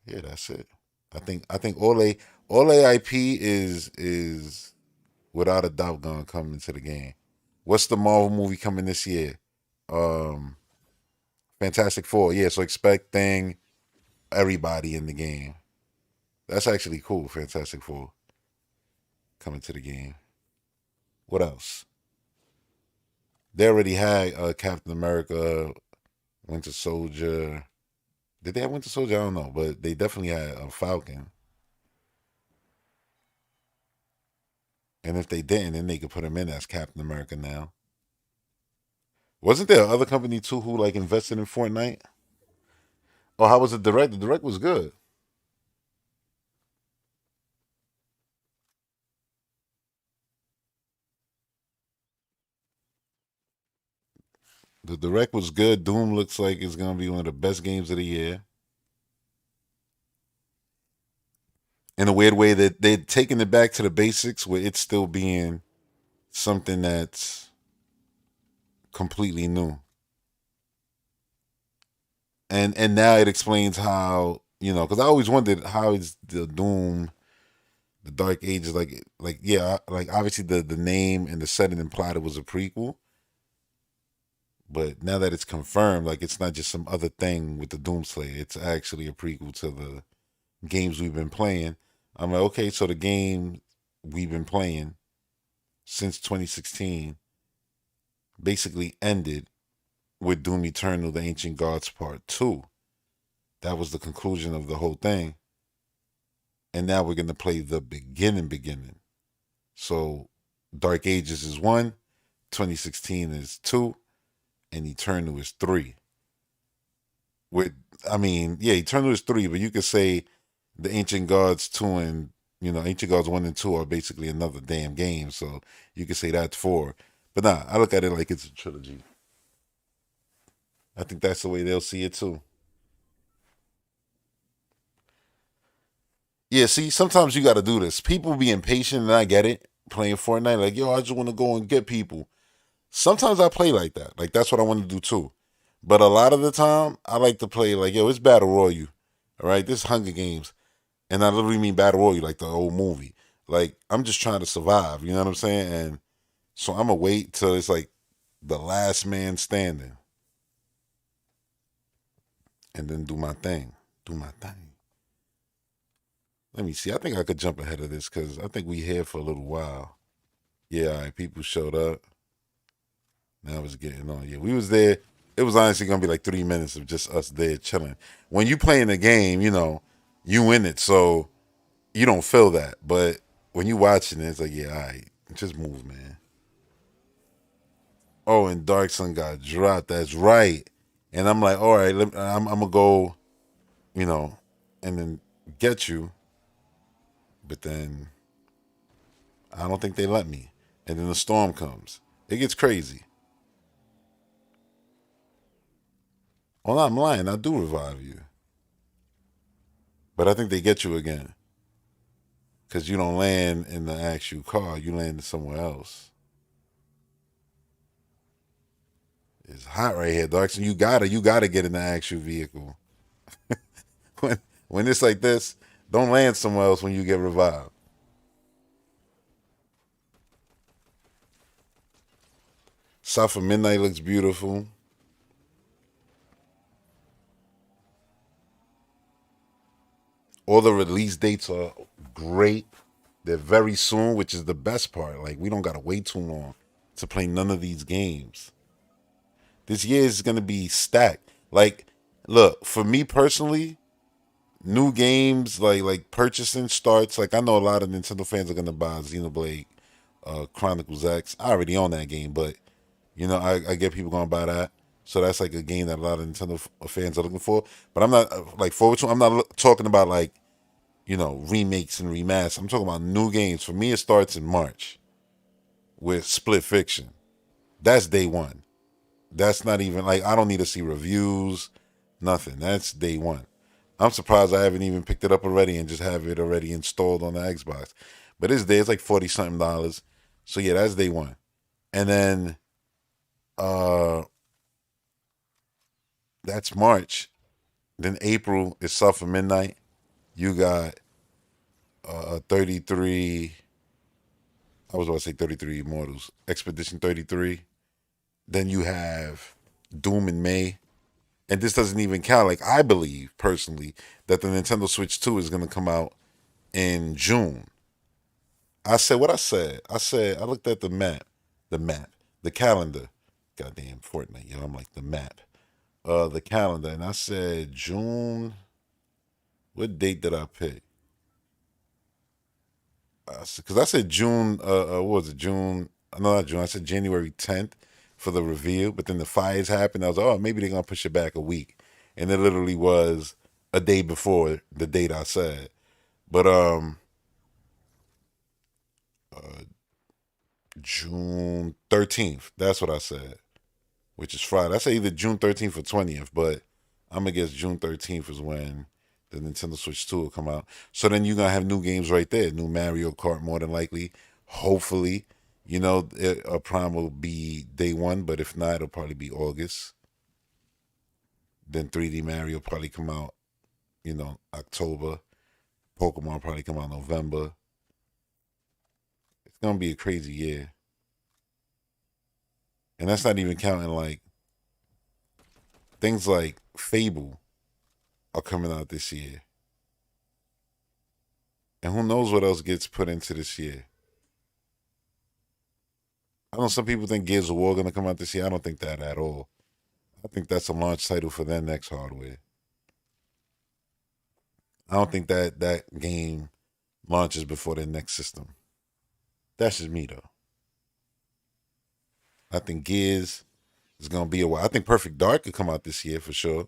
yeah, that's it. I think all IP is without a doubt gonna come into the game. What's the Marvel movie coming this year? Um Fantastic Four. Yeah, so expecting everybody in the game. That's actually cool, Fantastic Four coming to the game. What else? They already had Captain America, Winter Soldier. Did they have Winter Soldier? I don't know, but they definitely had a Falcon. And if they didn't, then they could put him in as Captain America now. Wasn't there other company too who like invested in Fortnite? Oh, how was the direct? The direct was good. The direct was good. Doom looks like it's gonna be one of the best games of the year. In a weird way that they're taking it back to the basics where it's still being something that's completely new. And now it explains how, because I always wondered how is the Doom, the Dark Ages, like yeah, like obviously the name and the setting implied it was a prequel. But now that it's confirmed, like it's not just some other thing with the Doomslayer. It's actually a prequel to the games we've been playing. I'm like, okay, so the game we've been playing since 2016 basically ended with Doom Eternal, The Ancient Gods Part 2. That was the conclusion of the whole thing. And now we're going to play the beginning. So Dark Ages is 1, 2016 is 2, and Eternal is 3. Eternal is 3, but you could say the Ancient Gods 2 and, Ancient Gods 1 and 2 are basically another damn game. So you could say that's 4. But nah, I look at it like it's a trilogy. I think that's the way they'll see it too. Yeah, see, sometimes you got to do this. People be impatient, and I get it. Playing Fortnite, like, yo, I just want to go and get people. Sometimes I play like that. Like, that's what I want to do too. But a lot of the time, I like to play like, yo, it's Battle Royale. All right, this is Hunger Games. And I literally mean Battle Royale, like the old movie. Like, I'm just trying to survive. You know what I'm saying? And so I'm going to wait till it's like the last man standing. And then do my thing. Let me see. I think I could jump ahead of this because I think we here for a little while. Yeah, all right, people showed up. Now it's getting on. Yeah, we was there. It was honestly gonna be like 3 minutes of just us there chilling. When you playing the game, you in it, so you don't feel that. But when you watching it, it's like, yeah, all right, just move, man. Oh, and Dark Sun got dropped. That's right. And I'm like, all right, I'm gonna go, and then get you. But then I don't think they let me. And then the storm comes. It gets crazy. Oh, no, I'm lying. I do revive you. But I think they get you again. Because you don't land in the actual car. You land somewhere else. It's hot right here, Dark. So you gotta get in the actual vehicle. when it's like this, don't land somewhere else when you get revived. South of Midnight looks beautiful. All the release dates are great. They're very soon, which is the best part. Like, we don't gotta wait too long to play none of these games. This year is gonna be stacked. Like, look, for me personally, new games like purchasing starts. Like, I know a lot of Nintendo fans are gonna buy Xenoblade Chronicles X. I already own that game, but you know, I get people gonna buy that. So that's like a game that a lot of Nintendo fans are looking for. But I'm not like forward to. I'm not talking about like, you know, remakes and remasters. I'm talking about new games. For me, it starts in March with Split Fiction. That's day one. That's not even like, I don't need to see reviews, nothing. That's day one. I'm surprised I haven't even picked it up already and just have it already installed on the Xbox. But it's there. It's like $40-something. So yeah, that's day one. And then that's March. Then April is South of Midnight. You got 33. I was about to say 33 Immortals. Expedition 33. Then you have Doom in May. And this doesn't even count. Like, I believe, personally, that the Nintendo Switch 2 is going to come out in June. I said what I said. I looked at the calendar. Goddamn Fortnite, I'm like, the map. The calendar. And I said June. What date did I pick? Because I said June, what was it? June, no, not June. I said January 10th for the reveal, but then the fires happened. I was like, oh, maybe they're going to push it back a week. And it literally was a day before the date I said. But June 13th, that's what I said, which is Friday. I say either June 13th or 20th, but I'm going to guess June 13th is when the Nintendo Switch 2 will come out. So then you're going to have new games right there. New Mario Kart, more than likely. Hopefully, you know, Prime will be day one, but if not, it'll probably be August. Then 3D Mario will probably come out, you know, October. Pokemon probably come out November. It's going to be a crazy year. And that's not even counting, like, things like Fable are coming out this year. And who knows what else gets put into this year. I know some people think Gears of War going to come out this year. I don't think that at all. I think that's a launch title for their next hardware. I don't think that game launches before their next system. That's just me, though. I think Gears is going to be a while. I think Perfect Dark could come out this year for sure.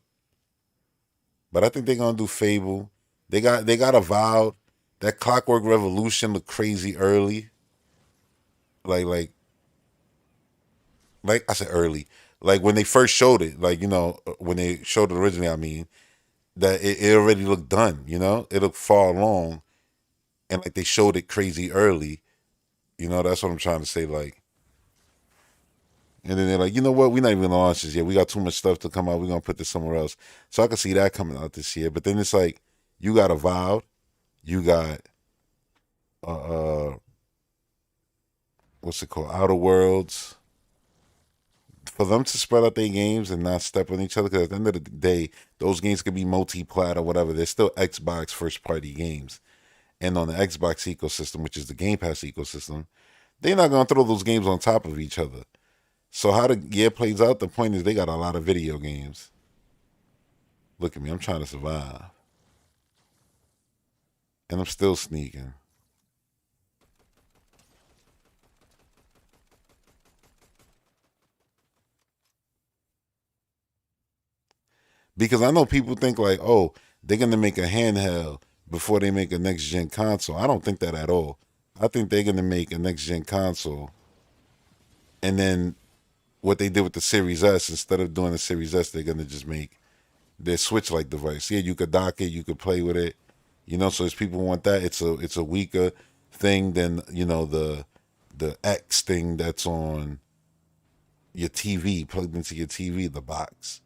But I think they're going to do Fable. They got Avowed. That Clockwork Revolution looked crazy early. Like I said early. Like when they first showed it, like, you know, when they showed it originally, I mean, that it already looked done, you know? It looked far along. And like they showed it crazy early. You know, that's what I'm trying to say, like. And then they're like, you know what? We're not even going to launch this yet. We got too much stuff to come out. We're going to put this somewhere else. So I can see that coming out this year. But then it's like, you got Avowed. You got, what's it called? Outer Worlds. For them to spread out their games and not step on each other, because at the end of the day, those games could be multi-plat or whatever. They're still Xbox first-party games. And on the Xbox ecosystem, which is the Game Pass ecosystem, they're not going to throw those games on top of each other. So how the year plays out, the point is they got a lot of video games. Look at me, I'm trying to survive. And I'm still sneaking. Because I know people think like, oh, they're going to make a handheld before they make a next-gen console. I don't think that at all. I think they're going to make a next-gen console. And then what they did with the Series S, instead of doing the Series S, they're going to just make their Switch-like device. Yeah, you could dock it, you could play with it. You know, so as people want that, it's a weaker thing than, you know, the X thing that's on your TV, plugged into your TV, the box.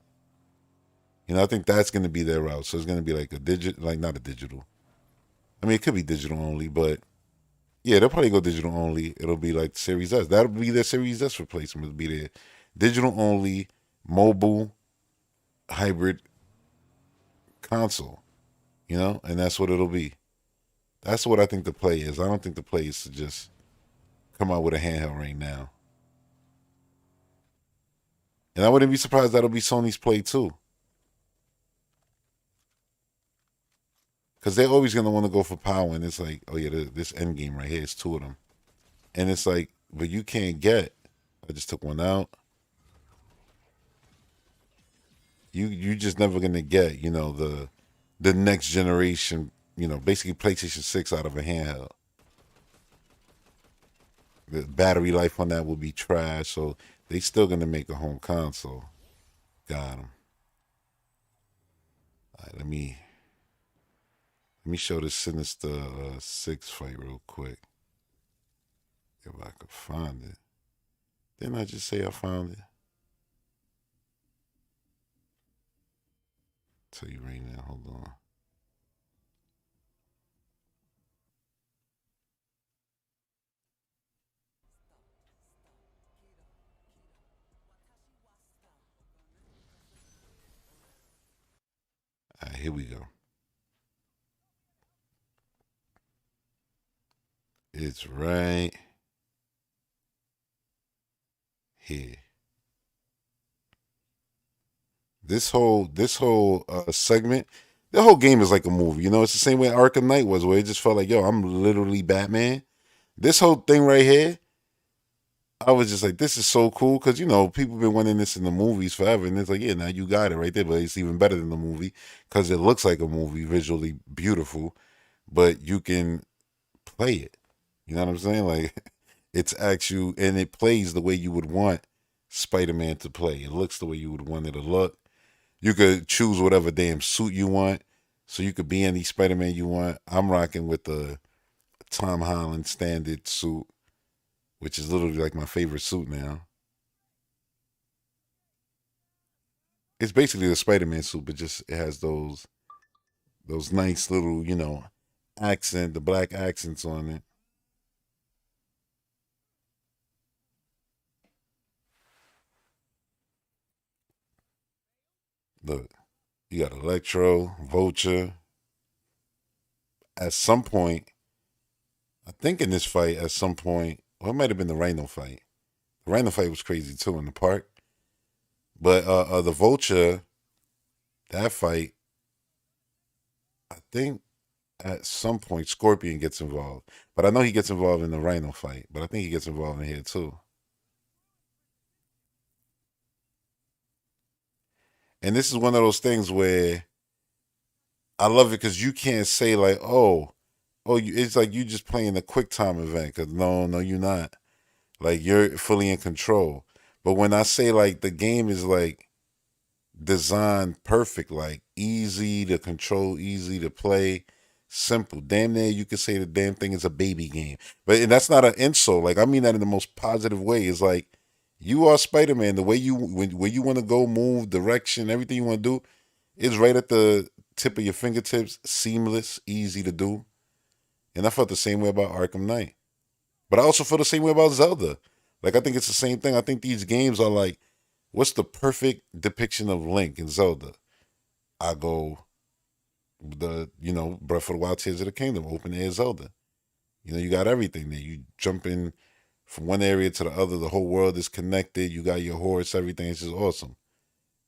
You know, I think that's going to be their route. So it's going to be like a not a digital. I mean, it could be digital only, but yeah, they'll probably go digital only. It'll be like Series S. That'll be their Series S replacement. It'll be their digital only mobile hybrid console. You know, and that's what it'll be. That's what I think the play is. I don't think the play is to just come out with a handheld right now. And I wouldn't be surprised that'll be Sony's play too. Because they're always going to want to go for power. And it's like, oh yeah, this end game right here, it's two of them. And it's like, but you can't get. I just took one out. You just never going to get, you know, the next generation, you know, basically PlayStation 6 out of a handheld. The battery life on that will be trash, so they still going to make a home console. Got them. All right, let me show this Sinister 6 fight real quick. If I could find it. Didn't I just say I found it? Tell you right now, hold on. All right, here we go. It's right here. This whole segment, the whole game is like a movie. You know, it's the same way Arkham Knight was, where it just felt like, yo, I'm literally Batman. This whole thing right here, I was just like, this is so cool, because, you know, people been wanting this in the movies forever, and it's like, yeah, now you got it right there, but it's even better than the movie, because it looks like a movie, visually beautiful, but you can play it. You know what I'm saying? Like, it's actual, and it plays the way you would want Spider-Man to play. It looks the way you would want it to look. You could choose whatever damn suit you want, so you could be any Spider-Man you want. I'm rocking with the Tom Holland standard suit, which is literally like my favorite suit now. It's basically the Spider-Man suit, but just it has those nice little, you know, the black accents on it. Look, you got Electro, Vulture. At some point, I think in this fight, at some point, well, it might have been the Rhino fight. The Rhino fight was crazy too in the park. But the Vulture, that fight, I think at some point Scorpion gets involved. But I know he gets involved in the Rhino fight. But I think he gets involved in here too. And this is one of those things where I love it because you can't say like, it's like you just playing a quick time event. Because no, you're not. Like, you're fully in control. But when I say like the game is like designed perfect, like easy to control, easy to play, simple. Damn near you could say the damn thing is a baby game. And that's not an insult. Like, I mean that in the most positive way. It's like, you are Spider-Man. The way where you want to go, move, direction, everything you want to do is right at the tip of your fingertips, seamless, easy to do. And I felt the same way about Arkham Knight. But I also feel the same way about Zelda. Like, I think it's the same thing. I think these games are like, what's the perfect depiction of Link in Zelda? I go Breath of the Wild, Tears of the Kingdom, open air Zelda. You know, you got everything there. You jump in from one area to the other. The whole world is connected. You got your horse, everything. It's just awesome.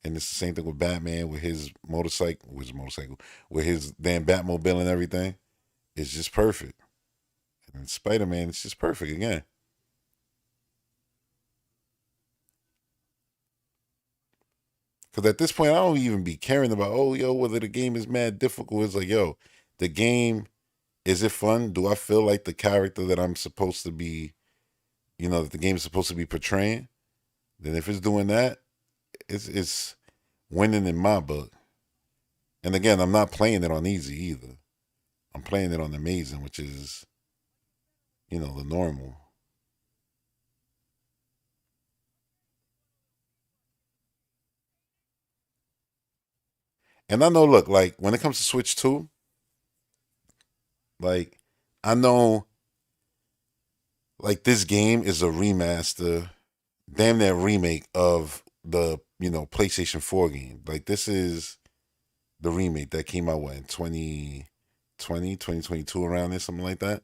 And it's the same thing with Batman, with his motorcycle, with his damn Batmobile and everything. It's just perfect. And Spider-Man, it's just perfect again. Because at this point, I don't even be caring about, whether the game is mad difficult. It's like, the game, is it fun? Do I feel like the character that I'm supposed to be, that the game is supposed to be portraying? Then if it's doing that, it's winning in my book. And again, I'm not playing it on easy either. I'm playing it on amazing, which is, the normal. And I know, look, like when it comes to Switch 2, like I know like this game is a remaster, damn near remake of the, PlayStation 4 game. Like this is the remake that came out in 2022 around there, something like that.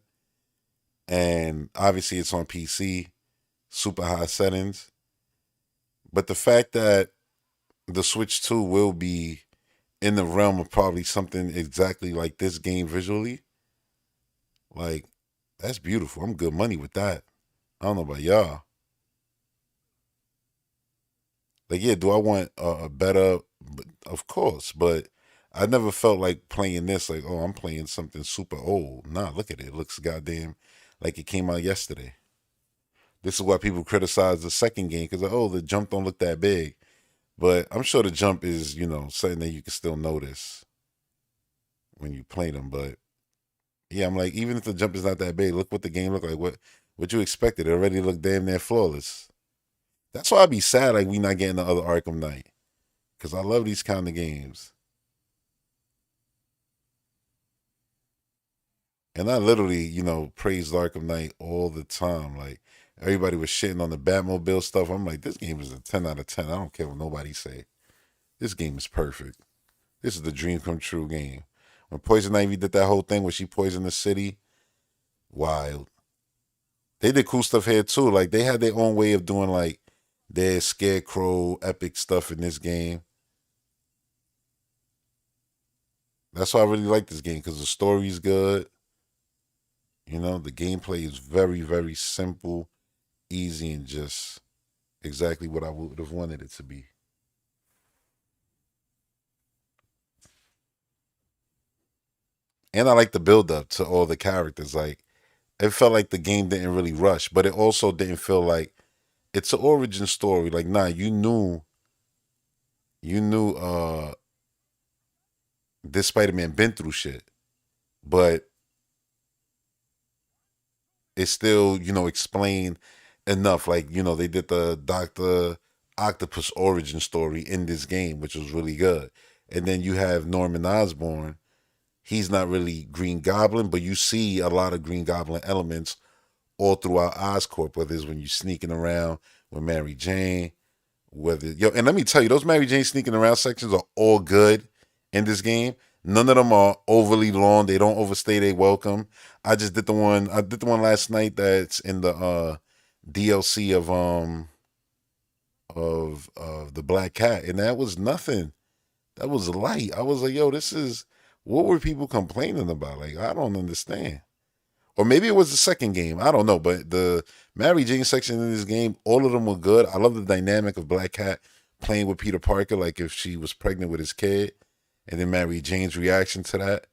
And obviously it's on PC, super high settings. But the fact that the Switch 2 will be in the realm of probably something exactly like this game visually, like, that's beautiful. I'm good money with that. I don't know about y'all. Like, yeah, do I want a better? Of course, but I never felt like playing this. Like, oh, I'm playing something super old. Nah, look at it. It looks goddamn like it came out yesterday. This is why people criticize the second game because, oh, the jump don't look that big. But I'm sure the jump is, something that you can still notice when you play them. But yeah, I'm like, even if the jump is not that big, look what the game looked like. What you expected? It already looked damn near flawless. That's why I'd be sad like we not getting the other Arkham Knight. Because I love these kind of games. And I literally, praised Arkham Knight all the time. Like, everybody was shitting on the Batmobile stuff. I'm like, this game is a 10 out of 10. I don't care what nobody say. This game is perfect. This is the dream come true game. When Poison Ivy did that whole thing where she poisoned the city, wild. They did cool stuff here too. Like, they had their own way of doing, like, their Scarecrow epic stuff in this game. That's why I really like this game, because the story's good. The gameplay is very, very simple, easy, and just exactly what I would have wanted it to be. And I like the build up to all the characters. Like, it felt like the game didn't really rush, but it also didn't feel like it's an origin story. Like, nah, you knew this Spider-Man been through shit, but it's still, explained enough. Like, they did the Dr. Octopus origin story in this game, which was really good. And then you have Norman Osborn. He's not really Green Goblin, but you see a lot of Green Goblin elements all throughout Oscorp, whether it's when you're sneaking around with Mary Jane, and let me tell you, those Mary Jane sneaking around sections are all good in this game. None of them are overly long. They don't overstay their welcome. I did the one last night that's in the DLC of the Black Cat, and that was nothing. That was light. I was like, yo, what were people complaining about? Like, I don't understand. Or maybe it was the second game. I don't know. But the Mary Jane section in this game, all of them were good. I love the dynamic of Black Cat playing with Peter Parker, like if she was pregnant with his kid. And then Mary Jane's reaction to that.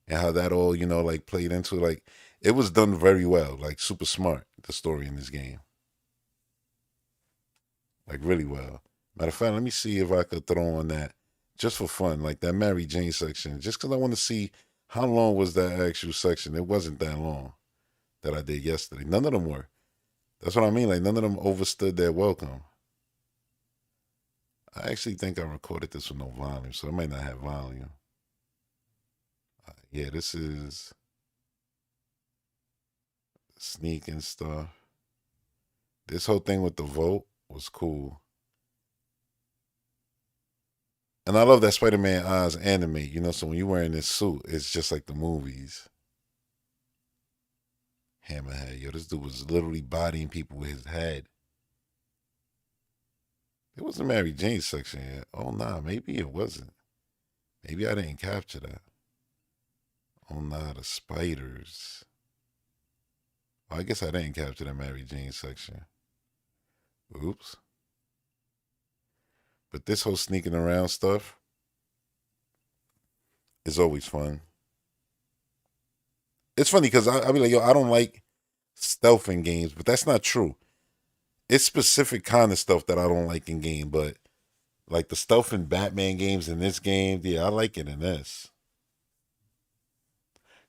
And how that all, like played into it. Like, it was done very well. Like, super smart, the story in this game. Like, really well. Matter of fact, let me see if I could throw on that. Just for fun, like that Mary Jane section. Just because I want to see how long was that actual section. It wasn't that long that I did yesterday. None of them were. That's what I mean. Like, none of them overstood their welcome. I actually think I recorded this with no volume, so it might not have volume. Yeah, this is sneaking stuff. This whole thing with the vote was cool. And I love that Spider-Man eyes animate, so when you're wearing this suit, it's just like the movies. Hammerhead, yo, this dude was literally bodying people with his head. It wasn't Mary Jane section yet. Oh, nah, maybe it wasn't. Maybe I didn't capture that. Oh, nah, the spiders. Oh, I guess I didn't capture the Mary Jane section. Oops. But this whole sneaking around stuff is always fun. It's funny because I be like, yo, I don't like stealth in games, but that's not true. It's specific kind of stuff that I don't like in game, but like the stealth in Batman games in this game, yeah, I like it in this.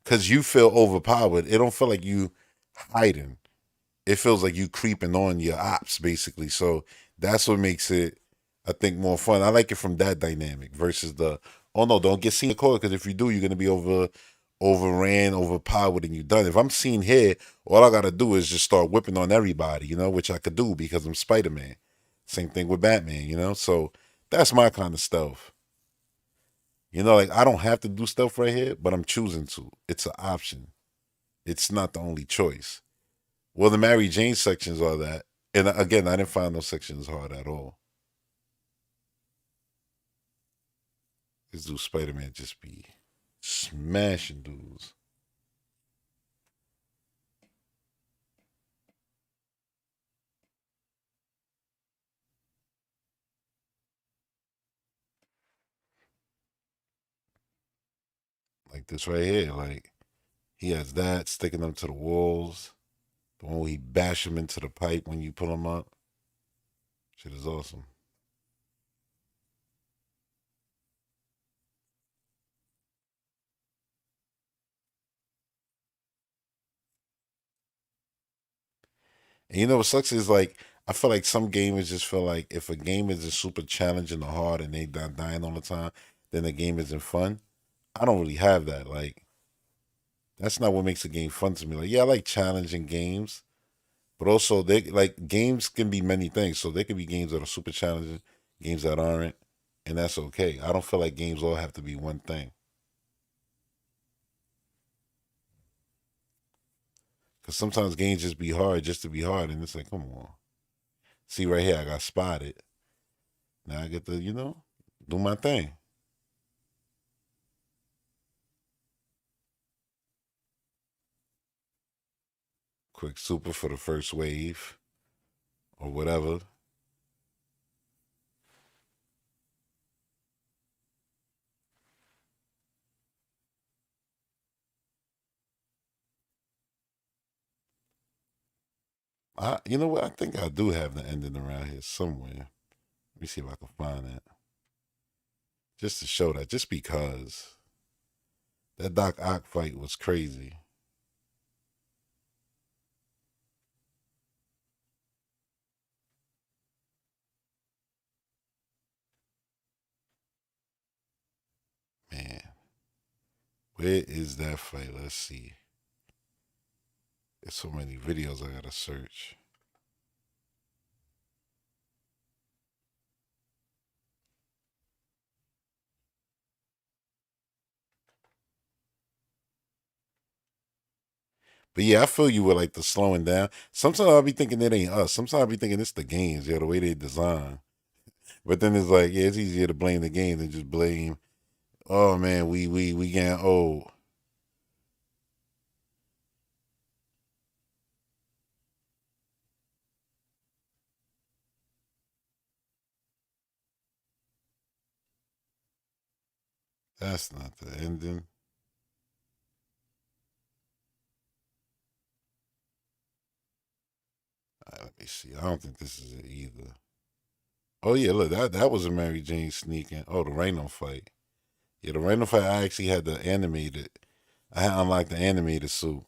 Because you feel overpowered. It don't feel like you hiding. It feels like you creeping on your ops, basically. So that's what makes it, I think, more fun. I like it from that dynamic versus the Oh no, don't get seen caught because if you do, you're gonna be overran, overpowered, and you're done. If I'm seen here, all I gotta do is just start whipping on everybody, which I could do because I'm Spider-Man. Same thing with Batman, so that's my kind of stuff. Like I don't have to do stuff right here, but I'm choosing to. It's an option. It's not the only choice. Well, the Mary Jane sections are that. And again, I didn't find those sections hard at all. This dude Spider-Man just be smashing dudes. Like this right here. Like he has that sticking them to the walls. The one where he bash them into the pipe when you pull them up. Shit is awesome. And what sucks is like I feel like some gamers just feel like if a game isn't super challenging or hard and they not dying all the time, then the game isn't fun. I don't really have that. Like that's not what makes a game fun to me. Like yeah, I like challenging games, but also they like games can be many things. So there could be games that are super challenging, games that aren't, and that's okay. I don't feel like games all have to be one thing. Because sometimes games just be hard just to be hard, and it's like, come on. See right here, I got spotted. Now I get to, do my thing. Quick super for the first wave or whatever. You know what? I think I do have the ending around here somewhere. Let me see if I can find it. Just to show that, just because that Doc Ock fight was crazy. Man, where is that fight? Let's see. There's so many videos I gotta search. But yeah, I feel you with like the slowing down. Sometimes I'll be thinking it ain't us. Sometimes I'll be thinking it's the games, the way they design. But then it's like, yeah, it's easier to blame the game than just blame, oh man, we getting old. That's not the ending. Let me see. I don't think this is it either. Oh yeah, look, that was a Mary Jane sneaking. Oh, the Rhino fight. Yeah, the Rhino fight. I actually had the animated. I had unlocked the animated suit,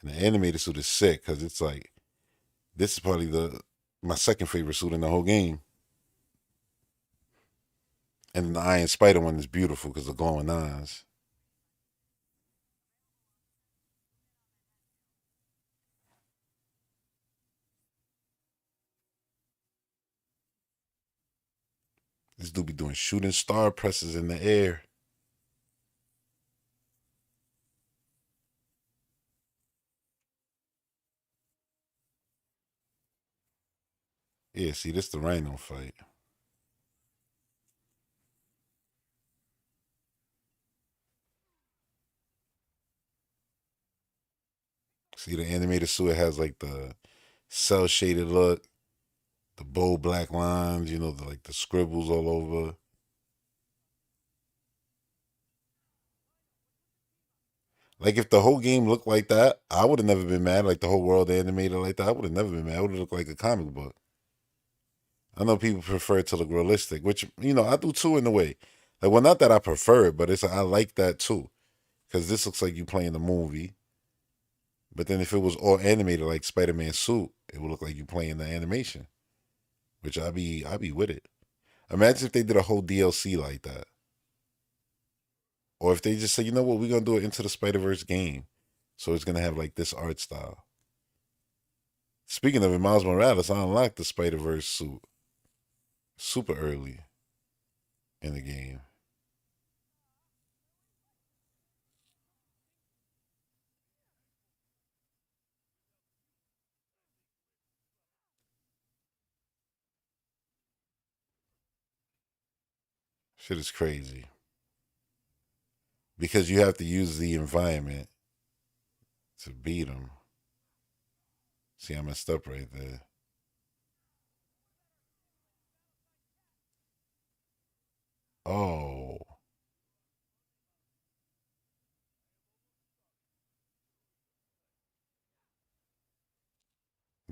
and the animated suit is sick because it's like this is probably the my second favorite suit in the whole game. And the Iron Spider one is beautiful because of glowing eyes. This dude be doing shooting star presses in the air. Yeah, see, this the Rhino fight. See, the animated suit has like the cell shaded look, the bold black lines, like the scribbles all over. Like if the whole game looked like that, I would have never been mad. Like the whole world animated like that, I would have never been mad. It would have looked like a comic book. I know people prefer it to look realistic, which I do too in a way. Like, well, not that I prefer it, but I like that too, because this looks like you playing a movie. But then if it was all animated like Spider-Man suit, it would look like you playing the animation, which I'd be with it. Imagine if they did a whole DLC like that. Or if they just say, you know what, we're gonna do it Into the Spider-Verse game. So it's gonna have like this art style. Speaking of it, Miles Morales, I unlocked the Spider-Verse suit super early in the game. Shit is crazy. Because you have to use the environment to beat them. See, I messed up right there. Oh.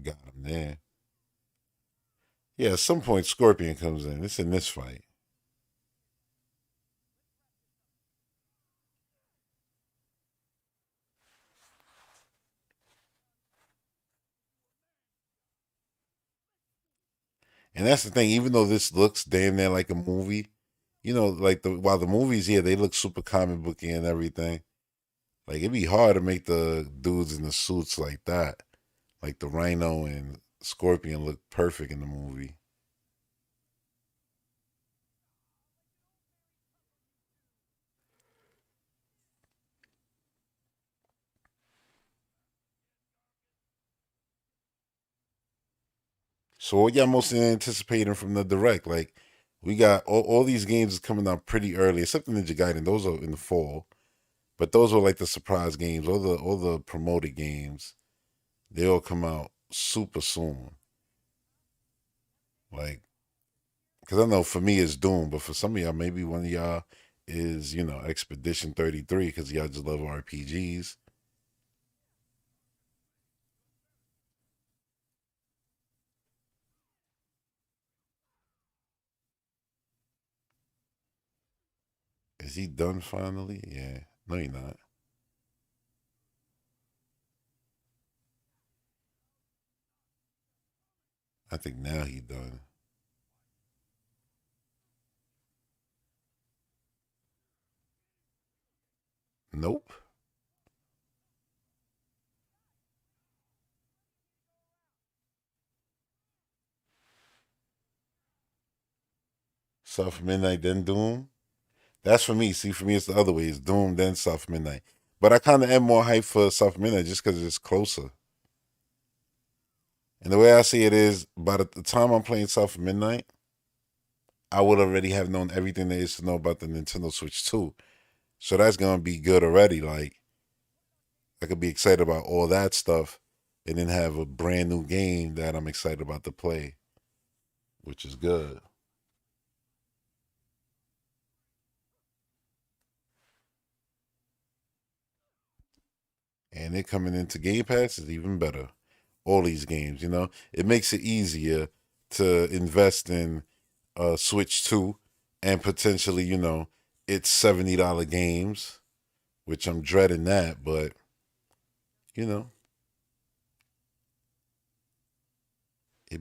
Got him there. Yeah, at some point Scorpion comes in. It's in this fight. And that's the thing, even though this looks damn near like a movie, like while the movies here, they look super comic booky and everything. Like it'd be hard to make the dudes in the suits like that. Like the Rhino and Scorpion look perfect in the movie. So what y'all mostly anticipating from the direct? Like we got all these games is coming out pretty early, except the Ninja Gaiden. Those are in the fall. But those were like the surprise games, all the promoted games. They all come out super soon. Like, because I know for me it's Doom, but for some of y'all, maybe one of y'all is Expedition 33 because y'all just love RPGs. Is he done finally? Yeah. No, he not. I think now he done. Nope. South Midnight, then Doom. That's for me. See, for me, it's the other way. It's Doom, then South Midnight. But I kind of am more hyped for South Midnight just because it's closer. And the way I see it is, by the time I'm playing South Midnight, I would already have known everything there is to know about the Nintendo Switch 2. So that's going to be good already. Like, I could be excited about all that stuff and then have a brand new game that I'm excited about to play, which is good. And it coming into Game Pass is even better. All these games, it makes it easier to invest in Switch 2 and potentially, it's $70 games, which I'm dreading that, but it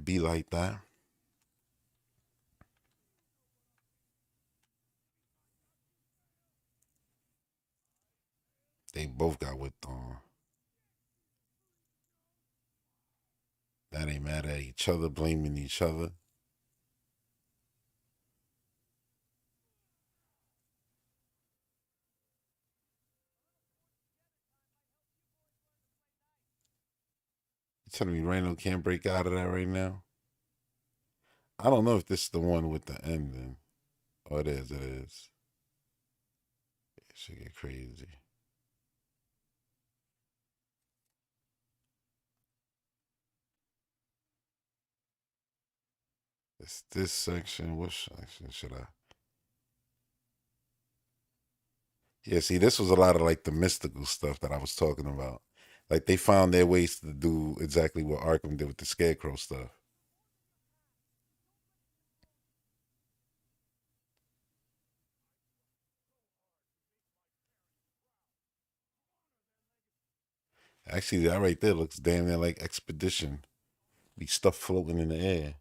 be like that. They both got whipped on. That ain't mad at each other, blaming each other. You telling me Rhino can't break out of that right now? I don't know if this is the one with the ending. Oh, it is, it is. It should get crazy. It's this section. What section should I? Yeah, see, this was a lot of like the mystical stuff that I was talking about. Like they found their ways to do exactly what Arkham did with the Scarecrow stuff. Actually, that right there looks damn near like Expedition. Be stuff floating in the air.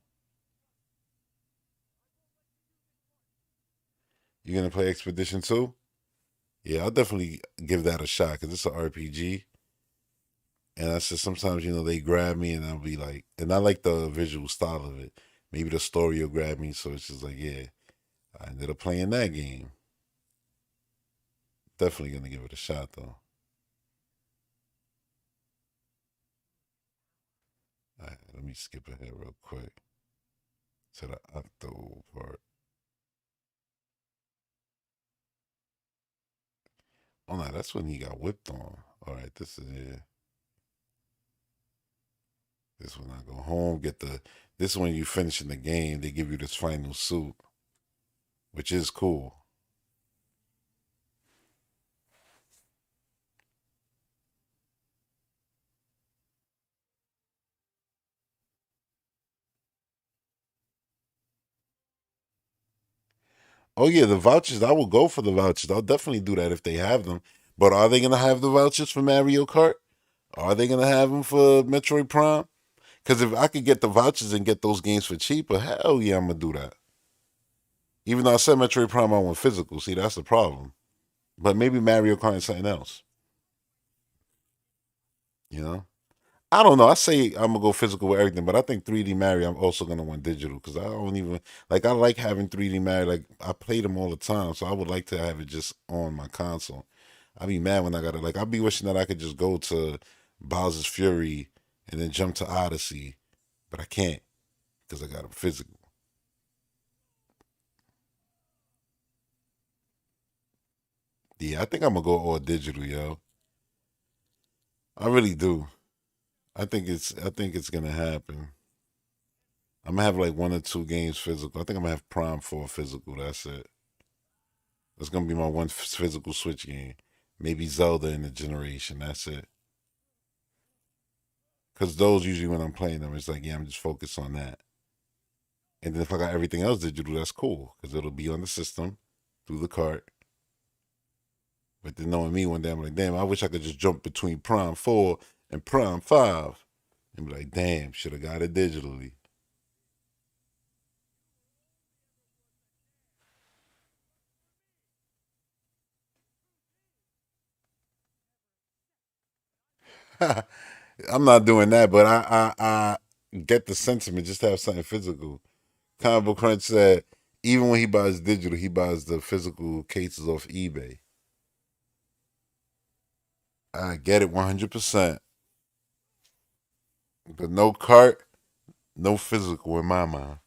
You gonna play Expedition 2? Yeah, I'll definitely give that a shot because it's an RPG. And that's just sometimes, they grab me and I'll be like, and I like the visual style of it. Maybe the story will grab me, so it's just like, yeah, I ended up playing that game. Definitely gonna give it a shot though. All right, let me skip ahead real quick to the Octo part. Oh no, that's when he got whipped on. All right, this is it. This when I go home, get the. This when you finish in the game, they give you this final suit, which is cool. Oh yeah, the vouchers. I will go for the vouchers. I'll definitely do that if they have them. But are they gonna have the vouchers for Mario Kart? Are they gonna have them for Metroid Prime? Because if I could get the vouchers and get those games for cheaper, hell yeah, I'm gonna do that. Even though I said Metroid Prime, I want physical. See, that's the problem. But maybe Mario Kart and something else. You know, I don't know. I say I'm gonna go physical with everything, but I think 3D Mario, I'm also gonna want digital because I don't even like. I like having 3D Mario. Like I play them all the time, so I would like to have it just on my console. I'd be mad when I got it. Like I'd be wishing that I could just go to Bowser's Fury and then jump to Odyssey, but I can't because I got a physical. Yeah, I think I'm gonna go all digital, yo. I really do. I think it's gonna happen. I'm gonna have like one or two games physical. I think I'm gonna have Prime 4 physical. That's it. That's gonna be my one physical Switch game. Maybe Zelda in the generation. That's it. Cause those usually when I'm playing them, it's like yeah, I'm just focused on that. And then if I got everything else digital, that's cool because it'll be on the system through the cart. But then knowing me one day, I'm like, damn, I wish I could just jump between Prime 4 and Prime 5. And be like, damn, should have got it digitally. I'm not doing that, but I get the sentiment. Just to have something physical. Comic Book Crunch said even when he buys digital, he buys the physical cases off eBay. I get it 100%, but no cart, no physical in my mind.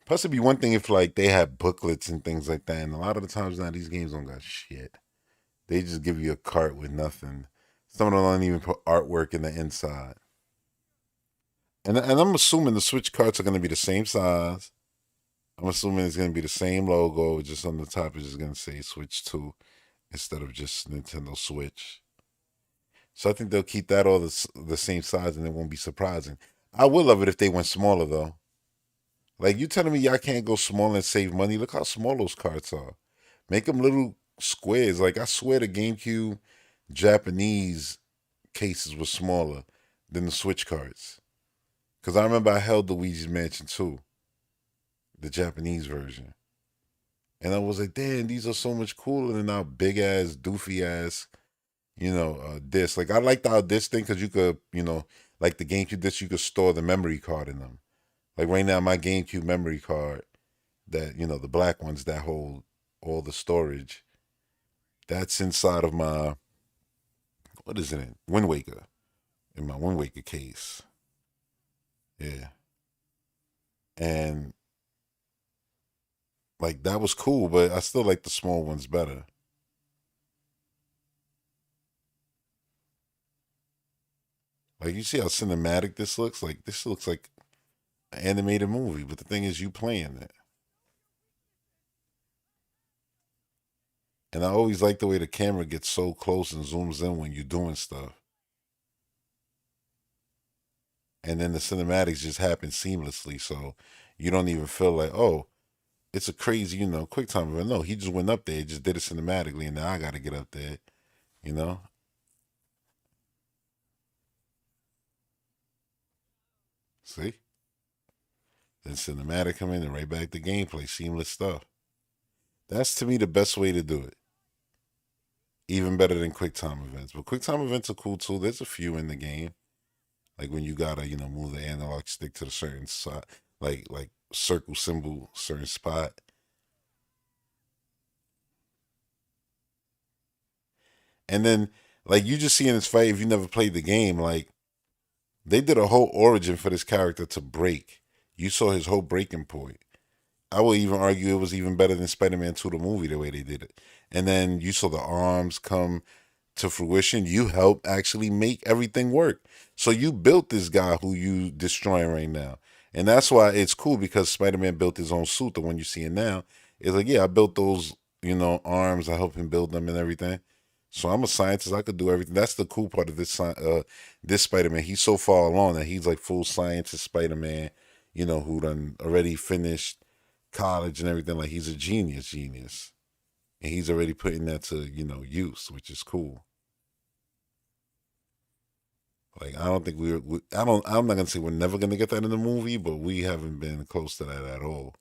Plus, it'd be one thing if like they had booklets and things like that, and a lot of the times now these games don't got shit. They just give you a cart with nothing. Some of them don't even put artwork in the inside. And I'm assuming the Switch carts are going to be the same size. I'm assuming it's going to be the same logo, just on the top is just going to say Switch 2 instead of just Nintendo Switch. So I think they'll keep that all the same size and it won't be surprising. I would love it if they went smaller though. Like you telling me y'all can't go small and save money? Look how small those carts are. Make them little squares. Like I swear the GameCube Japanese cases were smaller than the Switch carts. Because I remember I held Luigi's Mansion 2, the Japanese version. And I was like, damn, these are so much cooler than our big ass, doofy ass, disc. Like I liked our disc thing because you could, like the GameCube disc, you could store the memory card in them. Like right now, my GameCube memory card, that, the black ones that hold all the storage, that's inside of my, what is it in? Wind Waker. In my Wind Waker case. Yeah. And like that was cool, but I still like the small ones better. Like you see how cinematic this looks? Like this looks like an animated movie, but the thing is you playing it. And I always like the way the camera gets so close and zooms in when you're doing stuff. And then the cinematics just happen seamlessly, so you don't even feel like, oh, it's a crazy, quick time event. No, he just went up there, just did it cinematically, and now I got to get up there, you know? See? Then cinematic come in and right back to gameplay, seamless stuff. That's to me the best way to do it. Even better than QuickTime events. But QuickTime events are cool too. There's a few in the game. Like when you gotta, move the analog stick to the certain side, like circle symbol, certain spot. And then, like, you just see in this fight, if you never played the game, like, they did a whole origin for this character to break. You saw his whole breaking point. I would even argue it was even better than Spider-Man 2, the movie, the way they did it. And then you saw the arms come to fruition. You helped actually make everything work. So you built this guy who you destroying right now. And that's why it's cool, because Spider-Man built his own suit. The one you see now is like, yeah, I built those, arms. I helped him build them and everything. So I'm a scientist. I could do everything. That's the cool part of this Spider-Man. He's so far along that he's like full scientist Spider-Man, who done already finished college and everything. Like, he's a genius. And he's already putting that to, use, which is cool. Like, I don't think I'm not going to say we're never going to get that in the movie, but we haven't been close to that at all.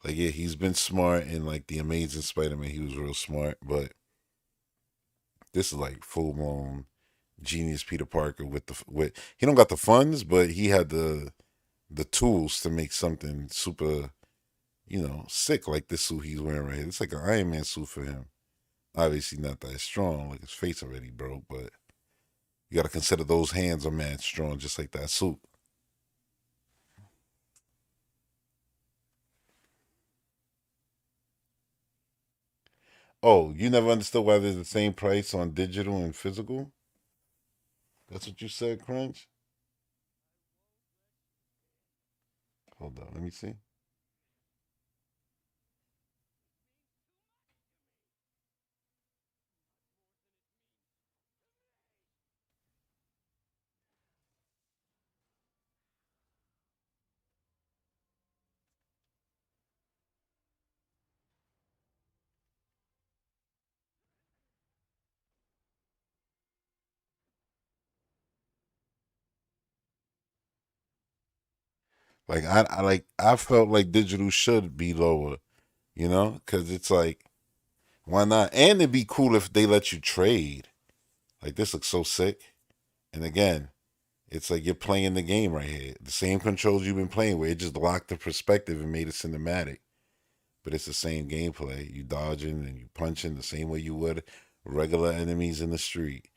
Like, yeah, he's been smart in, like, The Amazing Spider-Man. He was real smart, but this is, like, full-blown genius Peter Parker with he don't got the funds, but he had the tools to make something super, sick, like this suit he's wearing right here. It's like an Iron Man suit for him. Obviously not that strong, like his face already broke, but you got to consider those hands are mad strong, just like that suit. Oh, you never understood why there's the same price on digital and physical? That's what you said, Crunch? Hold on, let me see. Like I felt like digital should be lower, because it's like, why not? And it'd be cool if they let you trade. Like, this looks so sick. And again, it's like you're playing the game right here. The same controls you've been playing with. It just locked the perspective and made it cinematic. But it's the same gameplay. You dodging and you punching the same way you would regular enemies in the street.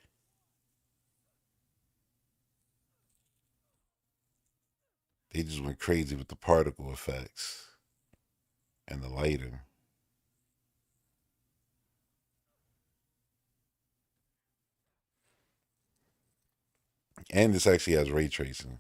They just went crazy with the particle effects and the lighting. And this actually has ray tracing.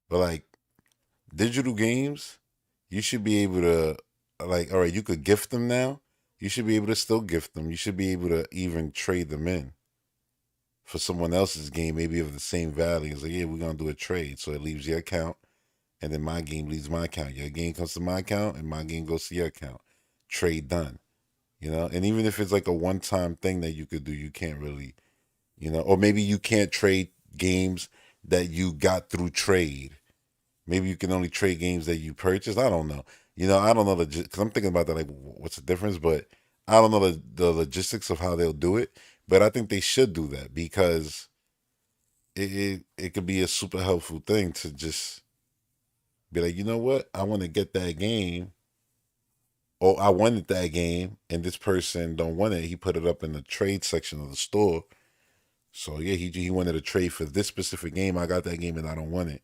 But like digital games, you should be able to, like, all right, you could gift them now. You should be able to still gift them. You should be able to even trade them in for someone else's game, maybe of the same value. It's like, yeah, we're gonna do a trade. So it leaves your account, and then my game leaves my account. Your game comes to my account, and my game goes to your account. Trade done. And even if it's like a one-time thing that you could do, you can't really, or maybe you can't trade games that you got through trade. Maybe you can only trade games that you purchased. I don't know. I don't know because I'm thinking about that. Like, what's the difference? But I don't know the logistics of how they'll do it. But I think they should do that, because it could be a super helpful thing to just be like, you know what? I want to get that game, or I wanted that game, and this person don't want it. He put it up in the trade section of the store. So yeah, he wanted a trade for this specific game. I got that game and I don't want it.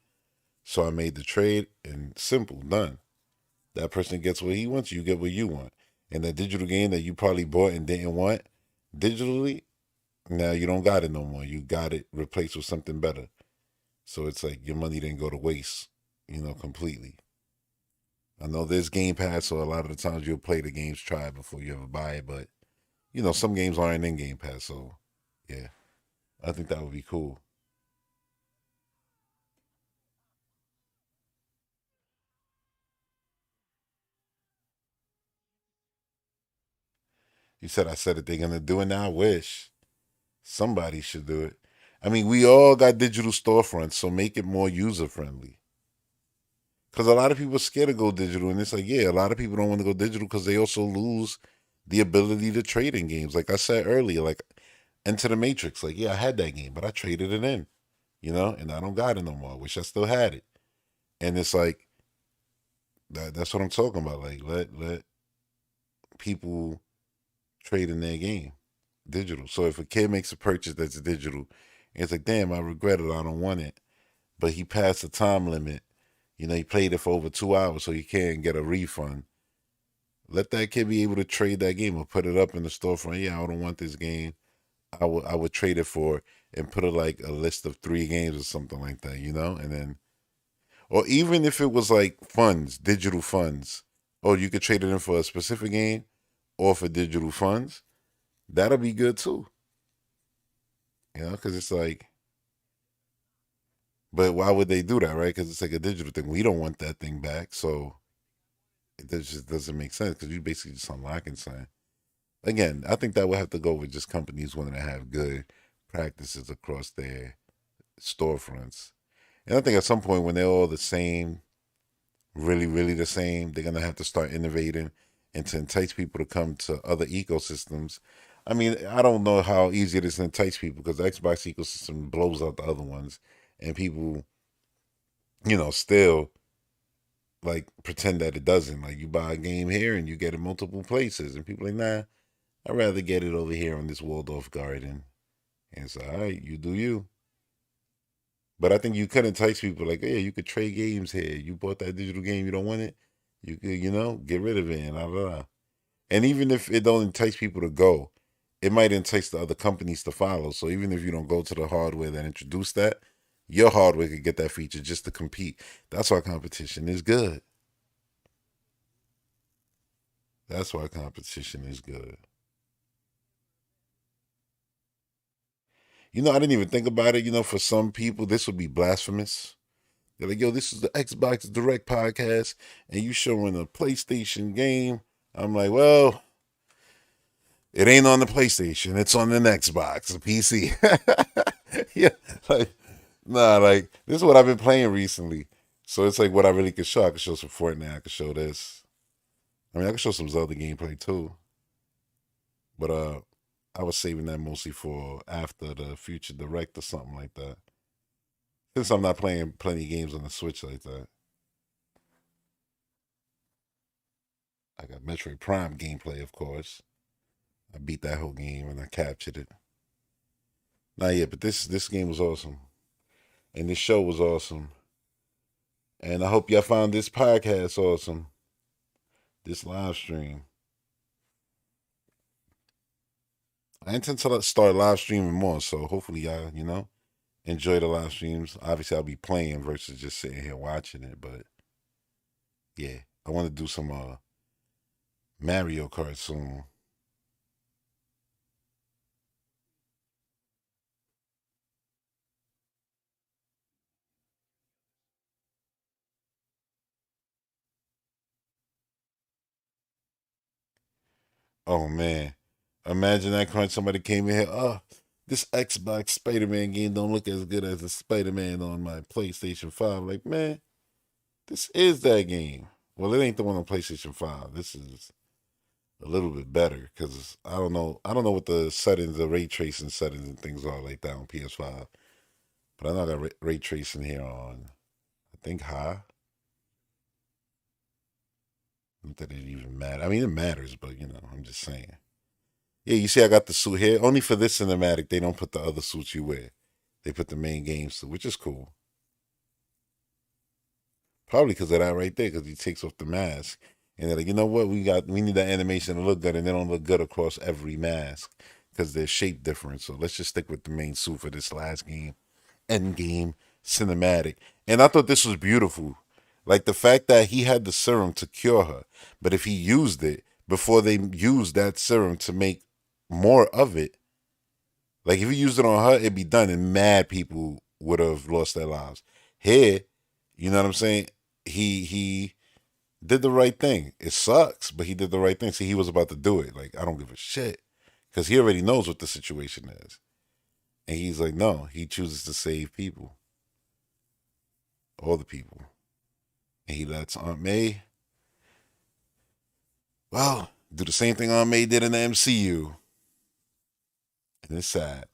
So I made the trade, and simple, done. That person gets what he wants, you get what you want. And the digital game that you probably bought and didn't want digitally, now you don't got it no more. You got it replaced with something better. So it's like your money didn't go to waste, completely. I know there's Game Pass, so a lot of the times you'll play the games, try it before you ever buy it. But, some games aren't in Game Pass, so yeah. I think that would be cool. You said I said it. They're gonna do it now. I wish somebody should do it. I mean, we all got digital storefronts, so make it more user friendly. Because a lot of people are scared to go digital, and it's like, yeah, a lot of people don't want to go digital because they also lose the ability to trade in games. Like I said earlier, like Into the Matrix. Like, yeah, I had that game, but I traded it in, and I don't got it no more. I wish I still had it. And it's like that's what I'm talking about. Like, let people trade in their game digital. So if a kid makes a purchase that's digital, and it's like, damn, I regret it. I don't want it. But he passed the time limit. He played it for over 2 hours, so he can't get a refund. Let that kid be able to trade that game or put it up in the storefront. Yeah, I don't want this game. I would trade it for and put it like a list of 3 games or something like that, and then or even if it was like funds, digital funds, or you could trade it in for a specific game or for digital funds, that'll be good too. Because it's like, but why would they do that, right? Because it's like a digital thing. We don't want that thing back, so just doesn't make sense because you basically just unlocking something. Again, I think that would have to go with just companies wanting to have good practices across their storefronts. And I think at some point when they're all the same, really, really the same, they're gonna have to start innovating and to entice people to come to other ecosystems. I mean, I don't know how easy it is to entice people because the Xbox ecosystem blows out the other ones, and people, still like pretend that it doesn't. Like you buy a game here and you get it multiple places, and people are like, nah, I'd rather get it over here on this Waldorf garden. And it's all right, you do you. But I think you could entice people like, yeah, you could trade games here. You bought that digital game, you don't want it. You could, get rid of it and blah, blah, blah. And even if it don't entice people to go, it might entice the other companies to follow. So even if you don't go to the hardware that introduced that, your hardware could get that feature just to compete. That's why competition is good. That's why competition is good. I didn't even think about it. For some people, this would be blasphemous. They're like, yo, this is the Xbox Direct podcast, and you showing a PlayStation game. I'm like, well, it ain't on the PlayStation. It's on the Xbox, the PC. Yeah, like, nah, like, this is what I've been playing recently. So it's like what I really could show. I could show some Fortnite. I could show this. I mean, I could show some Zelda gameplay too. But I was saving that mostly for after the future direct or something like that. Since I'm not playing plenty of games on the Switch like that. I got Metroid Prime gameplay, of course. I beat that whole game and I captured it. Not yet, but this game was awesome. And this show was awesome. And I hope y'all found this podcast awesome. This live stream. I intend to start live streaming more, so hopefully y'all, enjoy the live streams. Obviously, I'll be playing versus just sitting here watching it, but yeah, I want to do some Mario Kart soon. Oh man, imagine that crunch. Somebody came in here. Oh, this Xbox Spider-Man game don't look as good as the Spider-Man on my PlayStation 5. Like, man, this is that game. Well, it ain't the one on PlayStation 5. This is a little bit better because I don't know. I don't know what the settings, the ray tracing settings and things are like that on PS5. But I know I got ray tracing here on, I think, high. Not that it even matters. I mean, it matters, but I'm just saying. Yeah, you see, I got the suit here. Only for this cinematic, they don't put the other suits you wear. They put the main game suit, which is cool. Probably because of that right there, because he takes off the mask. And they're like, you know what? We need that animation to look good, and they don't look good across every mask because they're shape different. So let's just stick with the main suit for this last game, end game cinematic. And I thought this was beautiful. Like the fact that he had the serum to cure her, but if he used it before they used that serum to make more of it, Like if he used it on her, it'd be done, and mad people would have lost their lives. Here, you know what I'm saying? He did the right thing. It sucks, but he did the right thing. See, he was about to do it. Like, I don't give a shit. Because he already knows what the situation is. And he's like, no, he chooses to save people. All the people. And he lets Aunt May, well, do the same thing Aunt May did in the MCU. And it's sad.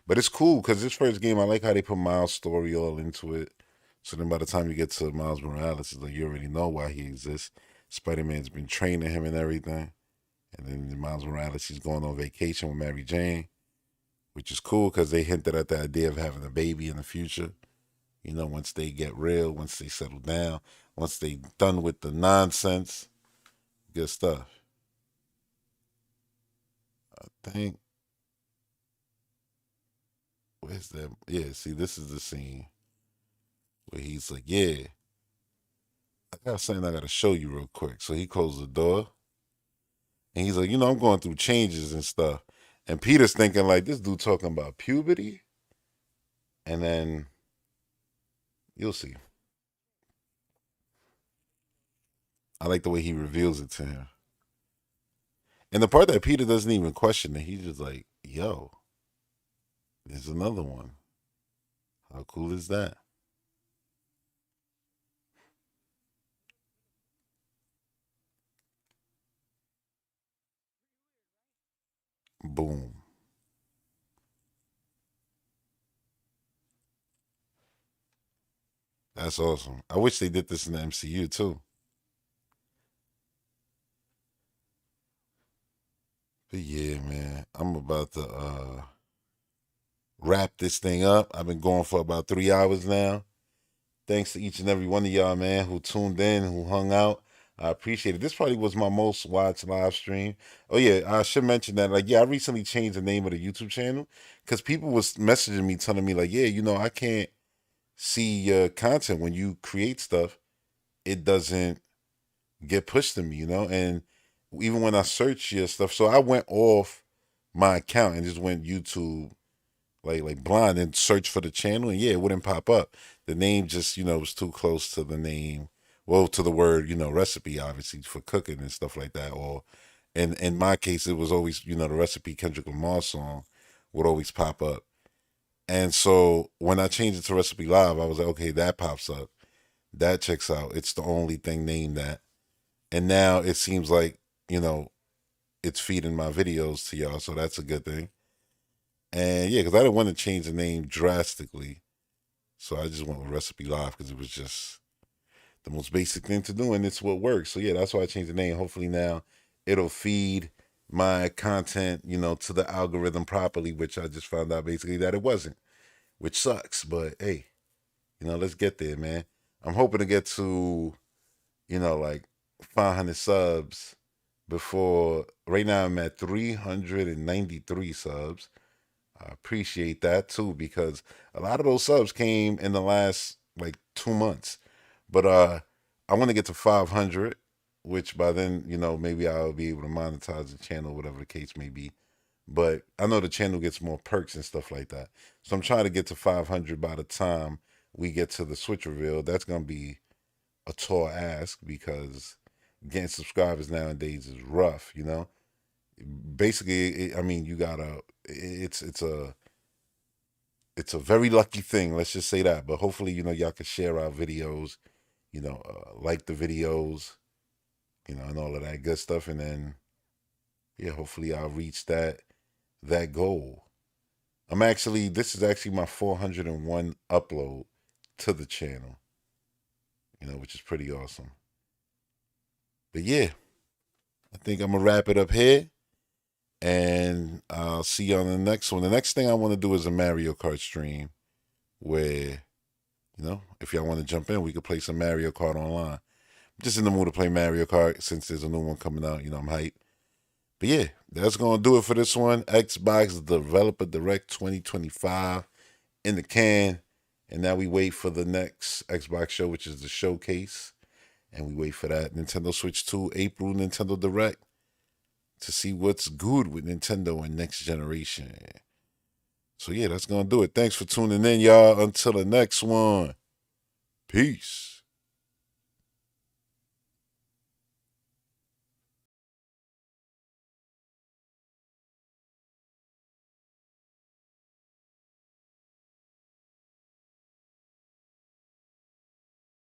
But it's cool because this first game, I like how they put Miles' story all into it. So then by the time you get to Miles Morales, it's like you already know why he exists. Spider-Man's been training him and everything. And then Miles Morales, he's going on vacation with Mary Jane, which is cool because they hinted at the idea of having a baby in the future. You know, once they get real, once they settle down, once they done with the nonsense. Good stuff. I think. Where's that? Yeah, see, this is the scene where he's like, yeah, I got something I got to show you real quick. So he closed the door. And he's like, you know, I'm going through changes and stuff. And Peter's thinking, like, this dude talking about puberty. And then you'll see. I like the way he reveals it to him. And the part that Peter doesn't even question it, he's just like, yo, there's another one. How cool is that? Boom. That's awesome. I wish they did this in the MCU too. But yeah, man, I'm about to wrap this thing up. I've been going for about 3 hours now. Thanks to each and every one of y'all, man, who tuned in, who hung out. I appreciate it. This probably was my most watched live stream. Oh yeah, I should mention that. Like, yeah, I recently changed the name of the YouTube channel because people was messaging me, telling me like, yeah, you know, I can't see your content when you create stuff. It doesn't get pushed to me, you know. And even when I search your stuff, so I went off my account and just went YouTube like blind and search for the channel, and yeah, it wouldn't pop up. The name just, you know, was too close to the name, well, to the word, you know, recipe, obviously, for cooking and stuff like that. Or in my case, it was always, you know, the recipe Kendrick Lamar song would always pop up. And so when I changed it to Recipe Live, I was like, okay, that pops up. That checks out. It's the only thing named that. And now it seems like, you know, it's feeding my videos to y'all, so that's a good thing. And yeah, because I didn't want to change the name drastically. So I just went with Recipe Live because it was just the most basic thing to do, and it's what works. So yeah, that's why I changed the name. Hopefully now it'll feed my content, you know, to the algorithm properly, which I just found out basically that it wasn't, which sucks. But hey, you know, let's get there, man. I'm hoping to get to, you know, like 500 subs before, right now I'm at 393 subs. I appreciate that too, because a lot of those subs came in the last like 2 months. But I want to get to 500, which by then, you know, maybe I'll be able to monetize the channel, whatever the case may be. But I know the channel gets more perks and stuff like that. So I'm trying to get to 500 by the time we get to the Switch reveal. That's going to be a tall ask because getting subscribers nowadays is rough, you know? Basically, I mean, you gotta, it's a very lucky thing, let's just say that. But hopefully, you know, y'all can share our videos, you know, like the videos, you know, and all of that good stuff. And then, yeah, hopefully I'll reach that goal. This is actually my 401 upload to the channel, you know, which is pretty awesome. But yeah, I think I'm gonna wrap it up here, and I'll see you on the next one. The next thing I want to do is a Mario Kart stream where, you know, if y'all want to jump in, we could play some Mario Kart online. I'm just in the mood to play Mario Kart since there's a new one coming out. You know, I'm hyped. But yeah, that's going to do it for this one. Xbox Developer Direct 2025 in the can. And now we wait for the next Xbox show, which is the Showcase. And we wait for that Nintendo Switch 2 April Nintendo Direct. to see what's good with Nintendo and next generation. So yeah, that's gonna do it. Thanks for tuning in, y'all. Until the next one. Peace.